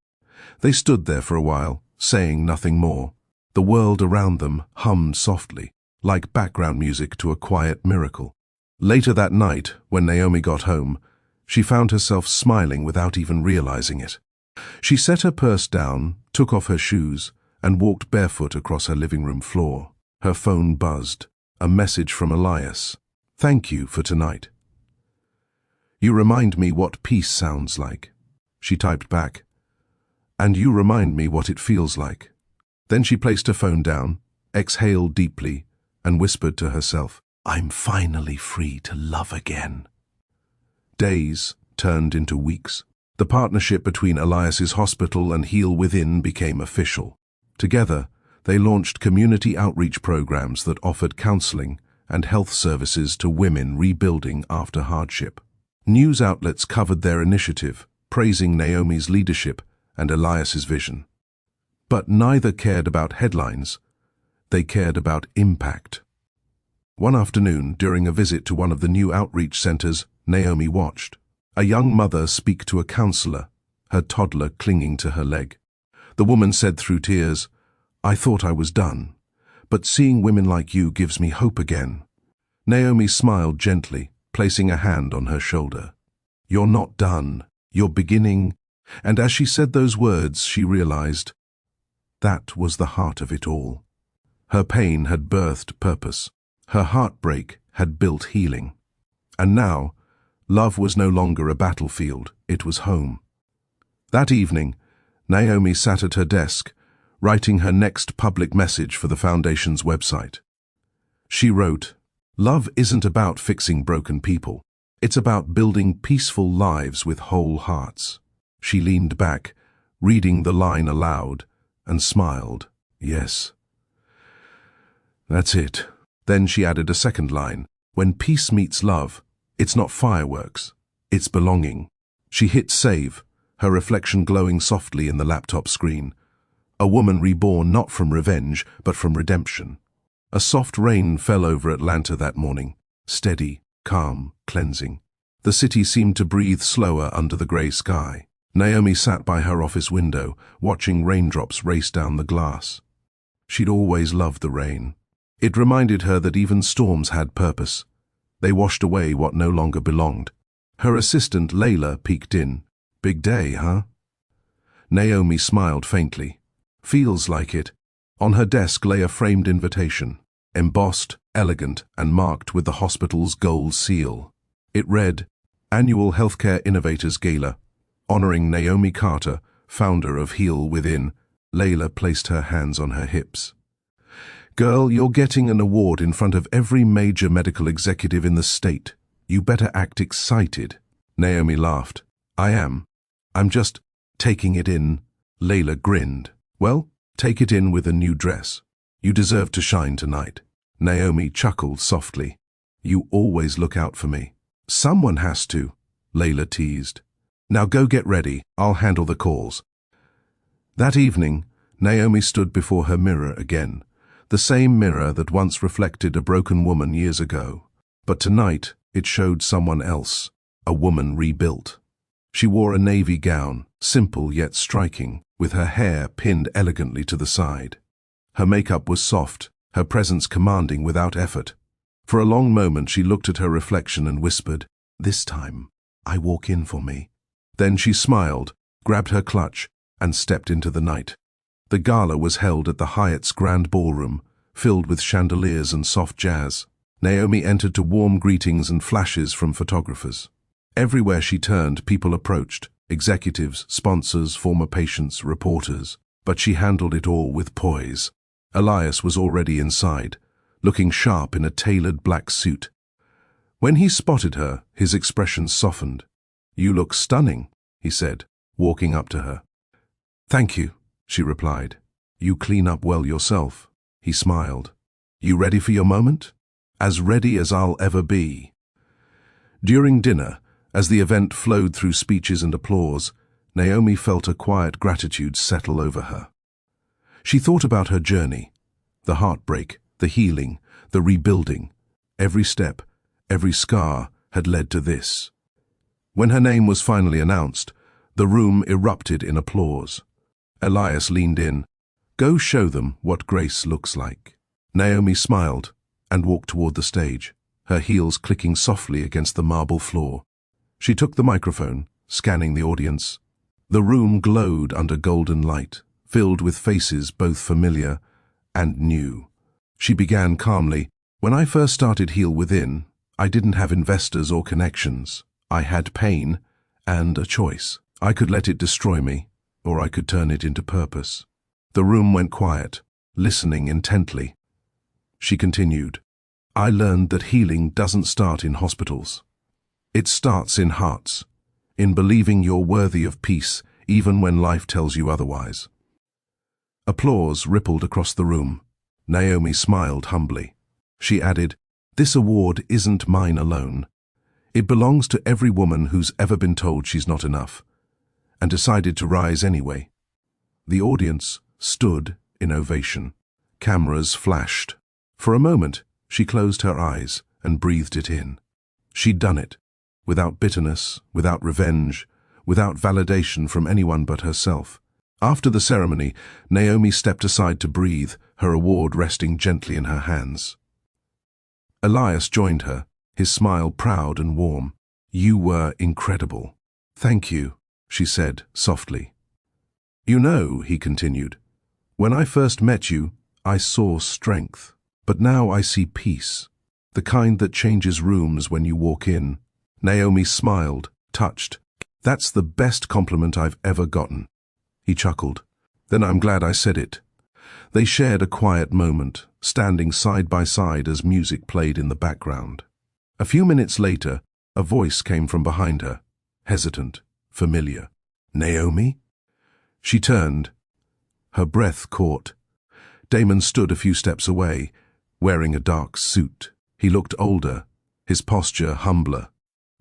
They stood there for a while, saying nothing more. The world around them hummed softly, like background music to a quiet miracle. Later that night, when Naomi got home, she found herself smiling without even realizing it. She set her purse down, took off her shoes, and walked barefoot across her living room floor. Her phone buzzed. A message from Elias. "Thank you for tonight. You remind me what peace sounds like." She typed back, "And you remind me what it feels like." Then she placed her phone down, exhaled deeply, and whispered to herself, "I'm finally free to love again." Days turned into weeks. The partnership between Elias's hospital and Heal Within became official. Together, they launched community outreach programs that offered counseling and health services to women rebuilding after hardship. News outlets covered their initiative, praising Naomi's leadership and Elias's vision. But neither cared about headlines. They cared about impact. One afternoon, during a visit to one of the new outreach centers, Naomi watched a young mother speak to a counselor, her toddler clinging to her leg. The woman said through tears, "I thought I was done, but seeing women like you gives me hope again." Naomi smiled gently, placing a hand on her shoulder. "You're not done. You're beginning." And as she said those words, she realized that was the heart of it all. Her pain had birthed purpose. Her heartbreak had built healing. And now, love was no longer a battlefield, it was home. That evening, Naomi sat at her desk, writing her next public message for the Foundation's website. She wrote, "Love isn't about fixing broken people. It's about building peaceful lives with whole hearts." She leaned back, reading the line aloud, and smiled. Yes. That's it. Then she added a second line. When peace meets love, it's not fireworks, it's belonging. She hit save, her reflection glowing softly in the laptop screen. A woman reborn not from revenge, but from redemption. A soft rain fell over Atlanta that morning, steady, calm, cleansing. The city seemed to breathe slower under the grey sky. Naomi sat by her office window, watching raindrops race down the glass. She'd always loved the rain. It reminded her that even storms had purpose. They washed away what no longer belonged. Her assistant, Layla, peeked in. Big day, huh? Naomi smiled faintly. Feels like it. On her desk lay a framed invitation, embossed, elegant, and marked with the hospital's gold seal. It read, Annual Healthcare Innovators Gala, honoring Naomi Carter, founder of Heal Within. Layla placed her hands on her hips. Girl, you're getting an award in front of every major medical executive in the state. You better act excited. Naomi laughed. I am. I'm just taking it in. Layla grinned. Well, take it in with a new dress. You deserve to shine tonight. Naomi chuckled softly. You always look out for me. Someone has to, Layla teased. Now go get ready. I'll handle the calls. That evening, Naomi stood before her mirror again. The same mirror that once reflected a broken woman years ago. But tonight, it showed someone else, a woman rebuilt. She wore a navy gown, simple yet striking, with her hair pinned elegantly to the side. Her makeup was soft, her presence commanding without effort. For a long moment she looked at her reflection and whispered, This time, I walk in for me. Then she smiled, grabbed her clutch, and stepped into the night. The gala was held at the Hyatt's Grand Ballroom, filled with chandeliers and soft jazz. Naomi entered to warm greetings and flashes from photographers. Everywhere she turned, people approached, executives, sponsors, former patients, reporters. But she handled it all with poise. Elias was already inside, looking sharp in a tailored black suit. When he spotted her, his expression softened. You look stunning, he said, walking up to her. Thank you, she replied. You clean up well yourself. He smiled. You ready for your moment? As ready as I'll ever be. During dinner, as the event flowed through speeches and applause, Naomi felt a quiet gratitude settle over her. She thought about her journey, the heartbreak, the healing, the rebuilding. Every step, every scar had led to this. When her name was finally announced, the room erupted in applause. Elias leaned in. Go show them what grace looks like. Naomi smiled and walked toward the stage, her heels clicking softly against the marble floor. She took the microphone, scanning the audience. The room glowed under golden light, filled with faces both familiar and new. She began calmly, When I first started Heal Within, I didn't have investors or connections. I had pain and a choice. I could let it destroy me, or I could turn it into purpose. The room went quiet, listening intently. She continued, I learned that healing doesn't start in hospitals. It starts in hearts, in believing you're worthy of peace, even when life tells you otherwise. Applause rippled across the room. Naomi smiled humbly. She added, This award isn't mine alone. It belongs to every woman who's ever been told she's not enough, and decided to rise anyway. The audience stood in ovation. Cameras flashed. For a moment, she closed her eyes and breathed it in. She'd done it, without bitterness, without revenge, without validation from anyone but herself. After the ceremony, Naomi stepped aside to breathe, her award resting gently in her hands. Elias joined her, his smile proud and warm. You were incredible. Thank you, she said softly. You know, he continued, when I first met you, I saw strength, but now I see peace, the kind that changes rooms when you walk in. Naomi smiled, touched. That's the best compliment I've ever gotten. He chuckled. Then I'm glad I said it. They shared a quiet moment, standing side by side as music played in the background. A few minutes later, a voice came from behind her, hesitant, familiar. Naomi? She turned. Her breath caught. Damon stood a few steps away, wearing a dark suit. He looked older, his posture humbler.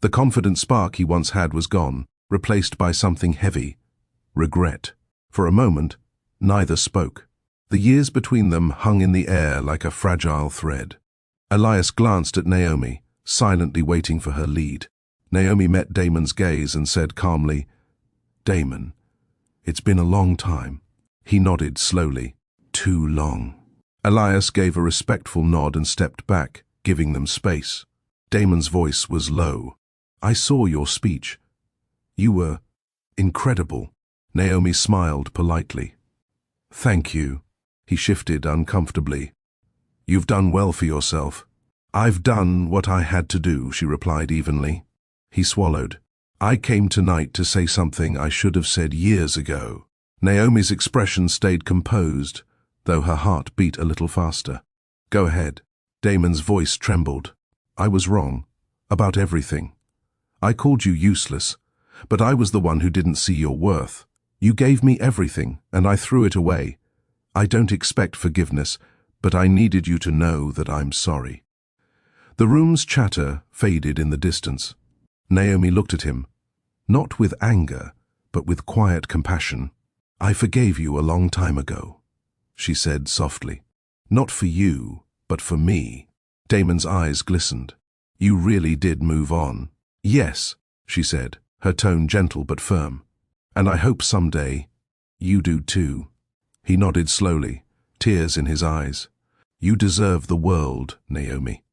The confident spark he once had was gone, replaced by something heavy. Regret. For a moment, neither spoke. The years between them hung in the air like a fragile thread. Elias glanced at Naomi, silently waiting for her lead. Naomi met Damon's gaze and said calmly, "Damon, it's been a long time." He nodded slowly. "Too long." Elias gave a respectful nod and stepped back, giving them space. Damon's voice was low. "I saw your speech. You were incredible." Naomi smiled politely. "Thank you." He shifted uncomfortably. "You've done well for yourself." "I've done what I had to do," she replied evenly. He swallowed. "I came tonight to say something I should have said years ago." Naomi's expression stayed composed, though her heart beat a little faster. "Go ahead." Damon's voice trembled. "I was wrong. About everything. I called you useless, but I was the one who didn't see your worth. You gave me everything, and I threw it away. I don't expect forgiveness, but I needed you to know that I'm sorry." The room's chatter faded in the distance. Naomi looked at him, not with anger, but with quiet compassion. "I forgave you a long time ago," she said softly. "Not for you, but for me." Damon's eyes glistened. "You really did move on." "Yes," she said, her tone gentle but firm. "And I hope someday you do too." He nodded slowly, tears in his eyes. "You deserve the world, Naomi."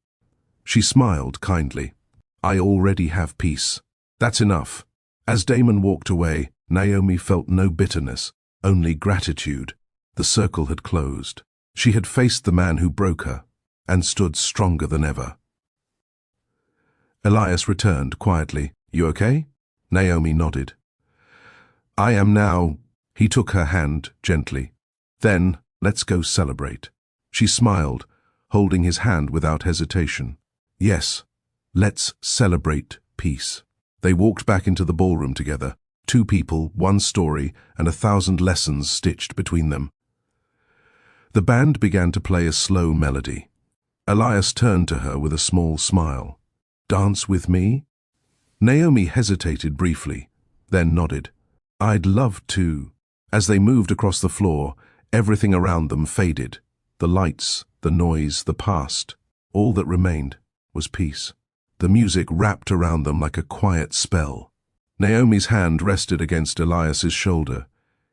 She smiled kindly. "I already have peace. That's enough." As Damon walked away, Naomi felt no bitterness, only gratitude. The circle had closed. She had faced the man who broke her, and stood stronger than ever. Elias returned quietly. "You okay?" Naomi nodded. "I am now." He took her hand gently. "Then, let's go celebrate." She smiled, holding his hand without hesitation. "Yes, let's celebrate peace." They walked back into the ballroom together. Two people, one story, and 1,000 lessons stitched between them. The band began to play a slow melody. Elias turned to her with a small smile. "Dance with me?" Naomi hesitated briefly, then nodded. "I'd love to." As they moved across the floor, everything around them faded. The lights, the noise, the past. All that remained was peace. The music wrapped around them like a quiet spell. Naomi's hand rested against Elias's shoulder,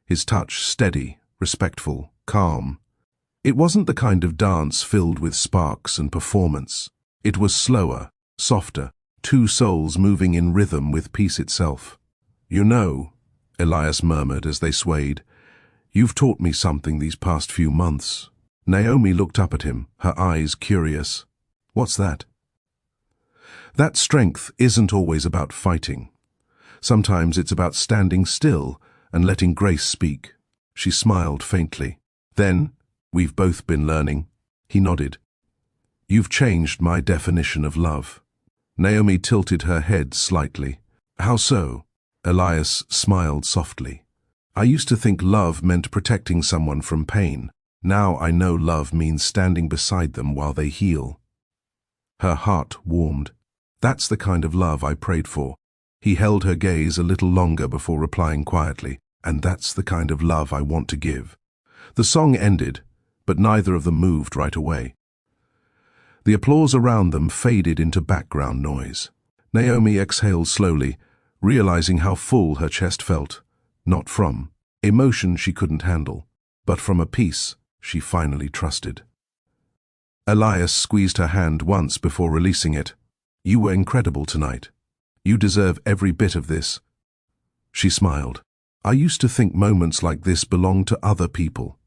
his touch steady, respectful, calm. It wasn't the kind of dance filled with sparks and performance. It was slower, softer, two souls moving in rhythm with peace itself. "You know," Elias murmured as they swayed, "you've taught me something these past few months." Naomi looked up at him, her eyes curious. "What's that?" "That strength isn't always about fighting. Sometimes it's about standing still and letting grace speak." She smiled faintly. "Then, we've both been learning." He nodded. "You've changed my definition of love." Naomi tilted her head slightly. "How so?" Elias smiled softly. "I used to think love meant protecting someone from pain. Now I know love means standing beside them while they heal." Her heart warmed. "That's the kind of love I prayed for." He held her gaze a little longer before replying quietly, "And that's the kind of love I want to give." The song ended, but neither of them moved right away. The applause around them faded into background noise. Naomi exhaled slowly, realizing how full her chest felt, not from emotion she couldn't handle, but from a peace she finally trusted. Elias squeezed her hand once before releasing it. "You were incredible tonight. You deserve every bit of this." She smiled. "I used to think moments like this belonged to other people.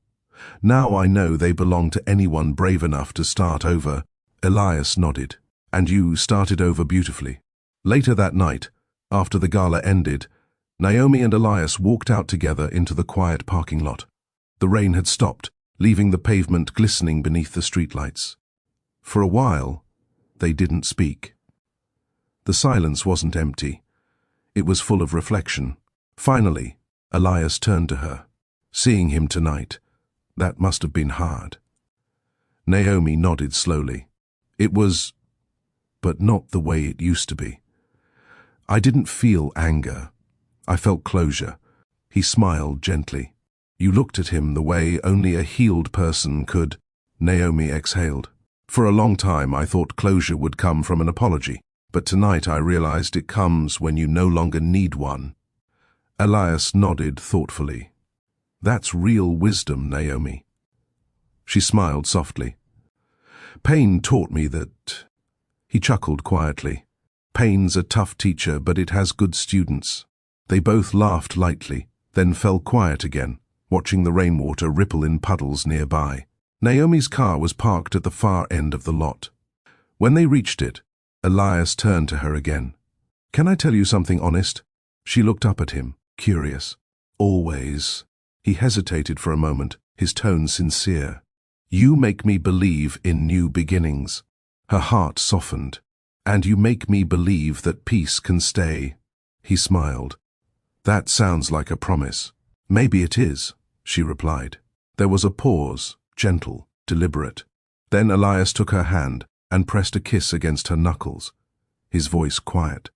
Now I know they belong to anyone brave enough to start over." Elias nodded. "And you started over beautifully." Later that night, after the gala ended, Naomi and Elias walked out together into the quiet parking lot. The rain had stopped, leaving the pavement glistening beneath the streetlights. For a while, they didn't speak. The silence wasn't empty. It was full of reflection. Finally, Elias turned to her. Seeing him tonight, that must have been hard. Naomi nodded slowly. It was, but not the way it used to be. I didn't feel anger. I felt closure. He smiled gently. You looked at him the way only a healed person could. Naomi exhaled. For a long time I thought closure would come from an apology, but tonight I realized it comes when you no longer need one. Elias nodded thoughtfully. That's real wisdom, Naomi. She smiled softly. Pain taught me that. He chuckled quietly. Pain's a tough teacher, but it has good students. They both laughed lightly, then fell quiet again, watching the rainwater ripple in puddles nearby. Naomi's car was parked at the far end of the lot. When they reached it, Elias turned to her again. Can I tell you something honest? She looked up at him, curious. Always. He hesitated for a moment, his tone sincere. You make me believe in new beginnings. Her heart softened. And you make me believe that peace can stay. He smiled. That sounds like a promise. Maybe it is, she replied. There was a pause, gentle, deliberate. Then Elias took her hand and pressed a kiss against her knuckles, his voice quiet.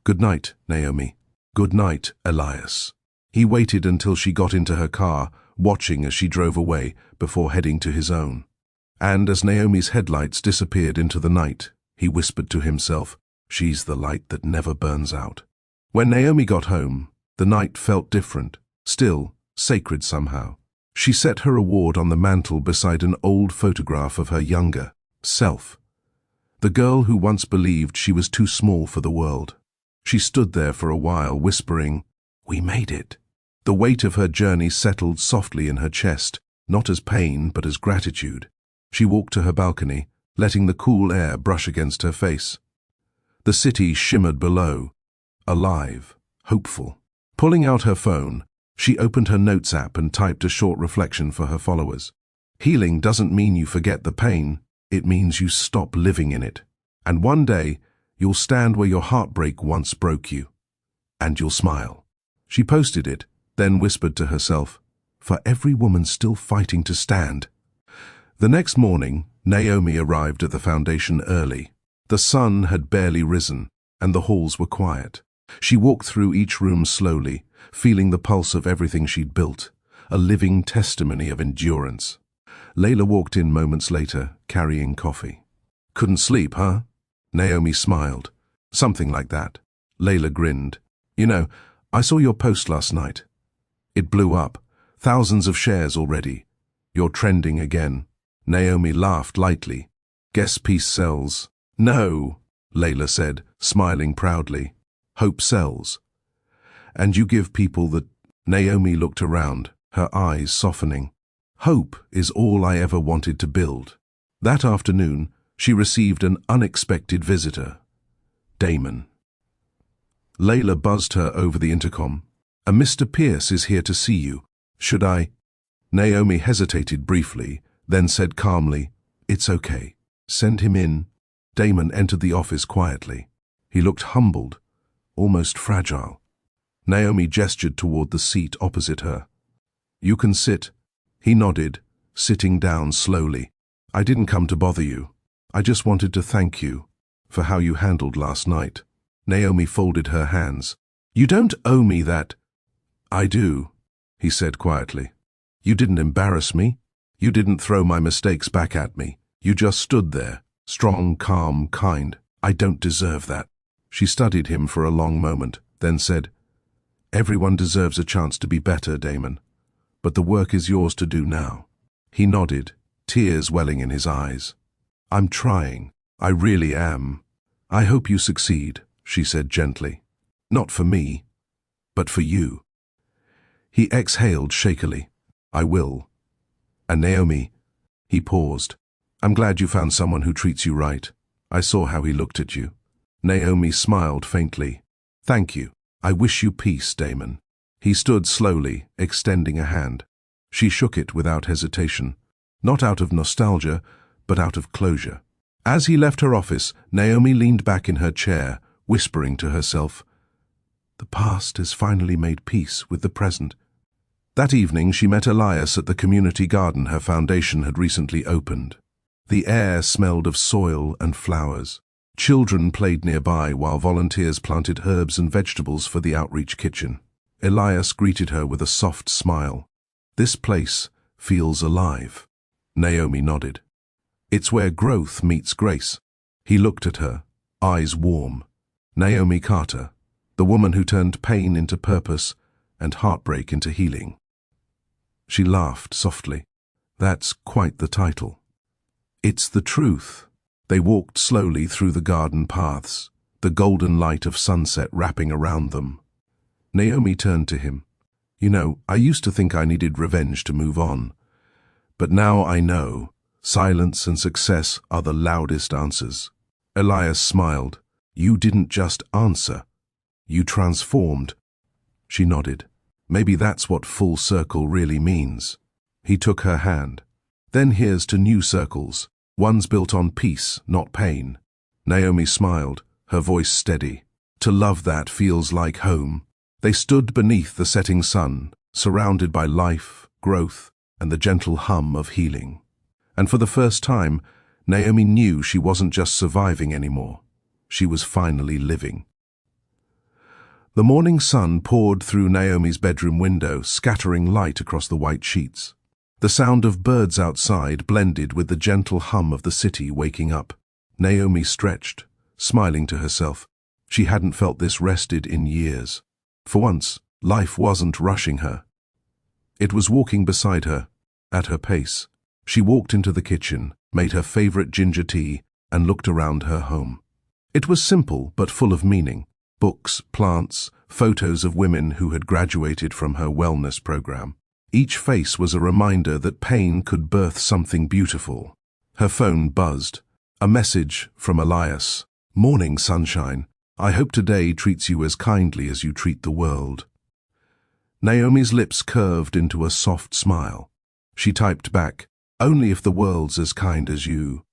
Good night, Naomi. Good night, Elias. He waited until she got into her car, watching as she drove away before heading to his own. And as Naomi's headlights disappeared into the night, he whispered to himself, she's the light that never burns out. When Naomi got home, the night felt different, still sacred somehow. She set her award on the mantel beside an old photograph of her younger self, the girl who once believed she was too small for the world. She stood there for a while, whispering, we made it. The weight of her journey settled softly in her chest, not as pain but as gratitude. She walked to her balcony, letting the cool air brush against her face. The city shimmered below, alive, hopeful. Pulling out her phone, she opened her notes app and typed a short reflection for her followers. Healing doesn't mean you forget the pain, it means you stop living in it. And one day, you'll stand where your heartbreak once broke you. And you'll smile. She posted it, then whispered to herself, for every woman still fighting to stand. The next morning, Naomi arrived at the foundation early. The sun had barely risen, and the halls were quiet. She walked through each room slowly, feeling the pulse of everything she'd built, a living testimony of endurance. Layla walked in moments later, carrying coffee. Couldn't sleep, huh? Naomi smiled. Something like that. Layla grinned. You know, I saw your post last night. It blew up. Thousands of shares already. You're trending again. Naomi laughed lightly. Guess peace sells. No, Layla said, smiling proudly. Hope sells. And you give people that. Naomi looked around, her eyes softening. Hope is all I ever wanted to build. That afternoon, she received an unexpected visitor. Damon. Layla buzzed her over the intercom. A Mr. Pierce is here to see you. Should I? Naomi hesitated briefly, then said calmly, it's okay. Send him in. Damon entered the office quietly. He looked humbled, almost fragile. Naomi gestured toward the seat opposite her. You can sit. He nodded, sitting down slowly. I didn't come to bother you. I just wanted to thank you for how you handled last night. Naomi folded her hands. You don't owe me that. I do, he said quietly. You didn't embarrass me. You didn't throw my mistakes back at me. You just stood there, strong, calm, kind. I don't deserve that. She studied him for a long moment, then said, Everyone deserves a chance to be better, Damon. But the work is yours to do now. He nodded, tears welling in his eyes. I'm trying. I really am. I hope you succeed, she said gently. Not for me, but for you. He exhaled shakily. I will. And Naomi, he paused. I'm glad you found someone who treats you right. I saw how he looked at you. Naomi smiled faintly. Thank you. I wish you peace, Damon. He stood slowly, extending a hand. She shook it without hesitation, not out of nostalgia, but out of closure. As he left her office, Naomi leaned back in her chair, whispering to herself, The past has finally made peace with the present. That evening she met Elias at the community garden her foundation had recently opened. The air smelled of soil and flowers. Children played nearby while volunteers planted herbs and vegetables for the outreach kitchen. Elias greeted her with a soft smile. "This place feels alive." Naomi nodded. "It's where growth meets grace." He looked at her, eyes warm. Naomi Carter, the woman who turned pain into purpose and heartbreak into healing. She laughed softly. "That's quite the title." "It's the truth." They walked slowly through the garden paths, the golden light of sunset wrapping around them. Naomi turned to him. "You know, I used to think I needed revenge to move on. But now I know silence and success are the loudest answers." Elias smiled. "You didn't just answer. You transformed." She nodded. "Maybe that's what full circle really means." He took her hand. "Then here's to new circles, ones built on peace, not pain." Naomi smiled, her voice steady. "To love that feels like home." They stood beneath the setting sun, surrounded by life, growth, and the gentle hum of healing. And for the first time, Naomi knew she wasn't just surviving anymore. She was finally living. The morning sun poured through Naomi's bedroom window, scattering light across the white sheets. The sound of birds outside blended with the gentle hum of the city waking up. Naomi stretched, smiling to herself. She hadn't felt this rested in years. For once, life wasn't rushing her. It was walking beside her, at her pace. She walked into the kitchen, made her favorite ginger tea, and looked around her home. It was simple but full of meaning. Books, plants, photos of women who had graduated from her wellness program. Each face was a reminder that pain could birth something beautiful. Her phone buzzed. A message from Elias. "Morning, sunshine. I hope today treats you as kindly as you treat the world." Naomi's lips curved into a soft smile. She typed back, "Only if the world's as kind as you."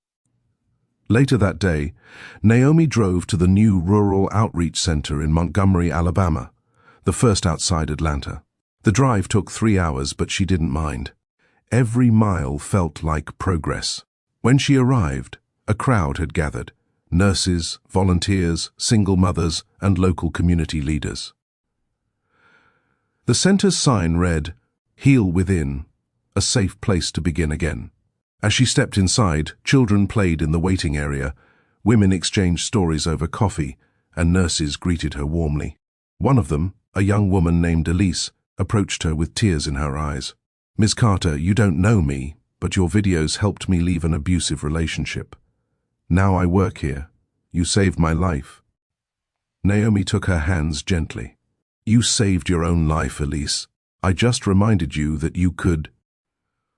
Later that day, Naomi drove to the new Rural Outreach Center in Montgomery, Alabama, the first outside Atlanta. The drive took 3 hours, but she didn't mind. Every mile felt like progress. When she arrived, a crowd had gathered. Nurses, volunteers, single mothers, and local community leaders. The center's sign read, "Heal within, a safe place to begin again." As she stepped inside, children played in the waiting area, women exchanged stories over coffee, and nurses greeted her warmly. One of them, a young woman named Elise, approached her with tears in her eyes. "Ms. Carter, you don't know me, but your videos helped me leave an abusive relationship. Now I work here. You saved my life." Naomi took her hands gently. "You saved your own life, Elise. I just reminded you that you could."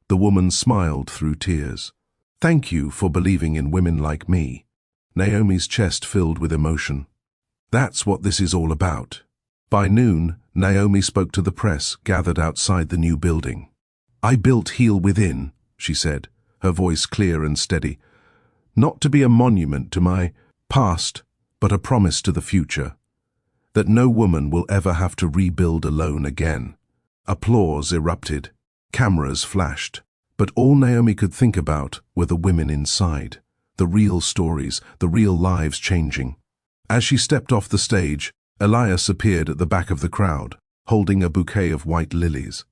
The woman smiled through tears. "Thank you for believing in women like me." Naomi's chest filled with emotion. "That's what this is all about." By noon, Naomi spoke to the press gathered outside the new building. "I built Heal Within," she said, her voice clear and steady. "Not to be a monument to my past, but a promise to the future. That no woman will ever have to rebuild alone again." Applause erupted. Cameras flashed. But all Naomi could think about were the women inside. The real stories, the real lives changing. As she stepped off the stage, Elias appeared at the back of the crowd, holding a bouquet of white lilies.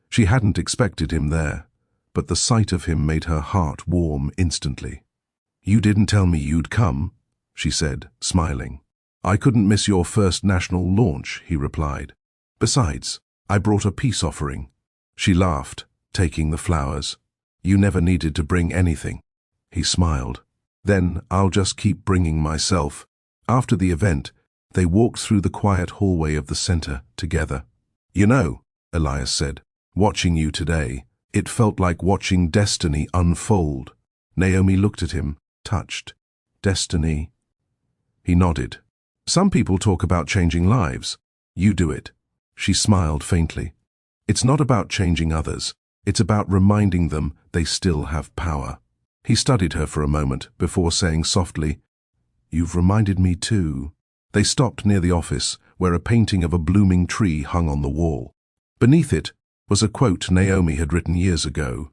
She hadn't expected him there, but the sight of him made her heart warm instantly. "You didn't tell me you'd come," she said, smiling. "I couldn't miss your first national launch," he replied. "Besides, I brought a peace offering." She laughed, taking the flowers. "You never needed to bring anything." He smiled. "Then I'll just keep bringing myself." After the event, they walked through the quiet hallway of the center together. "You know," Elias said, "watching you today, it felt like watching destiny unfold." Naomi looked at him, touched. "Destiny?" He nodded. "Some people talk about changing lives. You do it." She smiled faintly. "It's not about changing others. It's about reminding them they still have power." He studied her for a moment before saying softly, "You've reminded me too." They stopped near the office, where a painting of a blooming tree hung on the wall. Beneath it was a quote Naomi had written years ago: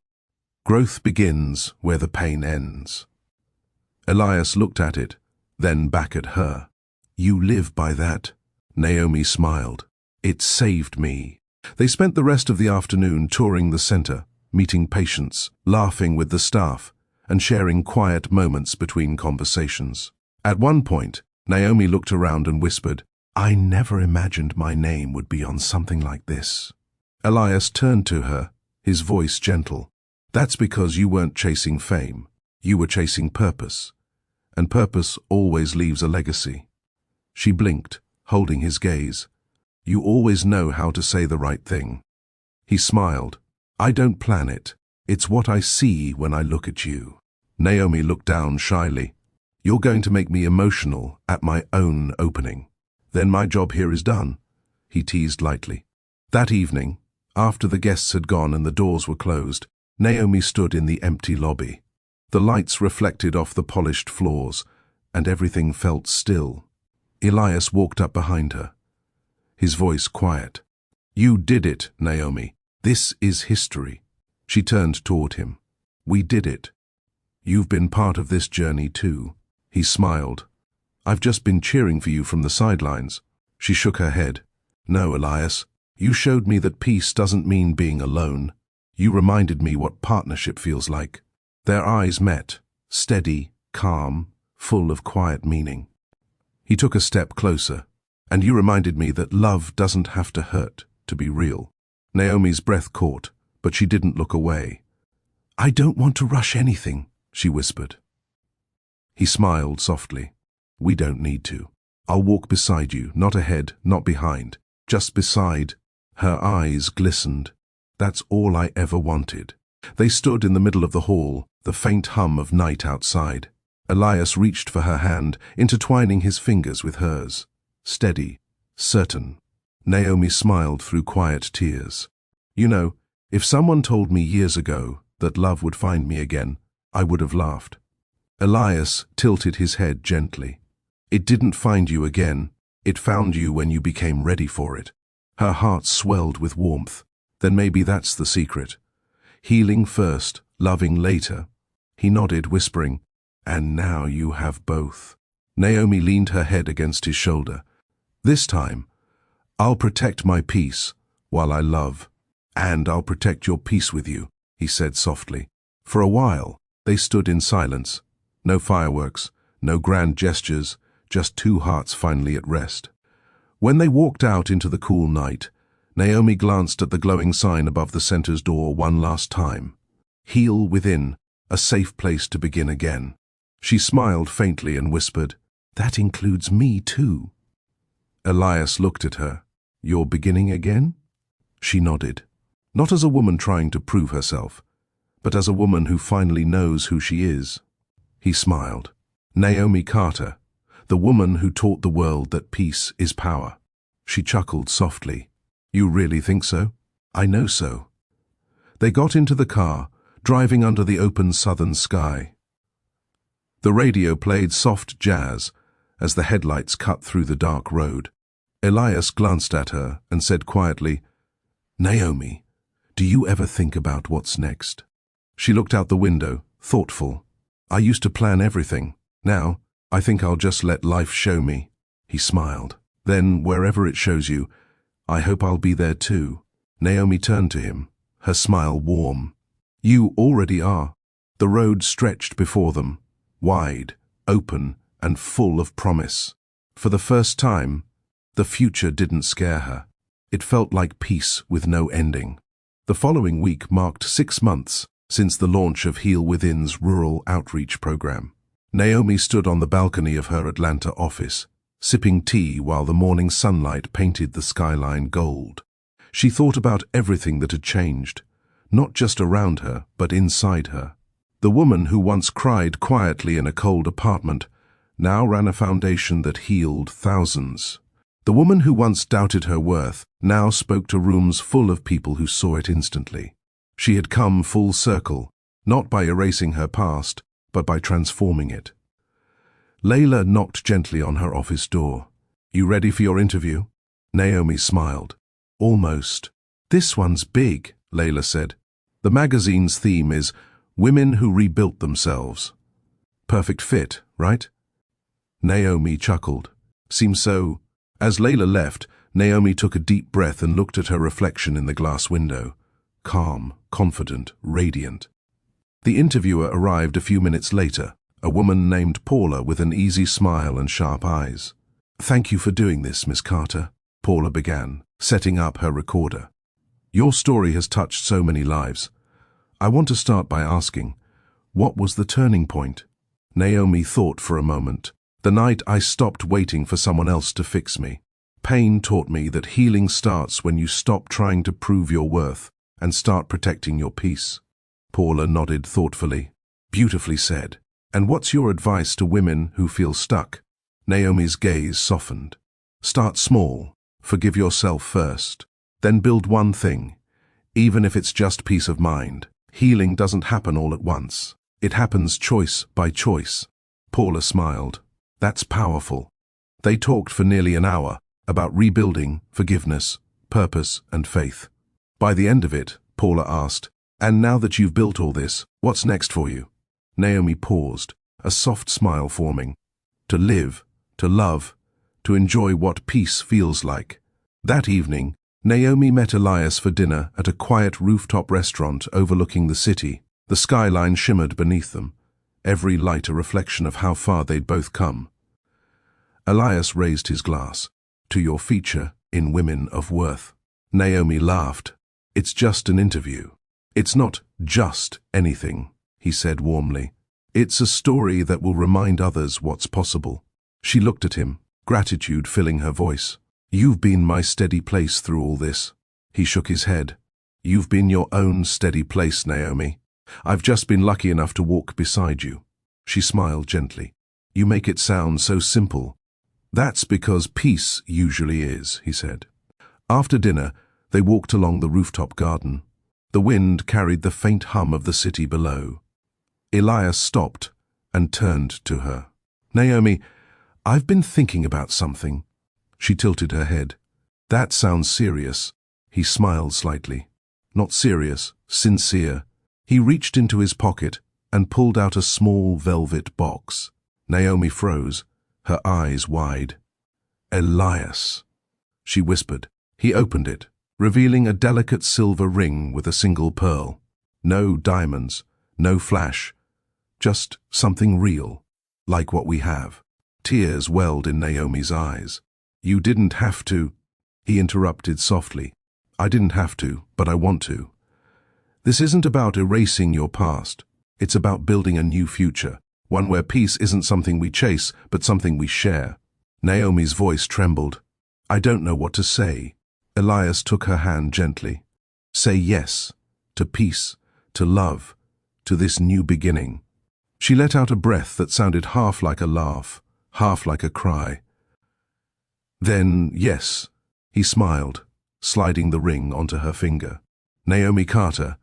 "Growth begins where the pain ends." Elias looked at it, then back at her. "You live by that?" Naomi smiled. "It saved me." They spent the rest of the afternoon touring the center, meeting patients, laughing with the staff, and sharing quiet moments between conversations. At one point, Naomi looked around and whispered, "I never imagined my name would be on something like this." Elias turned to her, his voice gentle. "That's because you weren't chasing fame. You were chasing purpose. And purpose always leaves a legacy." She blinked, holding his gaze. "You always know how to say the right thing." He smiled. "I don't plan it. It's what I see when I look at you." Naomi looked down shyly. "You're going to make me emotional at my own opening. Then my job here is done," he teased lightly. That evening, after the guests had gone and the doors were closed, Naomi stood in the empty lobby. The lights reflected off the polished floors, and everything felt still. Elias walked up behind her, his voice quiet. "You did it, Naomi. This is history." She turned toward him. "We did it. You've been part of this journey too." He smiled. "I've just been cheering for you from the sidelines." She shook her head. "No, Elias. You showed me that peace doesn't mean being alone. You reminded me what partnership feels like." Their eyes met, steady, calm, full of quiet meaning. He took a step closer. "And you reminded me that love doesn't have to hurt to be real." Naomi's breath caught, but she didn't look away. "I don't want to rush anything," she whispered. He smiled softly. "We don't need to. I'll walk beside you, not ahead, not behind, just beside." Her eyes glistened. "That's all I ever wanted." They stood in the middle of the hall, the faint hum of night outside. Elias reached for her hand, intertwining his fingers with hers. Steady, certain. Naomi smiled through quiet tears. "You know, if someone told me years ago that love would find me again, I would have laughed." Elias tilted his head gently. "It didn't find you again. It found you when you became ready for it." Her heart swelled with warmth. Then maybe that's the secret. Healing first, loving later. He nodded, whispering, "And now you have both." Naomi leaned her head against his shoulder. "This time, I'll protect my peace while I love. And I'll protect your peace with you," he said softly. For a while, they stood in silence. No fireworks, no grand gestures, just two hearts finally at rest. When they walked out into the cool night, Naomi glanced at the glowing sign above the center's door one last time. "Heal within, a safe place to begin again." She smiled faintly and whispered, "That includes me too." Elias looked at her. "You're beginning again?" She nodded. Not as a woman trying to prove herself, but as a woman who finally knows who she is. He smiled. "Naomi Carter, the woman who taught the world that peace is power." She chuckled softly. "You really think so?" "I know so." They got into the car, driving under the open southern sky. The radio played soft jazz as the headlights cut through the dark road. Elias glanced at her and said quietly, "Naomi, do you ever think about what's next?" She looked out the window, thoughtful. "I used to plan everything. Now, I think I'll just let life show me." He smiled. "Then, wherever it shows you, I hope I'll be there too." Naomi turned to him, her smile warm. "You already are." The road stretched before them, wide, open, and full of promise. For the first time, the future didn't scare her. It felt like peace with no ending. The following week marked 6 months since the launch of Heal Within's rural outreach program. Naomi stood on the balcony of her Atlanta office, sipping tea while the morning sunlight painted the skyline gold. She thought about everything that had changed, not just around her, but inside her. The woman who once cried quietly in a cold apartment now ran a foundation that healed thousands. The woman who once doubted her worth now spoke to rooms full of people who saw it instantly. She had come full circle, not by erasing her past, but by transforming it. Layla knocked gently on her office door. "You ready for your interview?" Naomi smiled. Almost. This one's big, Layla said. The magazine's theme is Women Who Rebuilt Themselves. Perfect fit, right? Naomi chuckled. Seems so. As Layla left, Naomi took a deep breath and looked at her reflection in the glass window. Calm, confident, radiant. The interviewer arrived a few minutes later, a woman named Paula with an easy smile and sharp eyes. "Thank you for doing this, Miss Carter," Paula began, setting up her recorder. "Your story has touched so many lives. I want to start by asking, what was the turning point?" Naomi thought for a moment. "The night I stopped waiting for someone else to fix me. Pain taught me that healing starts when you stop trying to prove your worth and start protecting your peace." Paula nodded thoughtfully. "Beautifully said. And what's your advice to women who feel stuck?" Naomi's gaze softened. "Start small. Forgive yourself first. Then build one thing, even if it's just peace of mind. Healing doesn't happen all at once. It happens choice by choice." Paula smiled. "That's powerful." They talked for nearly an hour about rebuilding, forgiveness, purpose, and faith. By the end of it, Paula asked, "And now that you've built all this, what's next for you?" Naomi paused, a soft smile forming. "To live, to love, to enjoy what peace feels like." That evening, Naomi met Elias for dinner at a quiet rooftop restaurant overlooking the city. The skyline shimmered beneath them, every light a reflection of how far they'd both come. Elias raised his glass. "To your feature in Women of Worth." Naomi laughed. "It's just an interview." "It's not just anything," he said warmly. "It's a story that will remind others what's possible." She looked at him, gratitude filling her voice. "You've been my steady place through all this." He shook his head. "You've been your own steady place, Naomi. I've just been lucky enough to walk beside you." She smiled gently. "You make it sound so simple." "That's because peace usually is," he said. After dinner, they walked along the rooftop garden. The wind carried the faint hum of the city below. Elias stopped and turned to her. "Naomi, I've been thinking about something." She tilted her head. "That sounds serious." He smiled slightly. "Not serious, sincere." He reached into his pocket and pulled out a small velvet box. Naomi froze, her eyes wide. "Elias," she whispered. He opened it, revealing a delicate silver ring with a single pearl. No diamonds, no flash, just something real, like what we have. Tears welled in Naomi's eyes. "You didn't have to," he interrupted softly. "I didn't have to, but I want to. This isn't about erasing your past. It's about building a new future, one where peace isn't something we chase, but something we share." Naomi's voice trembled. "I don't know what to say." Elias took her hand gently. "Say yes, to peace, to love, to this new beginning." She let out a breath that sounded half like a laugh, half like a cry. "Then, yes," he smiled, sliding the ring onto her finger. "Naomi Carter,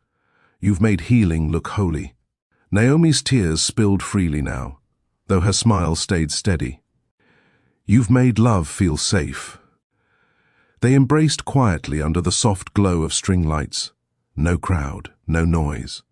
you've made healing look holy." Naomi's tears spilled freely now, though her smile stayed steady. "You've made love feel safe." They embraced quietly under the soft glow of string lights. No crowd, no noise.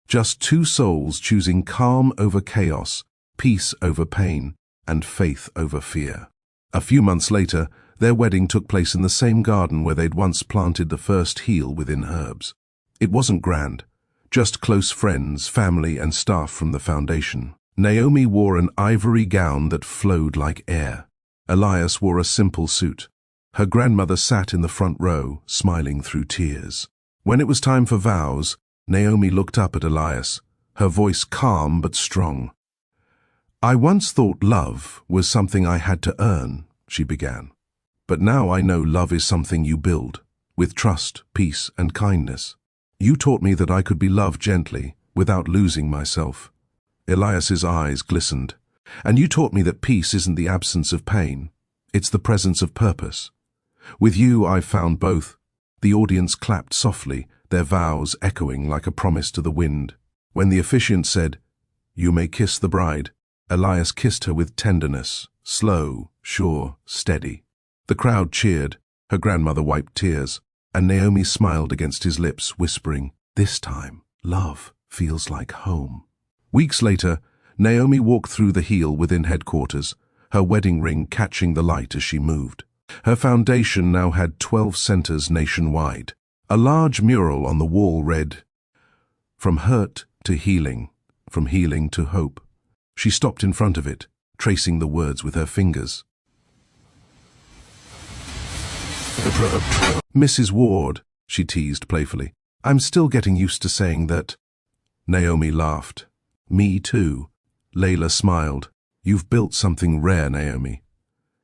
Just two souls choosing calm over chaos, peace over pain, and faith over fear. A few months later, their wedding took place in the same garden where they'd once planted the first heel within herbs. It wasn't grand, just close friends, family, and staff from the foundation. Naomi wore an ivory gown that flowed like air. Elias wore a simple suit. Her grandmother sat in the front row, smiling through tears. When it was time for vows, Naomi looked up at Elias, her voice calm but strong. "I once thought love was something I had to earn," she began. "But now I know love is something you build, with trust, peace, and kindness. You taught me that I could be loved gently, without losing myself." Elias's eyes glistened. "And you taught me that peace isn't the absence of pain, it's the presence of purpose. With you I've found both." The audience clapped softly, their vows echoing like a promise to the wind. When the officiant said, "You may kiss the bride," Elias kissed her with tenderness, slow, sure, steady. The crowd cheered, Her grandmother wiped tears, and Naomi smiled against his lips, whispering, "This time, love feels like home." Weeks later, Naomi walked through the heel within headquarters, her wedding ring catching the light as she moved. Her foundation now had 12 centers nationwide. A large mural on the wall read, "From hurt to healing, from healing to hope." She stopped in front of it, tracing the words with her fingers. "Mrs. Ward," she teased playfully, "I'm still getting used to saying that." Naomi laughed. "Me too." Layla smiled. "You've built something rare, Naomi.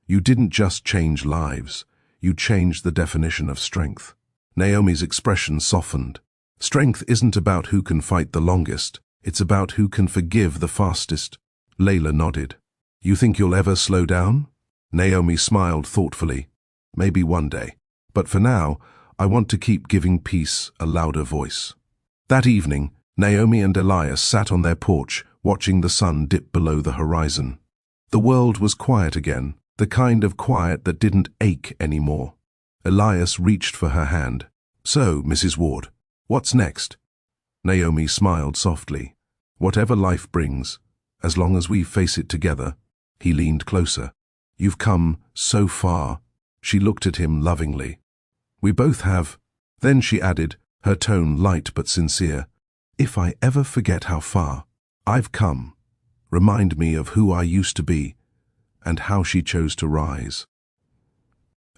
You didn't just change lives, you changed the definition of strength." Naomi's expression softened. "Strength isn't about who can fight the longest, it's about who can forgive the fastest." Layla nodded. "You think you'll ever slow down?" Naomi smiled thoughtfully. "Maybe one day. But for now, I want to keep giving peace a louder voice." That evening, Naomi and Elias sat on their porch, watching the sun dip below the horizon. The world was quiet again, the kind of quiet that didn't ache anymore. Elias reached for her hand. "So, Mrs. Ward, what's next?" Naomi smiled softly. "Whatever life brings, as long as we face it together." He leaned closer. "You've come so far." She looked at him lovingly. "We both have." Then she added, her tone light but sincere, "If I ever forget how far I've come, remind me of who I used to be and how she chose to rise."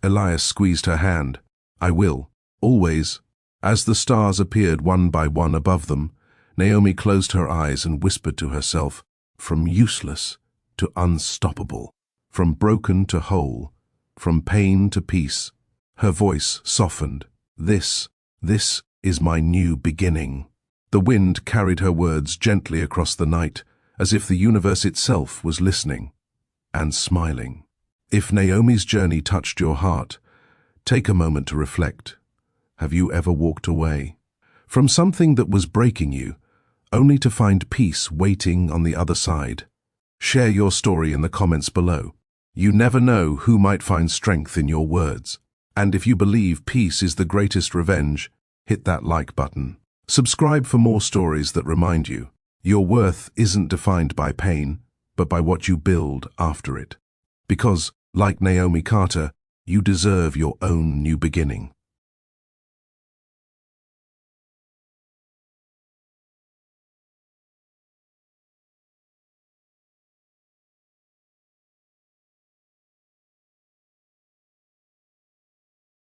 Elias squeezed her hand. "I will, always." As the stars appeared one by one above them, Naomi closed her eyes and whispered to herself, "From useless to unstoppable, from broken to whole, from pain to peace." Her voice softened. This is my new beginning." The wind carried her words gently across the night, as if the universe itself was listening and smiling. If Naomi's journey touched your heart, take a moment to reflect. Have you ever walked away from something that was breaking you, only to find peace waiting on the other side? Share your story in the comments below. You never know who might find strength in your words. And if you believe peace is the greatest revenge, hit that like button. Subscribe for more stories that remind you your worth isn't defined by pain, but by what you build after it. Because, like Naomi Carter, you deserve your own new beginning.